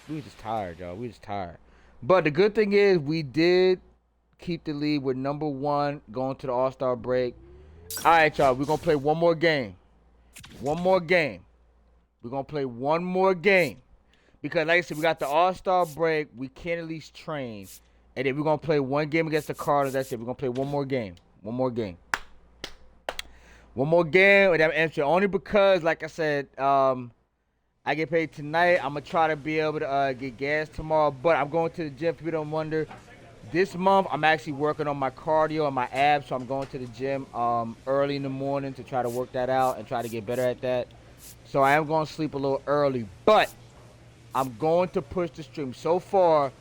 we were just tired, y'all. We were just tired. But the good thing is we did keep the lead with number 1 going to the All-Star break. All right, y'all. We're going to play one more game. One more game. We're going to play one more game. Because, like I said, we got the All-Star break. We can at least train. And then we're going to play one game against the Cardinals. That's it. We're going to play one more game. One more game. One more game. And I'm answering only because, like I said, I get paid tonight. I'm going to try to be able to get gas tomorrow. But I'm going to the gym. People don't wonder. This month, I'm actually working on my cardio and my abs. So I'm going to the gym early in the morning to try to work that out and try to get better at that. So I am going to sleep a little early. But I'm going to push the stream. So far,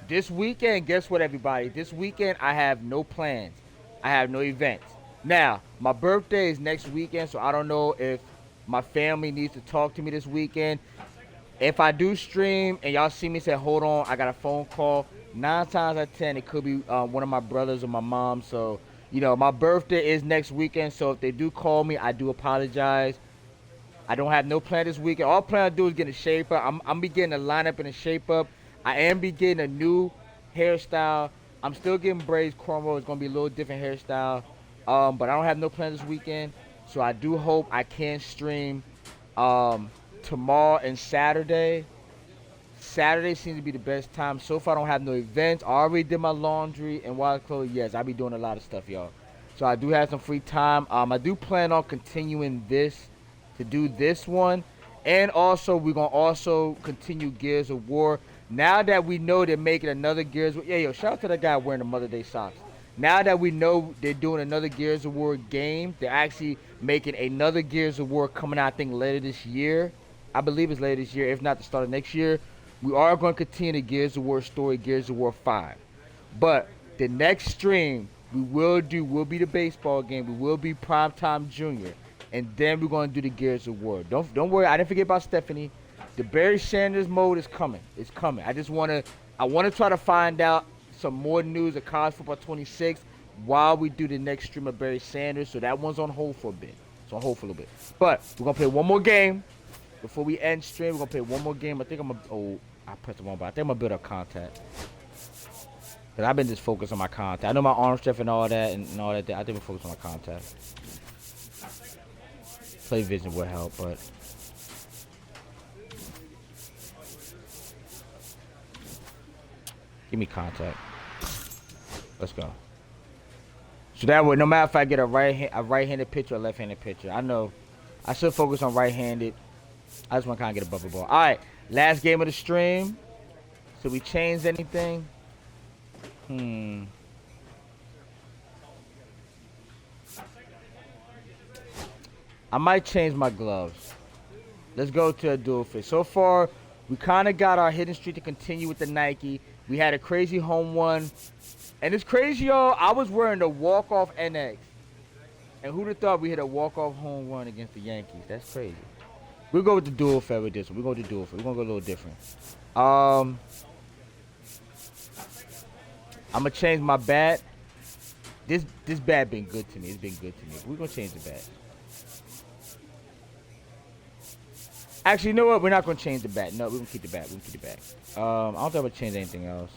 this weekend, guess what, everybody? This weekend, I have no plans. I have no events. Now, my birthday is next weekend, so I don't know if my family needs to talk to me this weekend. If I do stream and y'all see me say, hold on, I got a phone call, 9 times out of 10, it could be one of my brothers or my mom. So, you know, my birthday is next weekend, so if they do call me, I do apologize. I don't have no plan this weekend. All I plan to do is get in shape up. I'm be getting a lineup and a shape up. I am be getting a new hairstyle. I'm still getting braids, cornrows. It's gonna be a little different hairstyle. But I don't have no plan this weekend. So I do hope I can stream tomorrow and Saturday. Saturday seems to be the best time. So far I don't have no events. I already did my laundry and wild clothes. Yes, I be doing a lot of stuff, y'all. So I do have some free time. I do plan on continuing this to do this one, and also we're gonna also continue Gears of War. Now that we know they're making another Gears of War, yo, shout out to that guy wearing the Mother Day socks. Now that we know they're doing another Gears of War game, they're actually making another Gears of War coming out, I think, later this year. I believe it's later this year, if not the start of next year. We are going to continue the Gears of War story, Gears of War 5. But the next stream we will be the baseball game. We will be Primetime Junior. And then we're going to do the Gears of War. Don't worry, I didn't forget about Stephanie. The Barry Sanders mode is coming. It's coming. I want to try to find out some more news of College Football 26 while we do the next stream of Barry Sanders. So that one's on hold for a bit. It's on hold for a little bit. But we're going to play one more game before we end stream. We're going to play one more game. I think I pressed the wrong button. I think I'm going to build up contact. Because I've been just focused on my contact. I know my arm strength and all that and all that. I think we're focused on my contact. Play vision would help, but give me contact. Let's go. So that way, no matter if I get a right-handed pitcher or left-handed pitcher, I know I should focus on right-handed. I just want to kind of get a bubble ball. All right, last game of the stream. So we changed anything? I might change my gloves. Let's go to a dual fit. So far, we kind of got our hidden streak to continue with the Nike. We had a crazy home run. And it's crazy, y'all. I was wearing the walk-off NX. And who'd have thought we hit a walk-off home run against the Yankees? That's crazy. We'll go with the dual fit with this one. We're going to do dual fit. We're going to go a little different. I'm going to change my bat. This bat been good to me. It's been good to me. We're going to change the bat. Actually, you know what? We're not going to change the bat. No, we're going to keep the bat. We're going to keep the bat. I don't think I'm going to change anything else.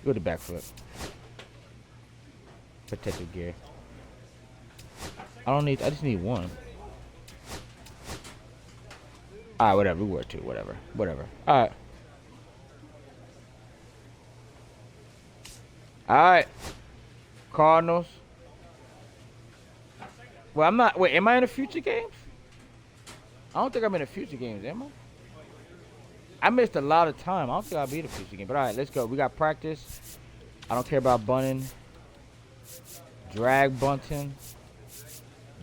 Go to back flip. Protective gear. I just need one. Alright, whatever. We were two. Whatever. Alright. Alright. Cardinals. Well, I'm not. Wait, am I in the future games? I don't think I'm in the future games, am I? I missed a lot of time. I don't think I'll be in the future game. But all right, let's go. We got practice. I don't care about bunting. Drag bunting.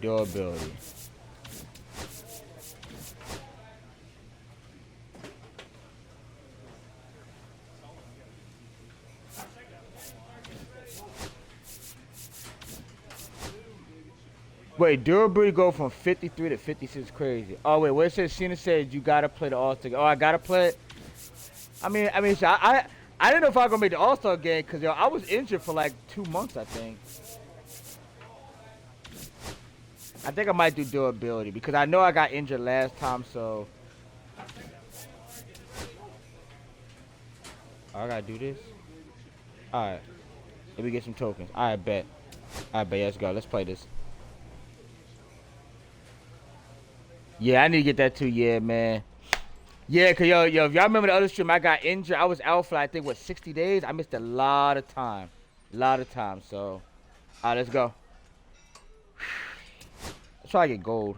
Durability. Wait, durability go from 53 to 56 crazy. Oh, wait, where it says Cena said you got to play the All-Star game. Oh, I got to play it? I mean, so I didn't know if I was going to make the All-Star game because, yo, I was injured for like 2 months, I think. I think I might do durability because I know I got injured last time, so. Oh, I got to do this? All right. Let me get some tokens. All right, bet. All right, bet. Let's go. Let's play this. Yeah, I need to get that too. Yeah, man. Yeah, cause yo, if y'all remember the other stream, I got injured. I was out for I think what 60 days. I missed a lot of time, So, all right, let's go. Let's try to get gold.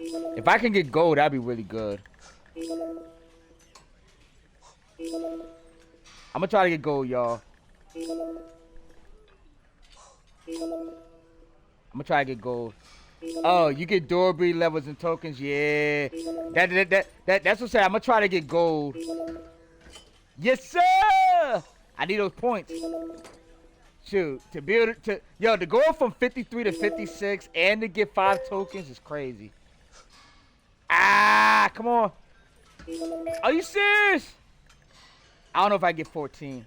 If I can get gold, that'd be really good. I'm gonna try to get gold, y'all. I'm gonna try to get gold. Oh, you get Dorby levels and tokens. Yeah. That's what I'm saying. I'm gonna try to get gold. Yes, sir. I need those points. Shoot, to be able to go from 53 to 56 and to get 5 tokens is crazy. Ah, come on. Are you serious? I don't know if I get 14.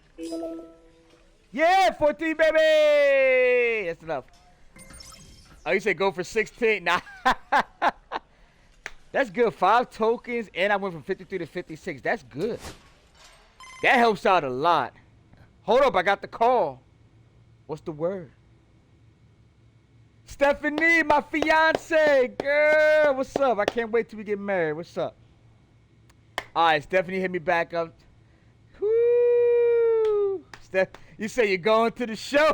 Yeah, 14, baby. That's enough. Oh, you said go for 16. Nah. That's good. 5 tokens, and I went from 53 to 56. That's good. That helps out a lot. Hold up, I got the call. What's the word? Stephanie, my fiance. Girl, what's up? I can't wait till we get married. What's up? All right, Stephanie hit me back up. Woo. Steph, you say you're going to the show?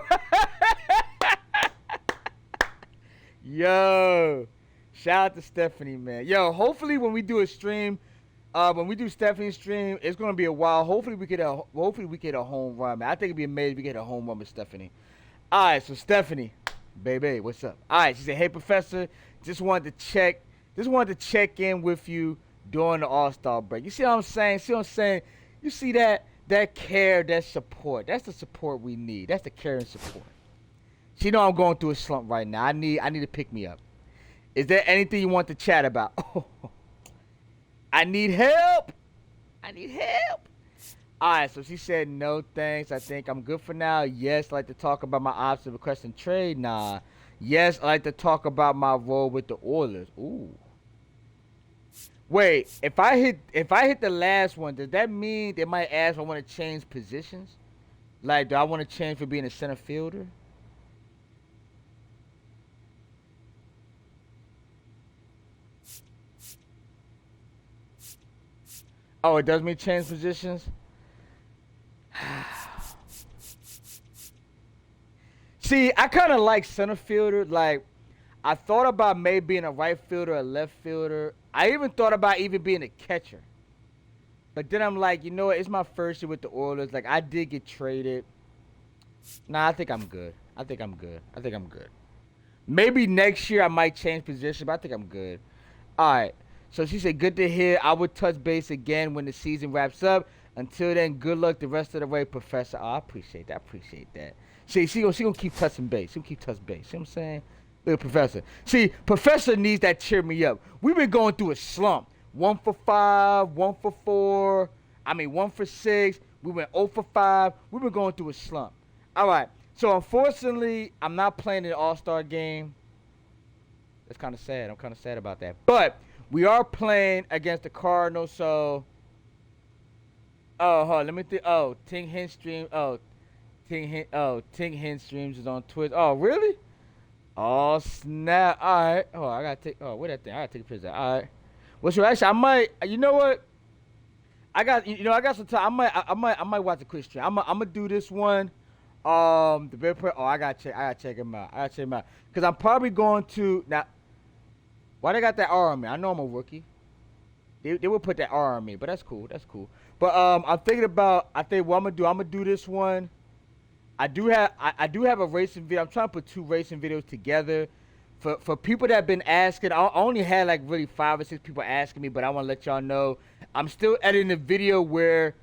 Yo, shout out to Stephanie, man. Yo, hopefully when we do a stream, when we do Stephanie's stream, it's gonna be a while. Hopefully we get a home run, man. I think it'd be amazing if we get a home run with Stephanie. All right, so Stephanie, baby, what's up? All right, she said, "Hey, Professor, just wanted to check in with you during the All-Star break." You see what I'm saying? See what I'm saying? You see that care, that support. That's the support we need. That's the care and support. She know I'm going through a slump right now. I need to pick me up. Is there anything you want to chat about? Oh, I need help. I need help. All right, so she said no thanks. I think I'm good for now. Yes, I like to talk about my option request and trade. Nah. Yes, I like to talk about my role with the Oilers. Ooh. Wait, if I hit the last one, does that mean they might ask if I want to change positions? Like, do I want to change for being a center fielder? Oh, it does mean change positions? See, I kind of like center fielder. Like, I thought about maybe being a right fielder or left fielder. I even thought about even being a catcher. But then I'm like, you know what? It's my first year with the Oilers. Like, I did get traded. Nah, I think I'm good. I think I'm good. Maybe next year I might change position, but I think I'm good. All right. So she said, good to hear. I would touch base again when the season wraps up. Until then, good luck the rest of the way, Professor. Oh, I appreciate that. See, she gonna keep touching base. She'll keep touching base. See what I'm saying? Little Professor. See, Professor needs that cheer me up. We've been going through a slump. 1 for 5, 1 for 4. 1 for 6. We went 0 for 5. We've been going through a slump. All right. So, unfortunately, I'm not playing in the All-Star game. That's kind of sad. I'm kind of sad about that. But we are playing against the Cardinals, so... Oh, hold on, let me think. Oh, Ting Hen stream. Ting Hen streams is on Twitch. Oh, really? Oh, snap. All right. Oh, I gotta take. Oh, where that thing? I gotta take a picture. All right. What's your actually? I might. You know what? I got some time. I might watch a quick stream. I'm gonna do this one. The very oh, I gotta check him out. Cause I'm probably going to now. Why they got that R on me? I know I'm a rookie. They would put that R on me, but that's cool. But I'm thinking about. I think what I'm gonna do this one. I do have a racing video. I'm trying to put 2 racing videos together. For people that have been asking, I only had like really 5 or 6 people asking me, but I want to let y'all know I'm still editing a video where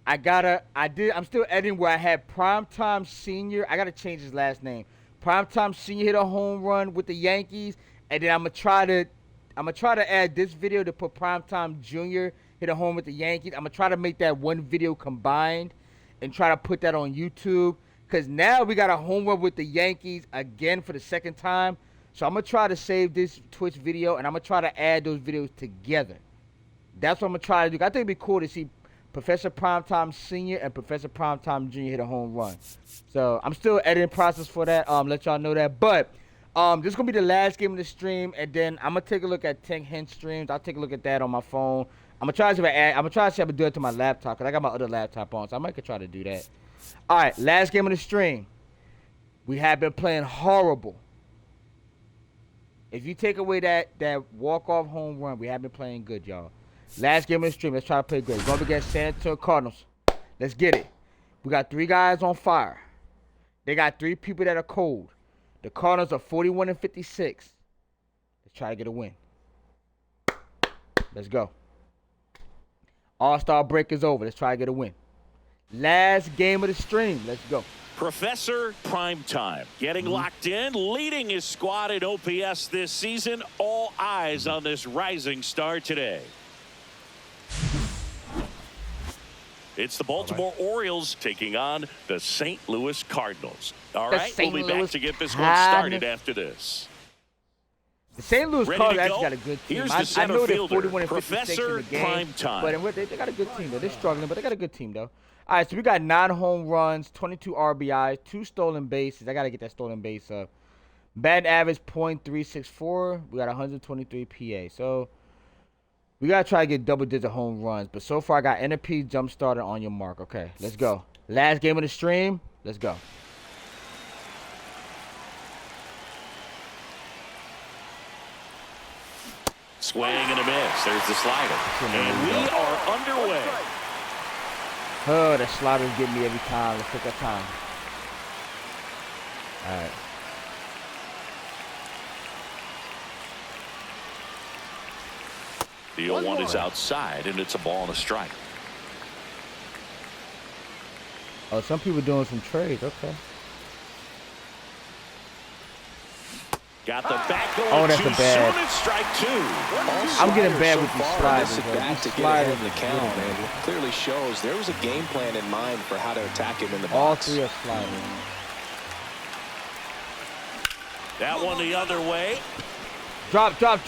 I'm still editing where I had Primetime Senior. I gotta change his last name. Primetime Senior hit a home run with the Yankees, and then I'm gonna try to add this video to put Primetime Junior hit a home with the Yankees. I'm gonna try to make that one video combined and try to put that on YouTube. Because now we got a home run with the Yankees again for the 2nd time. So I'm going to try to save this Twitch video, and I'm going to try to add those videos together. That's what I'm going to try to do. I think it'd be cool to see Professor Primetime Senior and Professor Primetime Junior hit a home run. So I'm still editing process for that. Let y'all know that. But this is going to be the last game of the stream, and then I'm going to take a look at Ting Hen streams. I'll take a look at that on my phone. I'm going to try to see if I can do it to my laptop, because I got my other laptop on, so I might could try to do that. All right, last game of the stream. We have been playing horrible. If you take away that walk-off home run, we have been playing good, y'all. Last game of the stream, let's try to play great. Going against San Antonio Cardinals. Let's get it. We got 3 guys on fire. They got 3 people that are cold. The Cardinals are 41-56. Let's try to get a win. Let's go. All-Star break is over. Let's try to get a win. Last game of the stream. Let's go. Professor Primetime getting locked in, leading his squad in OPS this season. All eyes on this rising star today. It's the Baltimore Orioles taking on the St. Louis Cardinals. All right, we'll be back to get this one started after this. The St. Louis Ready Cardinals to actually go? got a good team. Here's the I center know they're fielder, 41-56 Professor in the game, Primetime. but they got a good team though. They're struggling, but they got a good team though. All right, so we got 9 home runs, 22 RBIs, 2 stolen bases. I gotta get that stolen base up. Batting average .364. We got 123 PA. So we gotta try to get double-digit home runs. But so far, I got NP jump starter on your mark. Okay, let's go. Last game of the stream. Let's go. Swing and a miss. There's the slider. And we are underway. Oh, that slider's getting me every time. Let's take our time. All right. The 0-1 is outside, and it's a ball and a strike. Oh, some people doing some trades. Okay. Got the back going. Oh, that's a bad. Soon it's strike 2. I'm getting bad with these sliders. This at-bat to get ahead of the count, and it clearly shows there was a game plan in mind for how to attack him in the box. All 3 are sliders. That one the other way. Drop. C.18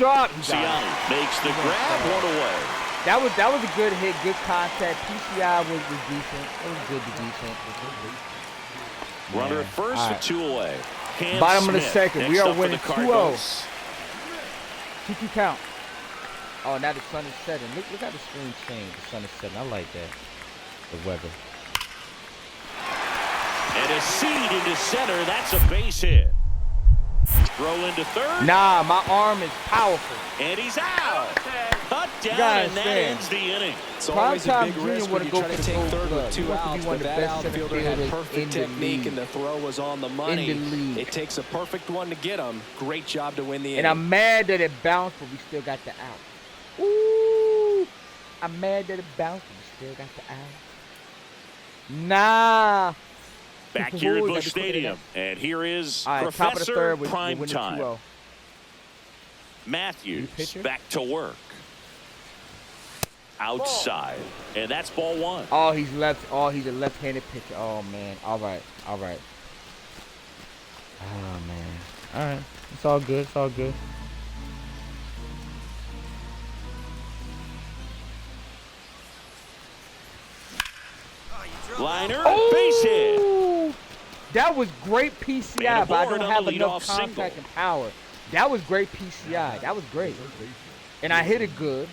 makes the grab, one away. That was a good hit, good contact. PCI was decent. It was good to decent. Runner at first for 2 away. Cam Bottom of the Smith second. next We are up for winning the 2-0. Cardinals. 2-2 count. Oh, now the sun is setting. Look how the screen changed. The sun is setting. I like that. The weather. And a seed into center. That's a base hit. Throw into third. Nah, my arm is powerful. And he's out. Cut down, and that ends the inning. It's always a big risk when you try go to for the take gold third glove. with He 2 wants to be outs, one but of the that best outfielder had center perfect fielders in the technique, league. and the throw was on the money. In the league. It takes a perfect one to get him. Great job to win the inning. And I'm mad that it bounced, but we still got the out. Ooh. I'm mad that it bounced, but we still got the out. Nah. Back here at Busch Stadium. And here is Professor Primetime. Matthews back to work. Outside. And that's ball 1. Oh, he's left. Oh, he's a left-handed pitcher. Oh, man. All right. Oh, man. All right. It's all good. Liner, base hit. That was great PCI, but I don't have enough contact and power. That was great PCI. That was great. And I hit it good.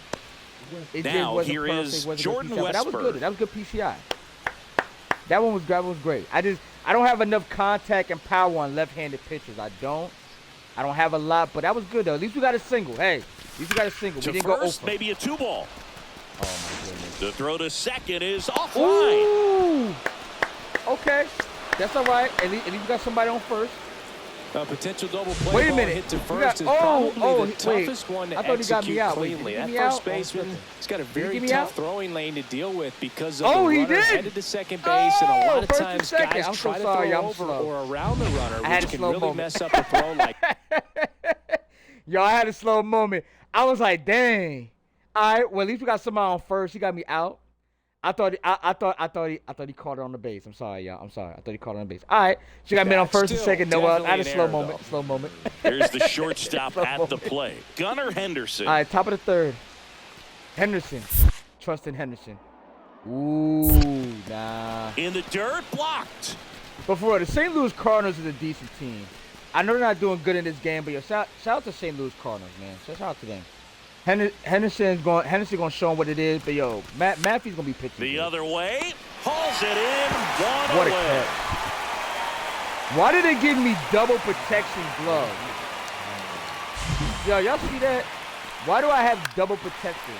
It now here is Jordan PCI, Westberg. that was good. That was good PCI. That one was great. I don't have enough contact and power on left-handed pitchers. I don't have a lot, but that was good though. At least we got a single. Hey, at least we got a single. To we didn't first, go over. maybe a 2-ball. Oh my goodness. The throw to second is offline. Ooh. Okay. That's all right. At least we got somebody on first. A potential double play Wait a ball minute. hit to first is oh, probably the wait. toughest one to I thought he got me execute out. Wait, cleanly. did he That get me first out? baseman, he's got a very get me tough out? throwing lane to deal with because of Oh, the he runner did? headed to second base, and a lot of first and times second. guys I'm try so to sorry, throw I'm over slow. or around the runner, I had which a can slow really moment. mess up the throw like Yo, I had a slow moment. I was like, dang. All right, well, at least we got somebody on first. He got me out. I thought he caught it on the base. I'm sorry, y'all. I thought he caught it on the base. All right, she got me on first and second. No, I had a slow moment. Here's the shortstop at the plate. Gunnar Henderson. All right, top of the third. Henderson. Trust in Henderson. Ooh, nah. In the dirt, blocked. But for real, the St. Louis Cardinals is a decent team. I know they're not doing good in this game, but yo, shout out to St. Louis Cardinals, man. Shout out to them. Henderson's going to show him what it is, but yo, Matthew's going to be pitching. The good. other way, hauls it in, one What away. a catch. Why did they give me double protection gloves? Yo, y'all see that? Why do I have double protection?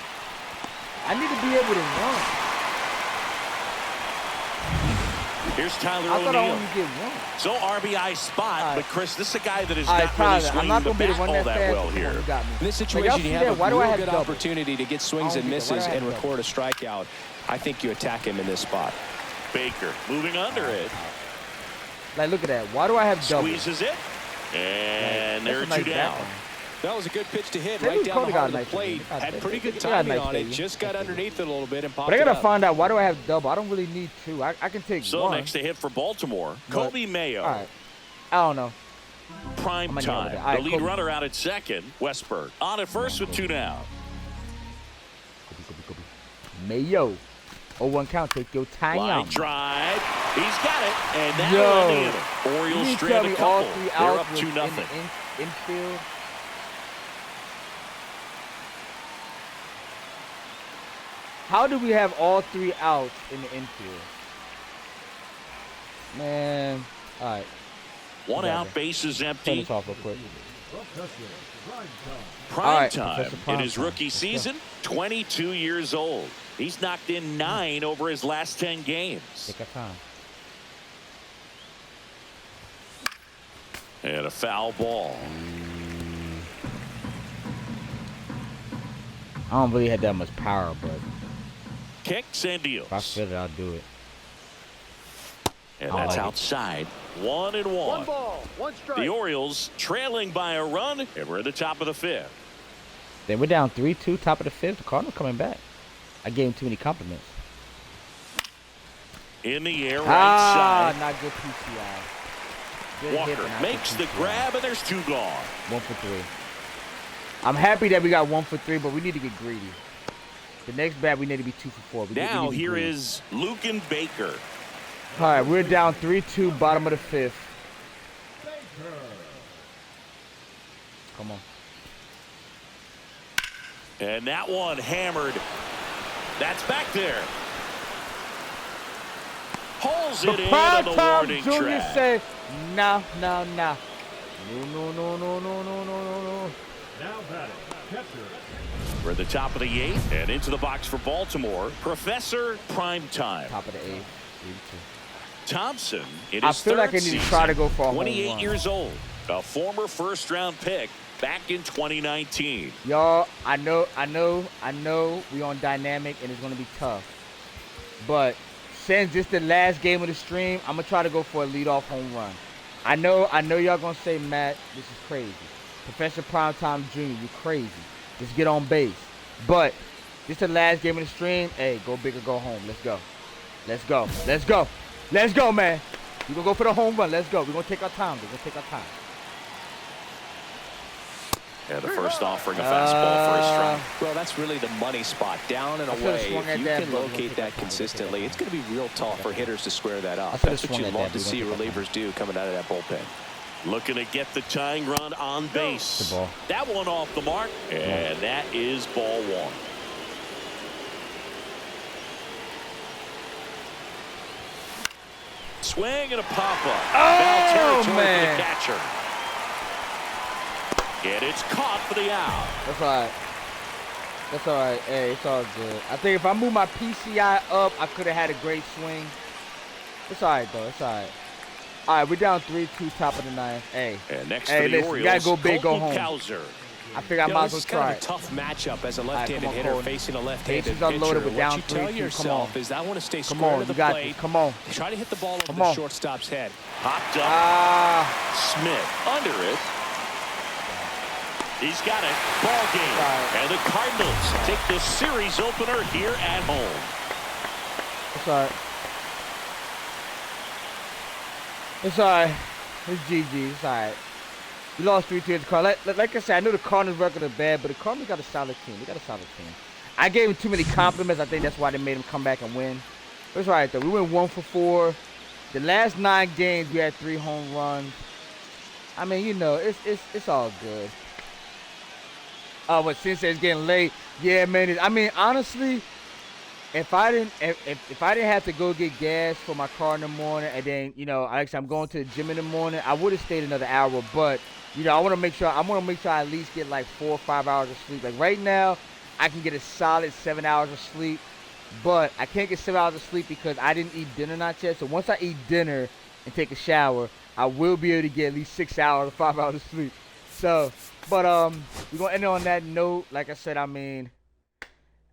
I need to be able to run. Here's Tyler I thought I O'Neill. only get one. So RBI spot, All right. but Chris, this is a guy that is All right, not really Tyler, I'm swinging not the gonna be the bat one all that that fast. well Come on, here. you got me. In this Like, situation, y'all you see have that? a Why do I real have good double? opportunity to get swings I and don't get that. Why misses do I have and double? record a strikeout. I think you attack him in this spot. Baker moving under it. Like, look at that. Why do I have double? Squeezes it. And That's there a are nice two down. background. That was a good pitch to hit That right dude down the Cody heart got of the nice plate. baby. Had pretty good They got timing nice on baby. it. Just got underneath it a little bit and popped But I gotta it up. find out, why do I have double? I don't really need two. I can take So one. next to hit for Baltimore, But- Kobe Mayo. All right. I don't know. Prime I'm gonna yell with time. it. All right, The lead Kobe. runner out at second, Westberg. On at first with two down. Mayo. 0-1 count. Take your time. Line drive. He's got it. And that Yo. will end it. Orioles You tell strand me a all couple. three They're outs up was 2-0. in the infield. How do we have all three outs in the infield? Man. All right. One Whatever. out, bases Turn empty. this off real quick. Prime All right, time Professor in Prime his Time. rookie Let's go. season, 22 years old. He's knocked in 9 over his last 10 games. Take our time. And a foul ball. I don't really have that much power, but Kicks and if I deals. feel it, I'll do it. And I that's like it. outside. 1-1. One ball, one strike. The Orioles trailing by a run, and we're in the top of the 5th. Then we're down 3-2, top of the 5th. The Cardinals coming back. I gave him too many compliments. In the air, right side. Not good PCI. Good hit, Walker but not makes good the PCI. grab, and there's 2 gone. 1 for 3. I'm happy that we got 1 for 3, but we need to get greedy. The next bat, we need to be 2 for 4. We Now need to be here greedy. is Lucan Baker. All right, we're down 3-2, bottom of the 5th. Come on. And that one hammered. That's back there. Pulls it The in on the Primetime warning Junior track. said, no. No. No. Now batting, catcher. We're at the top of the 8th and into the box for Baltimore. Professor Primetime. Top of the 8th. 3-2. Thompson, in I his feel like third I need to season, try to go for a home 28 run. years old, a former first-round pick back in 2019. Y'all, I know we on dynamic and it's gonna be tough. But since this the last game of the stream, I'm gonna try to go for a leadoff home run. I know y'all gonna say, Matt, this is crazy. Professor Primetime Jr., you crazy. Just get on base. But this the last game of the stream. Hey, go big or go home. Let's go. Let's go. Let's go. Let's go, man. We're gonna go for the home run. Let's go. We're gonna take our time. We're gonna take our time. And the first offering, a fastball for a strike. Well, that's really the money spot. Down and I should've away. swung If at you that, can but we're gonna locate take that our time. consistently, it's going to be real tough for hitters to square that I up. should've That's what swung you'd at love that, to but see we're gonna take our relievers do coming out of that bullpen. Looking to get the tying run on base. The ball. That one off the mark, and that is ball 1. Swing and a pop-up. Foul territory man. for the catcher. And it's caught for the out. That's all right. That's all right. Hey, it's all good. I think if I move my PCI up, I could have had a great swing. It's all right, though. It's all right. All right, we're down 3-2, top of the 9th. Hey, And next Hey, for the listen, you Orioles, gotta go big, go Colton home. Cowser. I figure I might as This well is kind try of a it. tough matchup as a right, left-handed come on, hitter Cole. facing a left-handed Bases unloaded, pitcher. we're down What you tell 3-2. Come yourself on. is I want to stay Come square on, to the you got plate. this. Come on. Try to hit the ball over Come the on. shortstop's head. Popped up. Smith under it. He's got it. Ball game. Right. And the Cardinals take the series opener here at home. It's all right. It's all right. It's GG. It's all right. We lost 3-2 at the Cardinals. Like I said, I know the Cardinals' record is bad, but the Cardinals got a solid team. They got a solid team. I gave them too many compliments. I think that's why they made them come back and win. But it's all right, though. We went 1 for 4. The last 9 games, we had 3 home runs. I mean, you know, it's all good. But since it's getting late, yeah, man. I mean, honestly, if I didn't have to go get gas for my car in the morning, and then I'm going to the gym in the morning, I would have stayed another hour. But I want to make sure I at least get like 4 or 5 hours of sleep. Like right now, I can get a solid 7 hours of sleep. But I can't get 7 hours of sleep because I didn't eat dinner not yet. So once I eat dinner and take a shower, I will be able to get at least 6 hours or 5 hours of sleep. So, but we're gonna end it on that note. Like I said, I mean,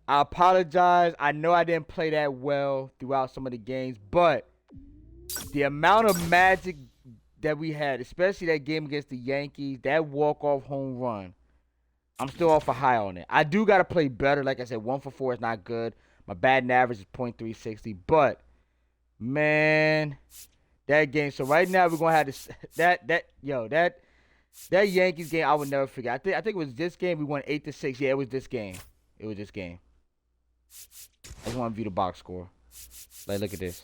I apologize. I know I didn't play that well throughout some of the games, but the amount of magic that we had, especially that game against the Yankees, that walk-off home run, I'm still off a high on it. I do got to play better. Like I said, 1 for 4 is not good. My batting average is .360. But, man, that game. So right now we're going to have this, that Yankees game I would never forget. I think it was this game we won 8-6. Yeah, it was this game. It was this game. I just want to view the box score. Like, look at this.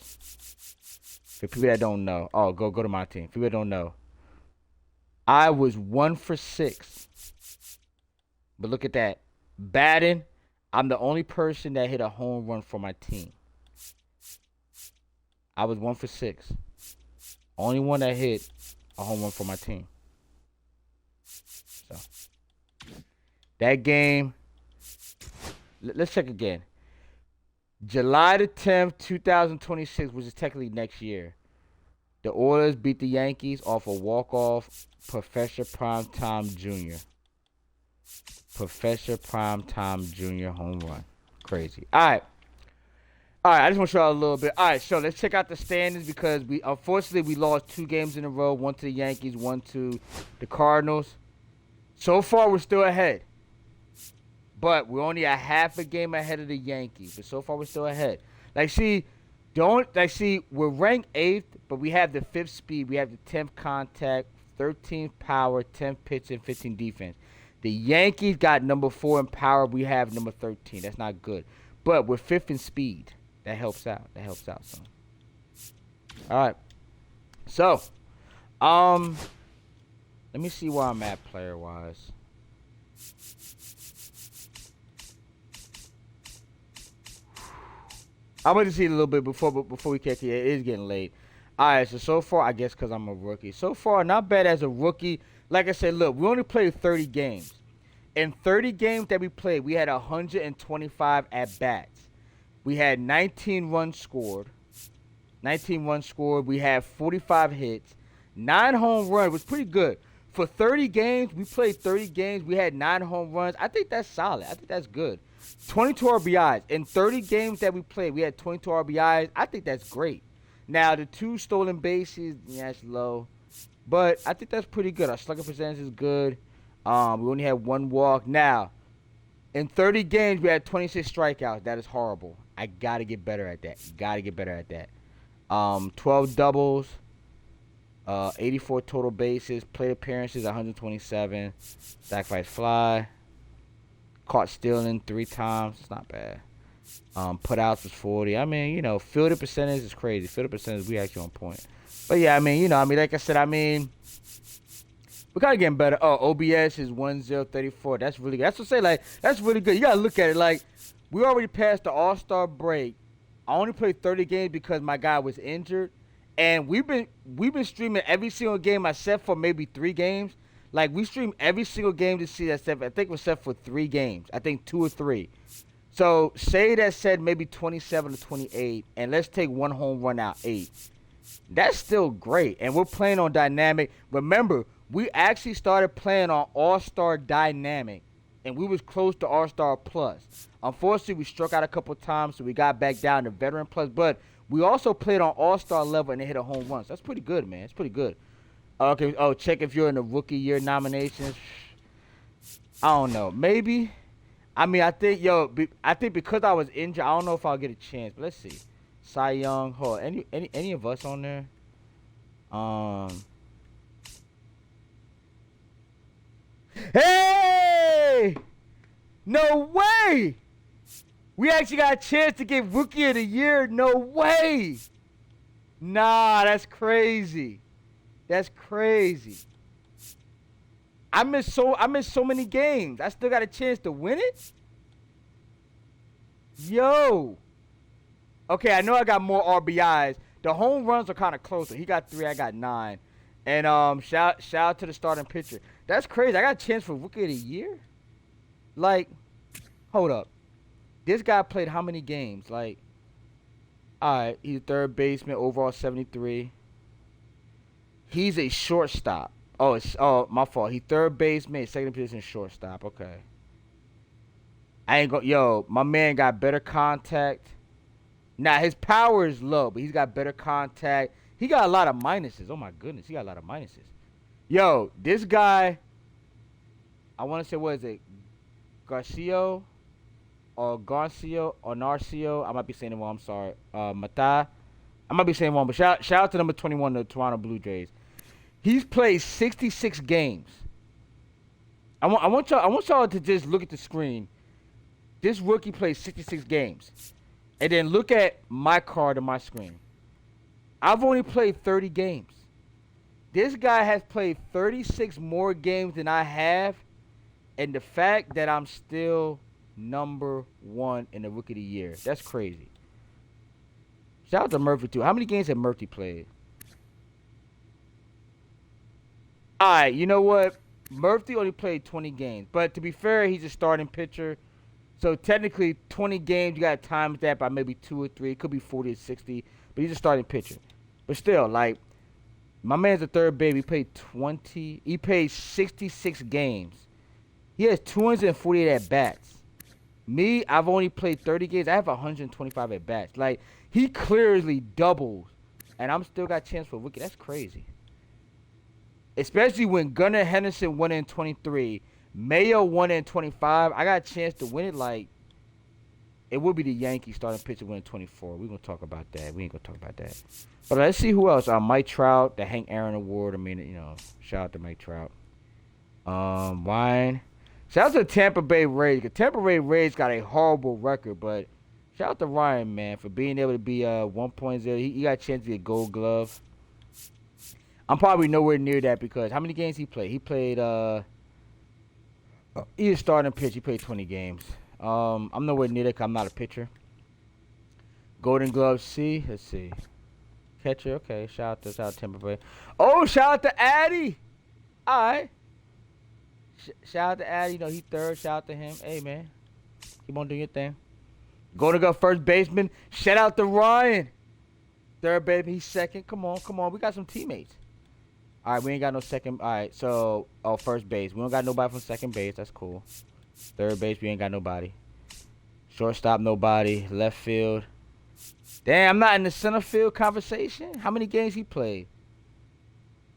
For people that don't know. Oh, go to my team. For people that don't know. I was 1 for 6. But look at that. Batting, I'm the only person that hit a home run for my team. I was 1 for 6. Only one that hit a home run for my team. So, that game, let's check again. July the 10th, 2026, which is technically next year. The Oilers beat the Yankees off a walk-off Professor Primetime Jr. Professor Primetime Jr. home run. Crazy. All right, I just want to show you a little bit. All right, so let's check out the standings because unfortunately we lost 2 games in a row. 1 to the Yankees, 1 to the Cardinals. So far, we're still ahead. But we're only a half a game ahead of the Yankees. But so far, we're still ahead. We're ranked 8th, but we have the 5th speed. We have the 10th contact, 13th power, 10th pitch, and 15th defense. The Yankees got number 4 in power. We have number 13. That's not good. But we're 5th in speed. That helps out. Son. All right. So, let me see where I'm at player-wise. I'm going to see a little bit before we catch it. It is getting late. All right, so far, I guess because I'm a rookie. So far, not bad as a rookie. Like I said, look, we only played 30 games. In 30 games that we played, we had 125 at-bats. We had 19 runs scored. We had 45 hits. 9 home runs was pretty good. For 30 games, we played 30 games. We had 9 home runs. I think that's solid. I think that's good. 22 RBIs. In 30 games that we played, we had 22 RBIs. I think that's great. Now, the 2 stolen bases, yeah, it's low. But I think that's pretty good. Our slugging percentage is good. We only had 1 walk. Now, in 30 games, we had 26 strikeouts. That is horrible. I got to get better at that. 12 doubles. 84 total bases. Plate appearances, 127. Sacrifice fly. Caught stealing 3 times. It's not bad. Putouts was 40. I mean, fielded percentage is crazy. Fielded percentage, we actually on point. But yeah, like I said, we're kind of getting better. Oh, OBS is 1034. That's really good. That's what I say, like, that's really good. You got to look at it. Like, we already passed the All-Star break. I only played 30 games because my guy was injured. And we've been streaming every single game except for maybe 3 games. Like, we stream every single game this season except, I think we're set for 3 games. I think 2 or 3. So, say that said maybe 27 to 28, and let's take 1 home run out, 8. That's still great. And we're playing on Dynamic. Remember, we actually started playing on All-Star Dynamic, and we was close to All-Star Plus. Unfortunately, we struck out a couple times, so we got back down to Veteran Plus. But we also played on All-Star level, and they hit a home run. So that's pretty good, man. It's pretty good. Okay. Oh, check if you're in the Rookie Year nominations. I don't know. Maybe. I think because I was injured, I don't know if I'll get a chance. But let's see. Cy Young. Hold on. Any of us on there? Hey! No way! We actually got a chance to get Rookie of the Year. No way! Nah, that's crazy. That's crazy. I missed so many games. I still got a chance to win it? Yo. Okay, I know I got more RBIs. The home runs are kind of closer. He got 3, I got 9. And shout out to the starting pitcher. That's crazy. I got a chance for Rookie of the Year? Like, hold up. This guy played how many games? Like, all right, he's a third baseman, overall 73. He's a shortstop. Oh, my fault. He third baseman, second position shortstop. Okay. I ain't go. Yo, my man got better contact. Now his power is low, but he's got better contact. He got a lot of minuses. Oh my goodness, he got a lot of minuses. Yo, this guy. I want to say, what is it? Garcia or Narcio. I might be saying it wrong. I'm sorry. Mata. I might be saying it wrong, but shout out to number 21, the Toronto Blue Jays. He's played 66 games. I want y'all to just look at the screen. This rookie played 66 games. And then look at my card on my screen. I've only played 30 games. This guy has played 36 more games than I have. And the fact that I'm still number 1 in the Rookie of the Year. That's crazy. Shout out to Murphy, too. How many games have Murphy played? All right, you know what? Murphy only played 20 games. But to be fair, he's a starting pitcher. So technically, 20 games, you got to time that by maybe 2 or 3. It could be 40 or 60. But he's a starting pitcher. But still, like, my man's a third baby. He played 66 games. He has 248 at-bats. Me, I've only played 30 games. I have 125 at-bats. Like, he clearly doubles. And I'm still got a chance for a rookie. That's crazy. Especially when Gunnar Henderson won in 23. Mayo won in 25. I got a chance to win it. Like, it would be the Yankees starting pitcher winning 24. We're going to talk about that. We ain't going to talk about that. But let's see who else. Mike Trout, the Hank Aaron Award. I mean, you know, shout out to Mike Trout. Ryan. Shout out to Tampa Bay Rays. Because Tampa Bay Rays got a horrible record. But shout out to Ryan, man, for being able to be 1.0. He got a chance to get a Gold Glove. I'm probably nowhere near that because how many games he played? He played, he was starting pitch. He played 20 games. I'm nowhere near that because I'm not a pitcher. Golden Glove C. Let's see. Catcher. Okay. Shout out to Tampa Bay. Oh, shout out to Addy. All right. Shout out to Addy. You know, he third. Shout out to him. Hey, man. Keep on doing your thing. Golden Glove first baseman. Shout out to Ryan. Third baseman. He's second. Come on. We got some teammates. All right, we ain't got no second. All right, so, first base. We don't got nobody from second base. That's cool. Third base, we ain't got nobody. Shortstop, nobody. Left field. Damn, I'm not in the center field conversation. How many games he played?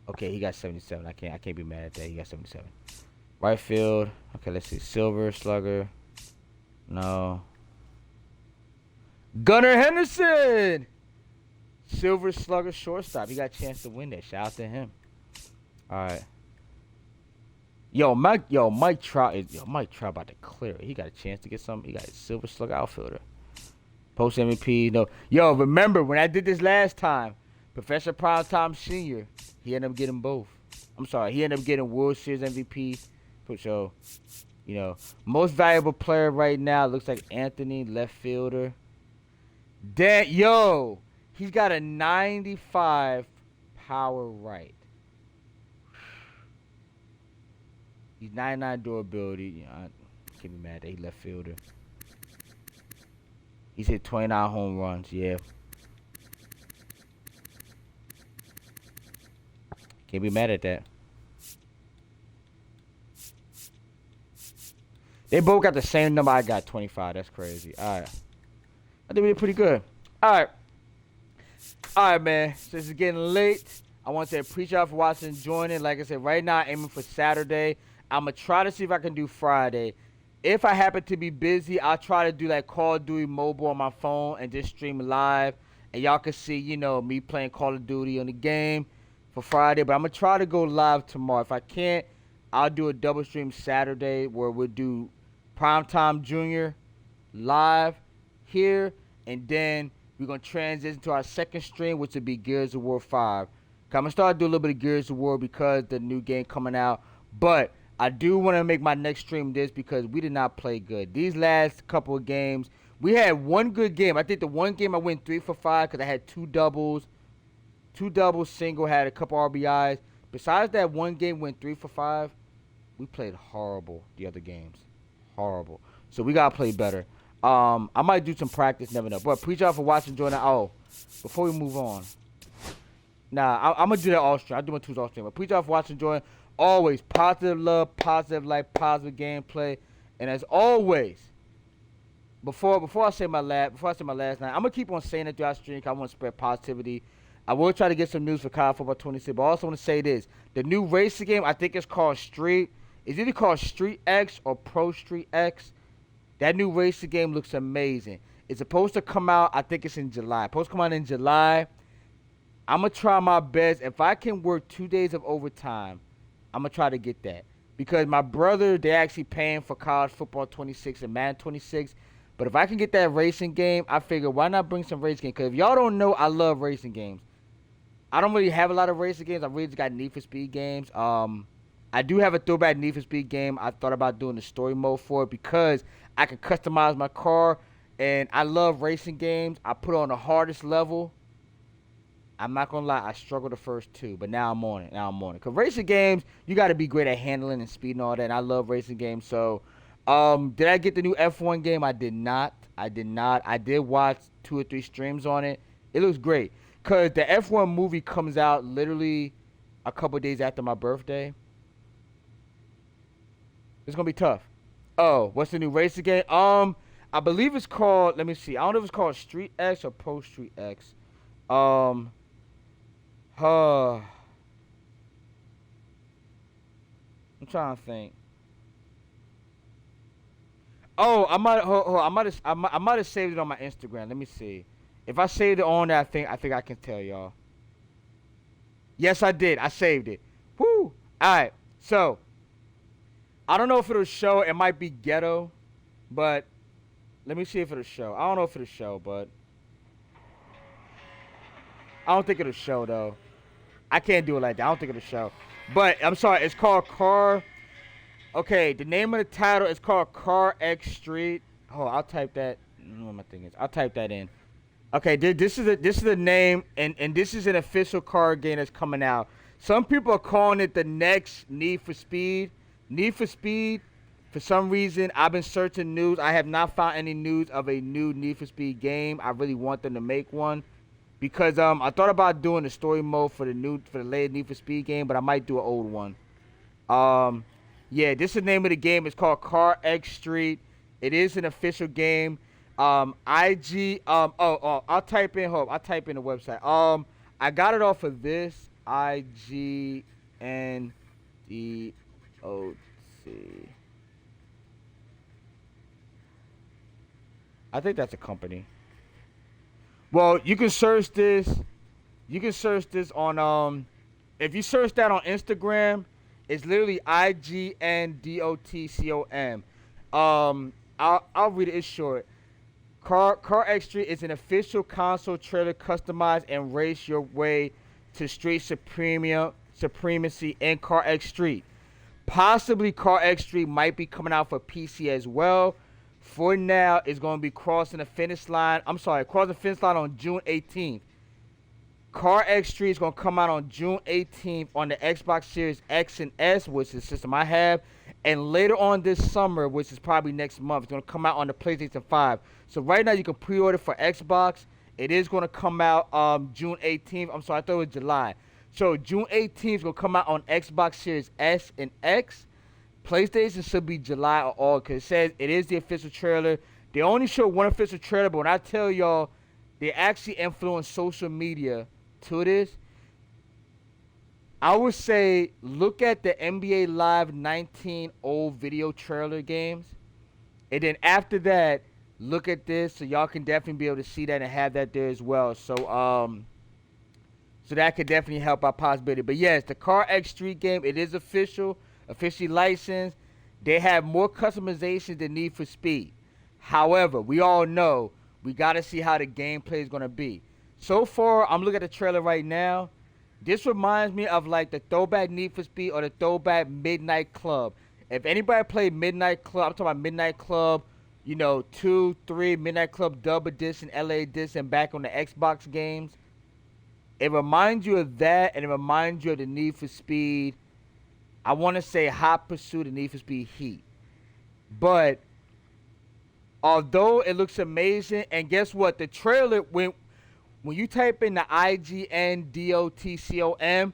Okay, he got 77. I can't be mad at that. He got 77. Right field. Okay, let's see. Silver, Slugger. No. Gunnar Henderson! Silver, Slugger, shortstop. He got a chance to win that. Shout out to him. All right. Mike Trout about to clear it. He got a chance to get some. He got a Silver Slugger outfielder. Post MVP. No. Yo, remember when I did this last time, Professor Primetime Senior, he ended up getting both. I'm sorry, he ended up getting World Series MVP. So, you know, most valuable player right now looks like Anthony, left fielder. He's got a 95 power right. He's 99 durability. You know, I can't be mad that he left fielder. He's hit 29 home runs. Yeah. Can't be mad at that. They both got the same number. I got 25. That's crazy. All right. I think we did pretty good. All right. All right, man. Since it's getting late, I want to say appreciate y'all for watching and joining. Like I said, right now I'm aiming for Saturday. I'm going to try to see if I can do Friday. If I happen to be busy, I'll try to do like Call of Duty mobile on my phone and just stream live. And y'all can see, you know, me playing Call of Duty on the game for Friday. But I'm going to try to go live tomorrow. If I can't, I'll do a double stream Saturday where we'll do Primetime Junior live here. And then we're going to transition to our second stream, which will be Gears of War 5. I'm going to start doing a little bit of Gears of War because the new game coming out. But I do want to make my next stream this because we did not play good. These last couple of games, we had one good game. I think the one game I went 3 for 5 because I had two doubles, single, had a couple RBIs. Besides that one game, went 3 for 5. We played horrible the other games. Horrible. So we got to play better. I might do some practice, never know. But appreciate y'all for watching, joining. Oh, before we move on. Nah, I'm going to do that all stream. I'll do my twos all stream. But appreciate y'all for watching, joining. Always positive love, positive life, positive gameplay. And as always, before I say my last night, I'm gonna keep on saying it throughout stream. I want to spread positivity. I will try to get some news for college football 26, but I also want to say this: the new racing game, I think it's called Street. It's either called Street X or Pro Street X. That new racing game looks amazing. It's supposed to come out. I think it's in July. It's supposed to come out in July. I'm gonna try my best. If I can work 2 days of overtime, I'm gonna try to get that. Because my brother, they're actually paying for college football 26 and Madden 26. But if I can get that racing game, I figure why not bring some racing games? Because if y'all don't know, I love racing games. I don't really have a lot of racing games. I really just got Need for Speed games. I do have a throwback Need for Speed game. I thought about doing the story mode for it because I can customize my car. And I love racing games. I put it on the hardest level. I'm not going to lie, I struggled the first two, but now I'm on it. Because racing games, you got to be great at handling and speed and all that, and I love racing games. So, did I get the new F1 game? I did not. I did watch 2 or 3 streams on it. It looks great. Because the F1 movie comes out literally a couple days after my birthday. It's going to be tough. Oh, what's the new racing game? I believe it's called, let me see. I don't know if it's called Street X or Pro Street X. I'm trying to think. Oh, I might have saved it on my Instagram. Let me see. If I saved it on there, I think I can tell y'all. Yes, I did. I saved it. Woo! Alright, so I don't know if it'll show. It might be ghetto, but let me see if it'll show. I don't know if it'll show, but I don't think it'll show, though. I can't do it like that. I don't think it'll show. But, I'm sorry. It's called Car. Okay, the name of the title is called Car X Street. Oh, I'll type that. I don't know what my thing is. I'll type that in. Okay, this is the name, and this is an official car game that's coming out. Some people are calling it the next Need for Speed. Need for Speed, for some reason, I've been searching news. I have not found any news of a new Need for Speed game. I really want them to make one. Because I thought about doing the story mode for the latest Need for Speed game, but I might do an old one. Yeah, this is the name of the game. It's called Car X Street. It is an official game. I'll type in the website. I got it off of this IGNDOT. I think that's a company. Well, you can search this. You can search this on if you search that on Instagram, it's literally IGNDOTCOM. I'll read it. It's short. Car X Street is an official console trailer customized and race your way to street supremacy in Car X Street. Possibly Car X Street might be coming out for PC as well. For now, it's going to be crossing the finish line. Crossing the finish line on June 18th. Car X Street is going to come out on June 18th on the Xbox Series X and S, which is the system I have. And later on this summer, which is probably next month, it's going to come out on the PlayStation 5. So right now, you can pre-order for Xbox. It is going to come out June 18th. I thought it was July. So June 18th is going to come out on Xbox Series S and X. PlayStation should be July or August, because it says it is the official trailer. They only show one official trailer, but when I tell y'all, they actually influence social media to this. I would say look at the NBA Live 19 old video trailer games. And then after that, look at this, so y'all can definitely be able to see that and have that there as well. So that could definitely help our possibility. But yes, the Car X Street game, it is officially licensed. They have more customization than Need for Speed. However, we all know we got to see how the gameplay is going to be. So far, I'm looking at the trailer right now. This reminds me of like the throwback Need for Speed or the throwback Midnight Club. If anybody played Midnight Club, I'm talking about Midnight Club, 2, 3, Midnight Club Dub Edition, LA Edition, back on the Xbox games. It reminds you of that, and it reminds you of the Need for Speed. I want to say Hot Pursuit and Need for Speed Heat. But Although it looks amazing, and guess what? The trailer, when you type in the IGNDOTCOM,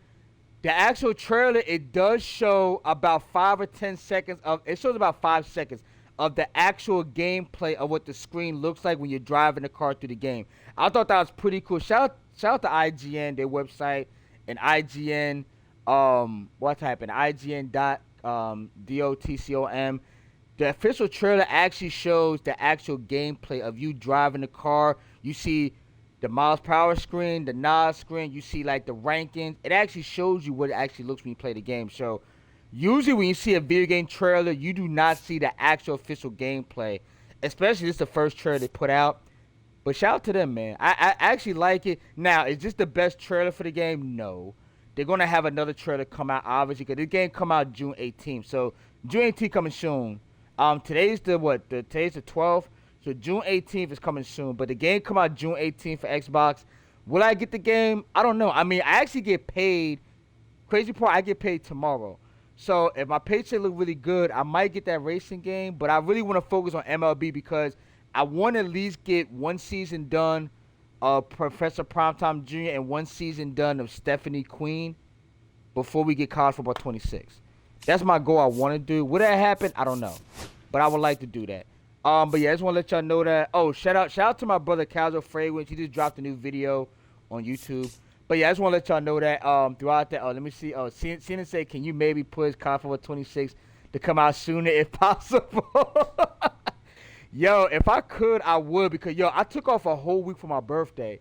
the actual trailer, it does show about 5 or 10 seconds of, it shows about 5 seconds of the actual gameplay of what the screen looks like when you're driving the car through the game. I thought that was pretty cool. Shout out to IGN, their website, and IGN, what type in IGN.DOTCOM. The official trailer actually shows the actual gameplay of you driving the car. You see the miles per hour screen, the NOS screen. You see like the rankings. It actually shows you what it actually looks when you play the game. So usually when you see a video game trailer, you do not see the actual official gameplay. Especially this is the first trailer they put out. But shout out to them, man. I actually like it. Now, is this the best trailer for the game? No. They're going to have another trailer come out, obviously, because this game come out June 18th. So June 18th coming soon. Today's the 12th. So June 18th is coming soon. But the game come out June 18th for Xbox. Will I get the game? I don't know. I mean, I actually get paid. Crazy part, I get paid tomorrow. So if my paycheck look really good, I might get that racing game. But I really want to focus on MLB because I want to at least get one season done of Professor Primetime Jr. and one season done of Stephanie Queen before we get College Football 26. That's my goal I want to do. Will that happen? I don't know. But I would like to do that. But yeah, I just want to let y'all know that. Oh, shout out to my brother Casual Fragrance. He just dropped a new video on YouTube. But yeah, I just want to let y'all know that throughout that. Oh, let me see. Oh, CNN said, can you maybe push College Football 26 to come out sooner if possible? Yo, if I could, I would because, yo, I took off a whole week for my birthday.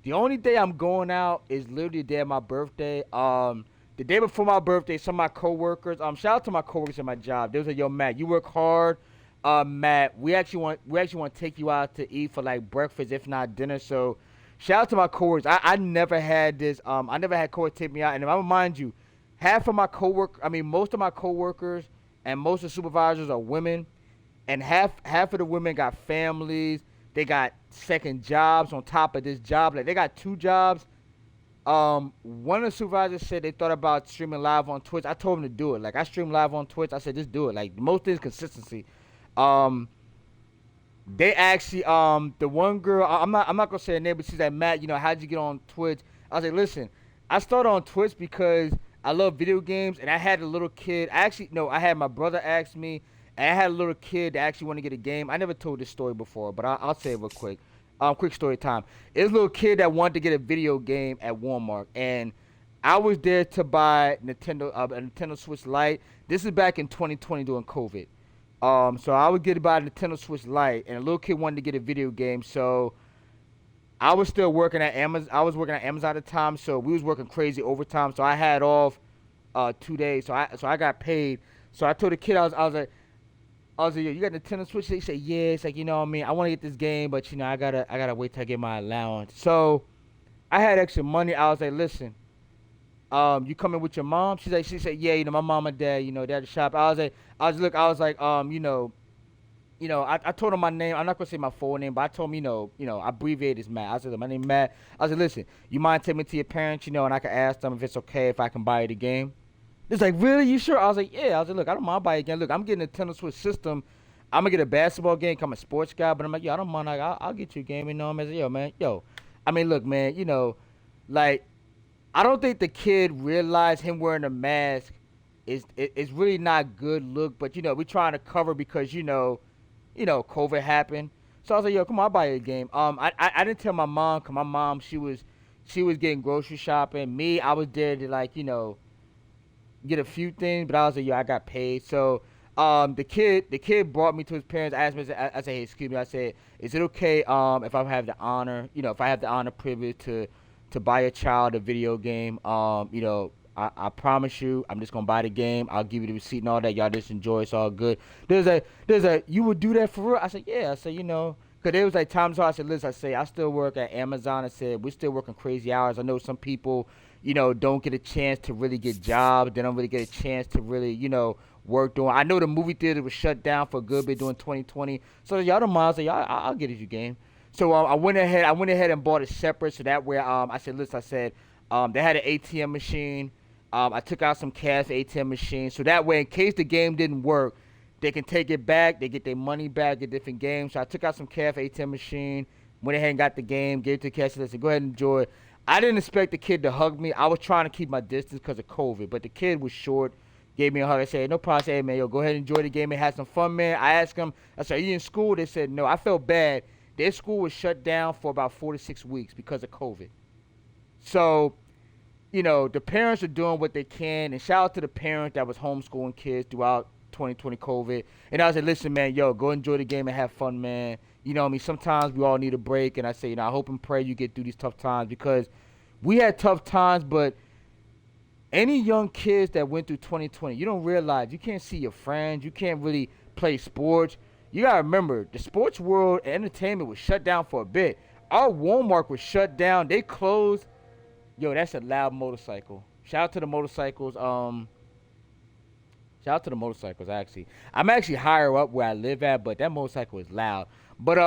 The only day I'm going out is literally the day of my birthday. The day before my birthday, some of my coworkers, shout out to my coworkers at my job. They was like, yo, Matt, you work hard. Matt, we actually want to take you out to eat for like breakfast, if not dinner. So shout out to my coworkers. I never had this. I never had coworkers take me out. And if I remind you, most of my coworkers and most of the supervisors are women. And half of the women got families. They got second jobs on top of this job. Like they got 2 jobs. One of the supervisors said they thought about streaming live on Twitch. I told them to do it. Like I stream live on Twitch. I said just do it. Like the most is consistency. They actually the one girl, I'm not gonna say her name, but she's like, Matt, you know, how'd you get on Twitch? I was like, listen, I started on Twitch because I love video games and I had a little kid. I had my brother ask me. And I had a little kid that actually wanted to get a game. I never told this story before, but I'll say it real quick. Quick story time. It was a little kid that wanted to get a video game at Walmart, and I was there to buy a Nintendo Switch Lite. This is back in 2020 during COVID. So I would get to buy a Nintendo Switch Lite, and a little kid wanted to get a video game. So I was still working at Amazon. I was working at Amazon at the time, so we was working crazy overtime. So I had off 2 days. So I got paid. So I told the kid I was like, yo, you got Nintendo Switch? He said, yeah. It's like, you know what I mean? I want to get this game, but, you know, I gotta wait till I get my allowance. So I had extra money. I was like, listen, you coming with your mom? She said, yeah, you know, my mom and dad, you know, they're at the shop. I was like, I told him my name. I'm not going to say my full name, but I told him, you know, I abbreviated as Matt. I said, my name is Matt. I said, listen, you mind taking me to your parents, you know, and I can ask them if it's okay if I can buy you the game? It's like, really? You sure? I was like, yeah. I was like, look, I don't mind buying a game. Look, I'm getting a Nintendo Switch system. I'm going to get a basketball game. I'm a sports guy. But I'm like, yo, I don't mind. Like, I'll get you a game. You know what I mean? Yo, man. Yo. I mean, look, man. You know, like, I don't think the kid realized him wearing a mask is really not good look. But, you know, we're trying to cover because, you know, COVID happened. So I was like, yo, come on, I'll buy you a game. I didn't tell my mom because my mom, she was getting grocery shopping. Me, I was there to, like, you know, get a few things, but I was like, yo, I got paid. So the kid brought me to his parents. I asked me, I said, hey, excuse me. I said, is it okay if I have the honor, privilege to buy a child a video game? You know, I promise you, I'm just gonna buy the game. I'll give you the receipt and all that. Y'all just enjoy. It's all good. There's a you would do that for real? I said, yeah. I said, you know, because there was like times I said, listen, I still work at Amazon. I said, we're still working crazy hours. I know some people, you know, don't get a chance to really get jobs. They don't really get a chance to really, you know, work doing. I know the movie theater was shut down for a good bit during 2020. So y'all don't mind. I was like, I'll get you a game. So I went ahead and bought it separate. So that way, I said, listen, they had an ATM machine. I took out some cash for ATM machine. So that way, in case the game didn't work, they can take it back. They get their money back at different games. So I took out some cash ATM machine, went ahead and got the game, gave it to the cashier, said, go ahead and enjoy it. I didn't expect the kid to hug me. I was trying to keep my distance because of COVID, but the kid was short, gave me a hug. I said, no problem. I said, hey, man, yo, go ahead and enjoy the game and have some fun, man. I asked him, I said, are you in school? They said, no. I felt bad. Their school was shut down for about 4 to 6 weeks because of COVID. So, you know, the parents are doing what they can, and shout out to the parent that was homeschooling kids throughout 2020 COVID. And I said, listen, man, yo, go enjoy the game and have fun, man. You know what I mean? Sometimes we all need a break, and I say, you know, I hope and pray you get through these tough times because we had tough times, but any young kids that went through 2020, you don't realize you can't see your friends. You can't really play sports. You got to remember, the sports world and entertainment was shut down for a bit. Our Walmart was shut down. They closed. Yo, that's a loud motorcycle. Shout out to the motorcycles. Shout out to the motorcycles, actually. I'm actually higher up where I live at, but that motorcycle is loud. But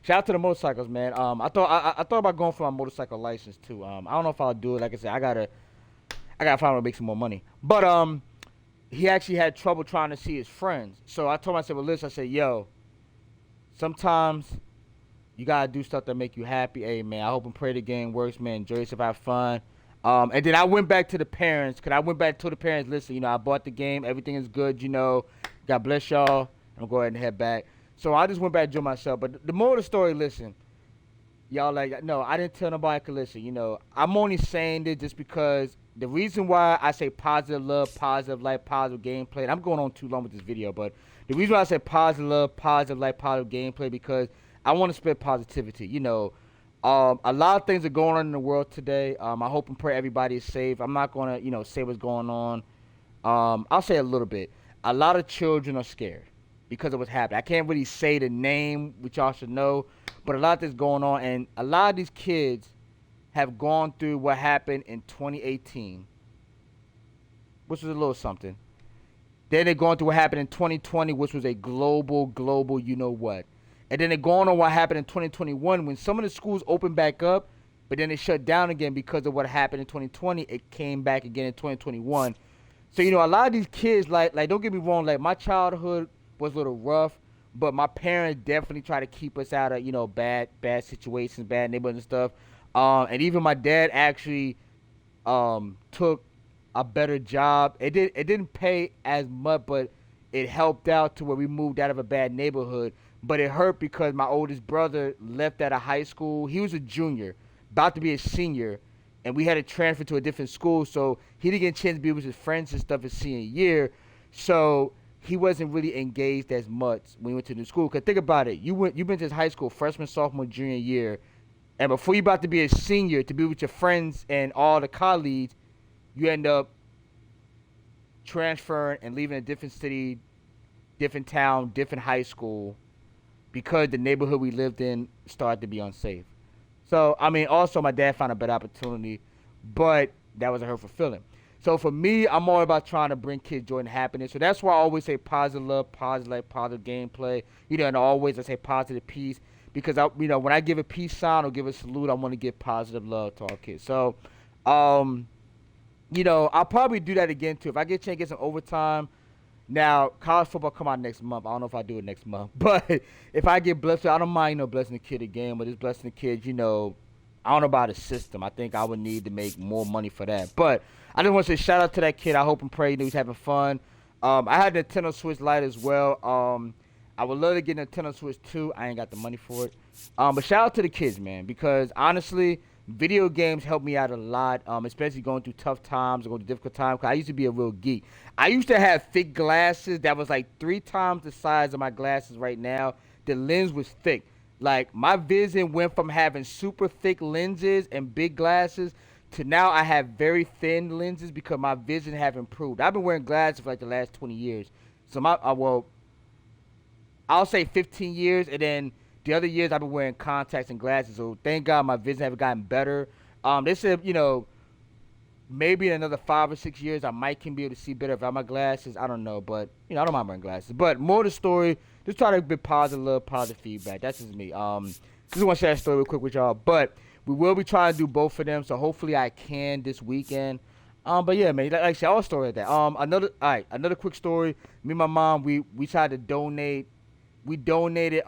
shout out to the motorcycles, man. I thought about going for my motorcycle license too. I don't know if I'll do it. Like I said, I gotta find a way to make some more money. But he actually had trouble trying to see his friends. So I told myself, well, listen, I said, yo, sometimes you gotta do stuff that make you happy. Hey, man, I hope and pray the game works, man. Enjoy yourself, have fun. And then I went back to the parents, because I went back to the parents, listen, you know, I bought the game. Everything is good, you know. God bless y'all. I'm going to go ahead and head back. So I just went back to myself. But the moral of the story, listen, y'all like, no, I didn't tell nobody I could listen. You know, I'm only saying this just because the reason why I say positive love, positive life, positive gameplay, and I'm going on too long with this video, but the reason why I say positive love, positive life, positive gameplay, because I want to spread positivity. You know, a lot of things are going on in the world today. I hope and pray everybody is safe. I'm not going to, you know, say what's going on. I'll say a little bit. A lot of children are scared because of what's happening. I can't really say the name, which y'all should know, but a lot of this going on, and a lot of these kids have gone through what happened in 2018, which was a little something. Then they're going through what happened in 2020, which was a global, you know what. And then they're going on what happened in 2021 when some of the schools opened back up, but then they shut down again because of what happened in 2020. It came back again in 2021. So, you know, a lot of these kids, like don't get me wrong, like my childhood was a little rough, but my parents definitely try to keep us out of, you know, bad situations, bad neighborhoods and stuff. And even my dad actually took a better job. It didn't pay as much, but it helped out to where we moved out of a bad neighborhood. But it hurt because my oldest brother left out of high school. He was a junior, about to be a senior, and we had to transfer to a different school, so he didn't get a chance to be with his friends and stuff his senior year. So he wasn't really engaged as much when he went to the school. Because think about it. You've been to high school, freshman, sophomore, junior year, and before you're about to be a senior, to be with your friends and all the colleagues, you end up transferring and leaving a different city, different town, different high school, because the neighborhood we lived in started to be unsafe. So, I mean, also my dad found a better opportunity, but that was a hurtful feeling. So for me, I'm all about trying to bring kids joy and happiness. So that's why I always say positive love, positive life, positive gameplay. You know, and always I say positive peace, because you know, when I give a peace sign or give a salute, I want to give positive love to our kids. So, you know, I'll probably do that again too. If I get a chance to get some overtime. Now, college football come out next month. I don't know if I do it next month. But if I get blessed, I don't mind, you know, blessing the kid again. But it's blessing the kids, you know, I don't know about a system. I think I would need to make more money for that. But I just want to say shout out to that kid. I hope and pray he's having fun. I had a Nintendo Switch Lite as well. I would love to get a Nintendo Switch 2. I ain't got the money for it. But shout out to the kids, man. Because, honestly, video games help me out a lot, especially going through tough times or going through difficult times. Cause I used to be a real geek. I used to have thick glasses that was like 3 times the size of my glasses right now. The lens was thick. Like, my vision went from having super thick lenses and big glasses to now I have very thin lenses because my vision have improved. I've been wearing glasses for like the last 20 years. So well, I'll say 15 years, and then the other years I've been wearing contacts and glasses. So thank God my vision have gotten better. They said, you know, maybe in another 5 or 6 years I might can be able to see better without my glasses. I don't know, but you know, I don't mind wearing glasses. But more of the story, just try to be positive love, positive feedback. That's just me. Just want to share that story real quick with y'all. But we will be trying to do both of them, so hopefully I can this weekend. But yeah, man, like I said, all story like that. Another quick story. Me and my mom, we tried to donate. We donated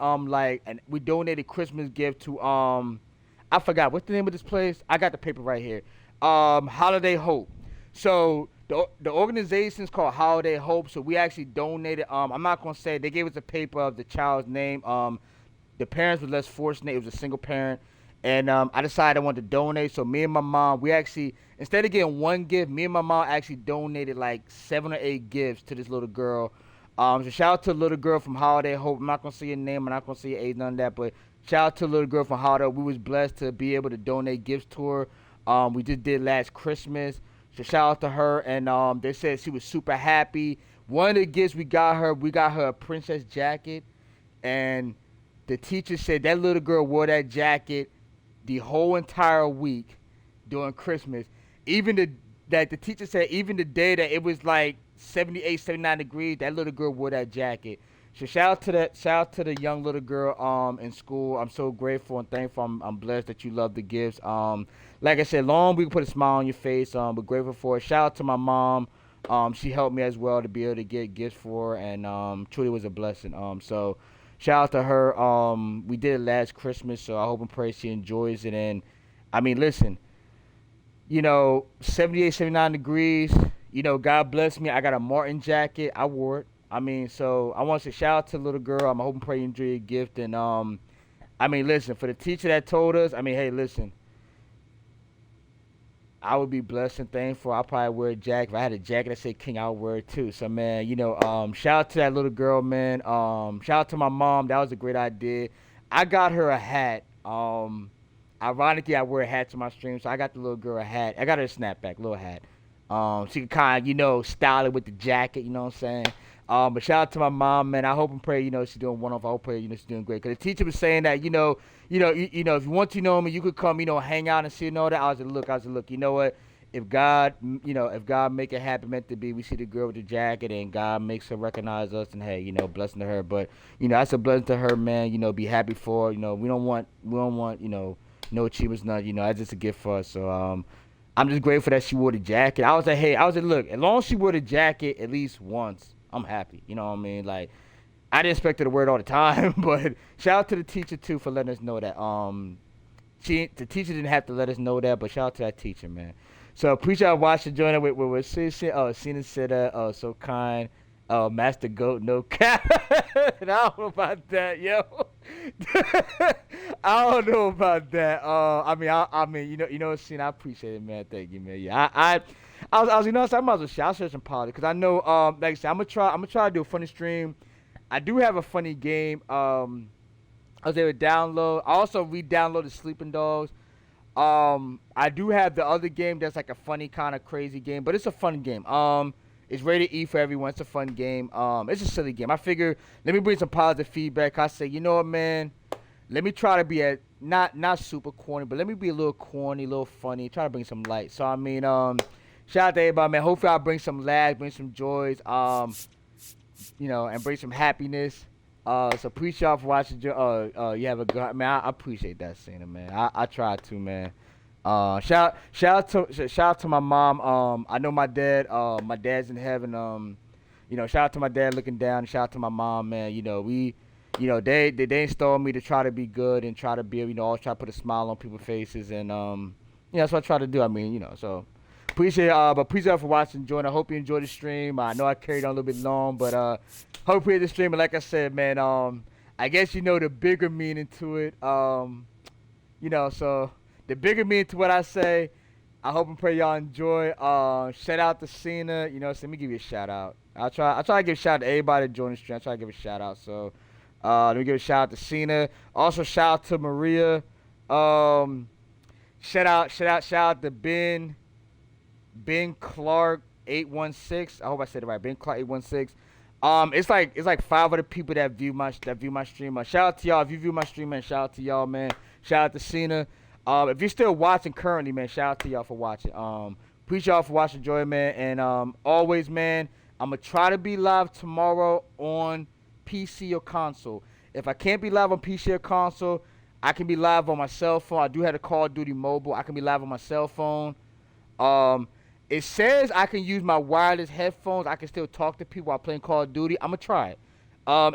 we donated Christmas gift to I forgot what's the name of this place. I got the paper right here. Holiday Hope. So the organization's called Holiday Hope. So we actually donated. I'm not gonna say they gave us a paper of the child's name. The parents were less fortunate. It was a single parent. And I decided I wanted to donate. So me and my mom, we actually, instead of getting one gift, me and my mom actually donated like 7 or 8 gifts to this little girl. So shout out to the little girl from Holiday Hope. I'm not going to say your name. I'm not going to say your age, none of that. But shout out to the little girl from Holiday Hope. We was blessed to be able to donate gifts to her. We just did last Christmas. So shout out to her. And they said she was super happy. One of the gifts we got her a princess jacket. And the teacher said that little girl wore that jacket the whole entire week during Christmas. The teacher said even the day that it was like 78, 79 degrees, that little girl wore that jacket. So shout out to the young little girl in school. I'm so grateful and thankful. I'm blessed that you love the gifts. Like I said, long we can put a smile on your face. We're grateful for it. Shout out to my mom. She helped me as well to be able to get gifts for her, and truly was a blessing. So shout out to her. We did it last Christmas, so I hope and pray she enjoys it. And I mean, listen, 78, 79 degrees. God bless me. I got a Martin jacket. I wore it. I mean, so I want to say shout out to the little girl. I'm hoping, pray you enjoy your gift. And I mean, listen, for the teacher that told us, I mean, hey, listen, I would be blessed and thankful. I'll probably wear a jacket. If I had a jacket that said King, I would wear it too. So, man, shout out to that little girl, man. Shout out to my mom. That was a great idea. I got her a hat. Ironically, I wear hats in my stream, so I got the little girl a hat. I got her a snapback, little hat. She can kind of, style it with the jacket, you know what I'm saying? But shout out to my mom, man. I hope and pray, she's doing one off. I hope and pray, she's doing great. Because the teacher was saying that, if you want to know me, you could come, hang out and see and all that. I was like, look, you know what? If God make it happen, meant to be, we see the girl with the jacket and God makes her recognize us, and hey, blessing to her. But, that's a blessing to her, man. We happy for her. We don't want, no achievements, nothing. That's just a gift for us. So, I'm just grateful that she wore the jacket. I was like, look, as long as she wore the jacket at least once, I'm happy. You know what I mean? Like, I didn't expect her to wear it all the time, but shout out to the teacher too for letting us know that. The teacher didn't have to let us know that, but shout out to that teacher, man. So appreciate watching, joining with Cena Sitter, so kind, Master Goat, no cap. I don't know about that, yo. I don't know about that. I mean, Cena, I appreciate it, man. Thank you, man. Yeah, I was, I might as well share some politics because I know, like I said, I'm gonna try to do a funny stream. I do have a funny game. I was able to download. I also re-downloaded Sleeping Dogs. I do have the other game that's like a funny kind of crazy game, but it's a fun game. It's rated E for everyone. It's a fun game. It's a silly game. I figure let me bring some positive feedback. I say, you know what, man? Let me try to be not super corny, but let me be a little corny, a little funny. Try to bring some light. So I mean, shout out to everybody, man. Hopefully I'll bring some laughs, bring some joys, and bring some happiness. So appreciate y'all for watching. You have a good man. I appreciate that, Cena, man. I try to, man. Shout out to my mom. I know my dad's in heaven. Shout out to my dad looking down. Shout out to my mom, man. They installed me to try to be good and try to be, always try to put a smile on people's faces, and that's what I try to do. I mean, so appreciate y'all for watching, joining. I hope you enjoyed the stream. I know I carried on a little bit long, but hope you enjoyed the stream. And like I said, man, I guess the bigger meaning to it. So the bigger meaning to what I say. I hope and pray y'all enjoy. Shout out to Cena. So let me give you a shout out. I try to give a shout out to everybody that joined the stream. I try to give a shout out. So let me give a shout out to Cena. Also shout out to Maria. Shout out to Ben Clark 816. I hope I said it right. Ben Clark 816. It's like 5 other people that view my stream. Shout out to y'all if you view my stream, man. Shout out to y'all, man. Shout out to Cena. If you're still watching currently, man, shout out to y'all for watching. Appreciate y'all for watching, Joy, man. And always, man, I'm gonna try to be live tomorrow on PC or console. If I can't be live on PC or console, I can be live on my cell phone. I do have a Call of Duty mobile. I can be live on my cell phone. It says I can use my wireless headphones. I can still talk to people while playing Call of Duty. I'm going to try it.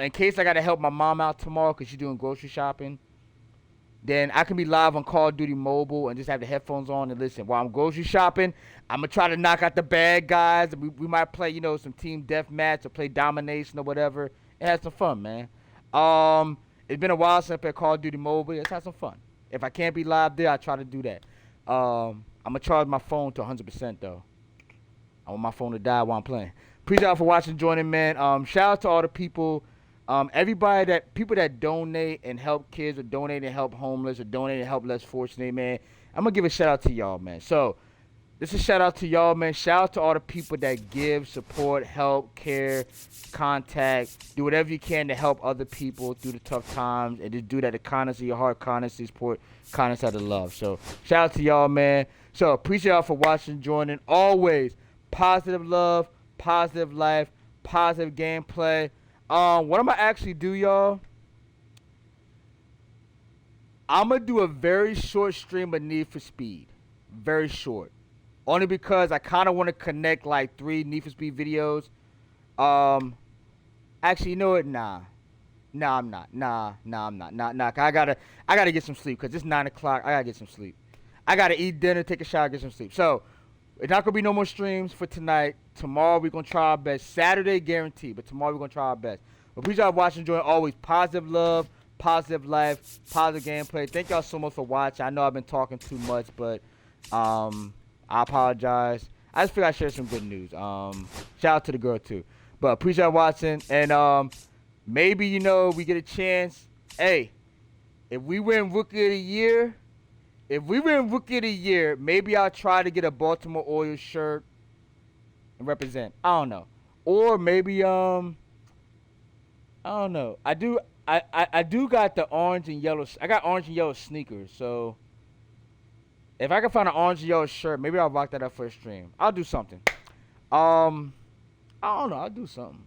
In case I got to help my mom out tomorrow because she's doing grocery shopping, then I can be live on Call of Duty Mobile and just have the headphones on and listen. While I'm grocery shopping, I'm going to try to knock out the bad guys. We might play, you know, some team deathmatch or play domination or whatever. And have some fun, man. It's been a while since I played Call of Duty Mobile. Let's have some fun. If I can't be live there, I try to do that. I'm going to charge my phone to 100% though. I want my phone to die while I'm playing. Appreciate y'all for watching, joining, man. Shout out to all the people. People that donate and help kids or donate and help homeless or donate and help less fortunate, man. I'm going to give a shout out to y'all, man. So, this is a shout out to y'all, man. Shout out to all the people that give, support, help, care, contact, do whatever you can to help other people through the tough times, and just do that to kindness of your heart, kindness of support, kindness out of love. So, shout out to y'all, man. So, appreciate y'all for watching, joining. Always positive love, positive life, positive gameplay. What I'm going to actually do, y'all, I'm going to do a very short stream of Need for Speed. Very short. Only because I kind of want to connect like 3 Need for Speed videos. Actually, you know what? Nah, I'm not. Nah. I gotta get some sleep because it's 9 o'clock. I gotta get some sleep. I gotta eat dinner, take a shower, get some sleep. So, it's not gonna be no more streams for tonight. Tomorrow we're gonna try our best. Saturday guaranteed, but tomorrow we're gonna try our best. But appreciate y'all watching, enjoying. Always positive love, positive life, positive gameplay. Thank y'all so much for watching. I know I've been talking too much, but I apologize. I just figured I'd share some good news. Shout out to the girl too. But appreciate y'all watching, and maybe you know we get a chance. Hey, if we win Rookie of the Year. If we win Rookie of the Year, maybe I'll try to get a Baltimore Orioles shirt and represent. I don't know. Or maybe I don't know. I do got the orange and yellow. I got orange and yellow sneakers. So if I can find an orange and yellow shirt, maybe I'll rock that up for a stream. I'll do something. I don't know. I'll do something.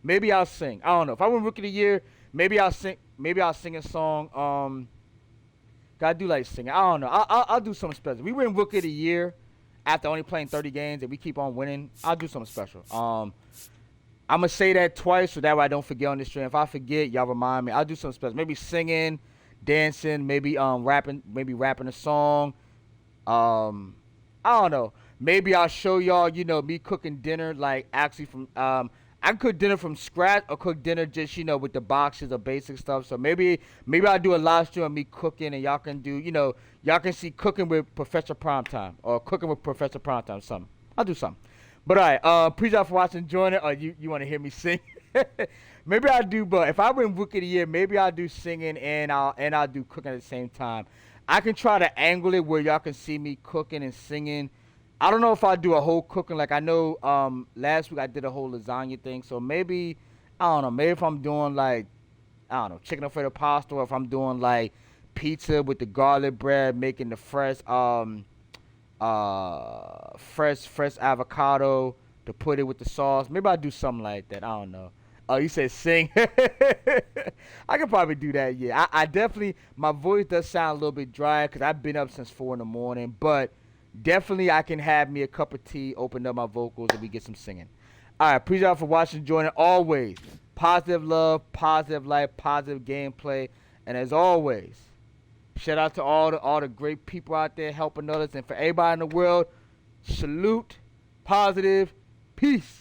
Maybe I'll sing. I don't know. If I win Rookie of the Year, maybe I'll sing. Maybe I'll sing a song. I do like singing. I don't know. I'll do something special. We win Rookie of the Year after only playing 30 games and we keep on winning. I'll do something special. I'm going to say that twice so that way I don't forget on this stream. If I forget, y'all remind me. I'll do something special. Maybe singing, dancing, maybe rapping a song. I don't know. Maybe I'll show y'all, you know, me cooking dinner like actually from I can cook dinner from scratch or cook dinner just, you know, with the boxes of basic stuff. So maybe I'll do a live stream of me cooking and y'all can do, you know, y'all can see cooking with Professor Primetime or cooking with Professor Primetime, something. I'll do something. But all right, appreciate y'all for watching, join it. Or you want to hear me sing? Maybe I'll do both. If I win Rookie of the Year, maybe I'll do singing and I'll do cooking at the same time. I can try to angle it where y'all can see me cooking and singing. I don't know if I do a whole cooking. Like I know last week I did a whole lasagna thing. So maybe, I don't know, maybe if I'm doing like, I don't know, chicken Alfredo pasta, or if I'm doing like pizza with the garlic bread, making the fresh avocado to put it with the sauce. Maybe I'll do something like that. I don't know. Oh, you said sing. I could probably do that, yeah. I definitely, my voice does sound a little bit dry because I've been up since 4 in the morning, but definitely I can have me a cup of tea, open up my vocals, and we get some singing. All right, appreciate y'all for watching, joining. Always positive love, positive life, positive gameplay. And as always, shout out to all the great people out there helping others. And for everybody in the world, salute, positive, peace.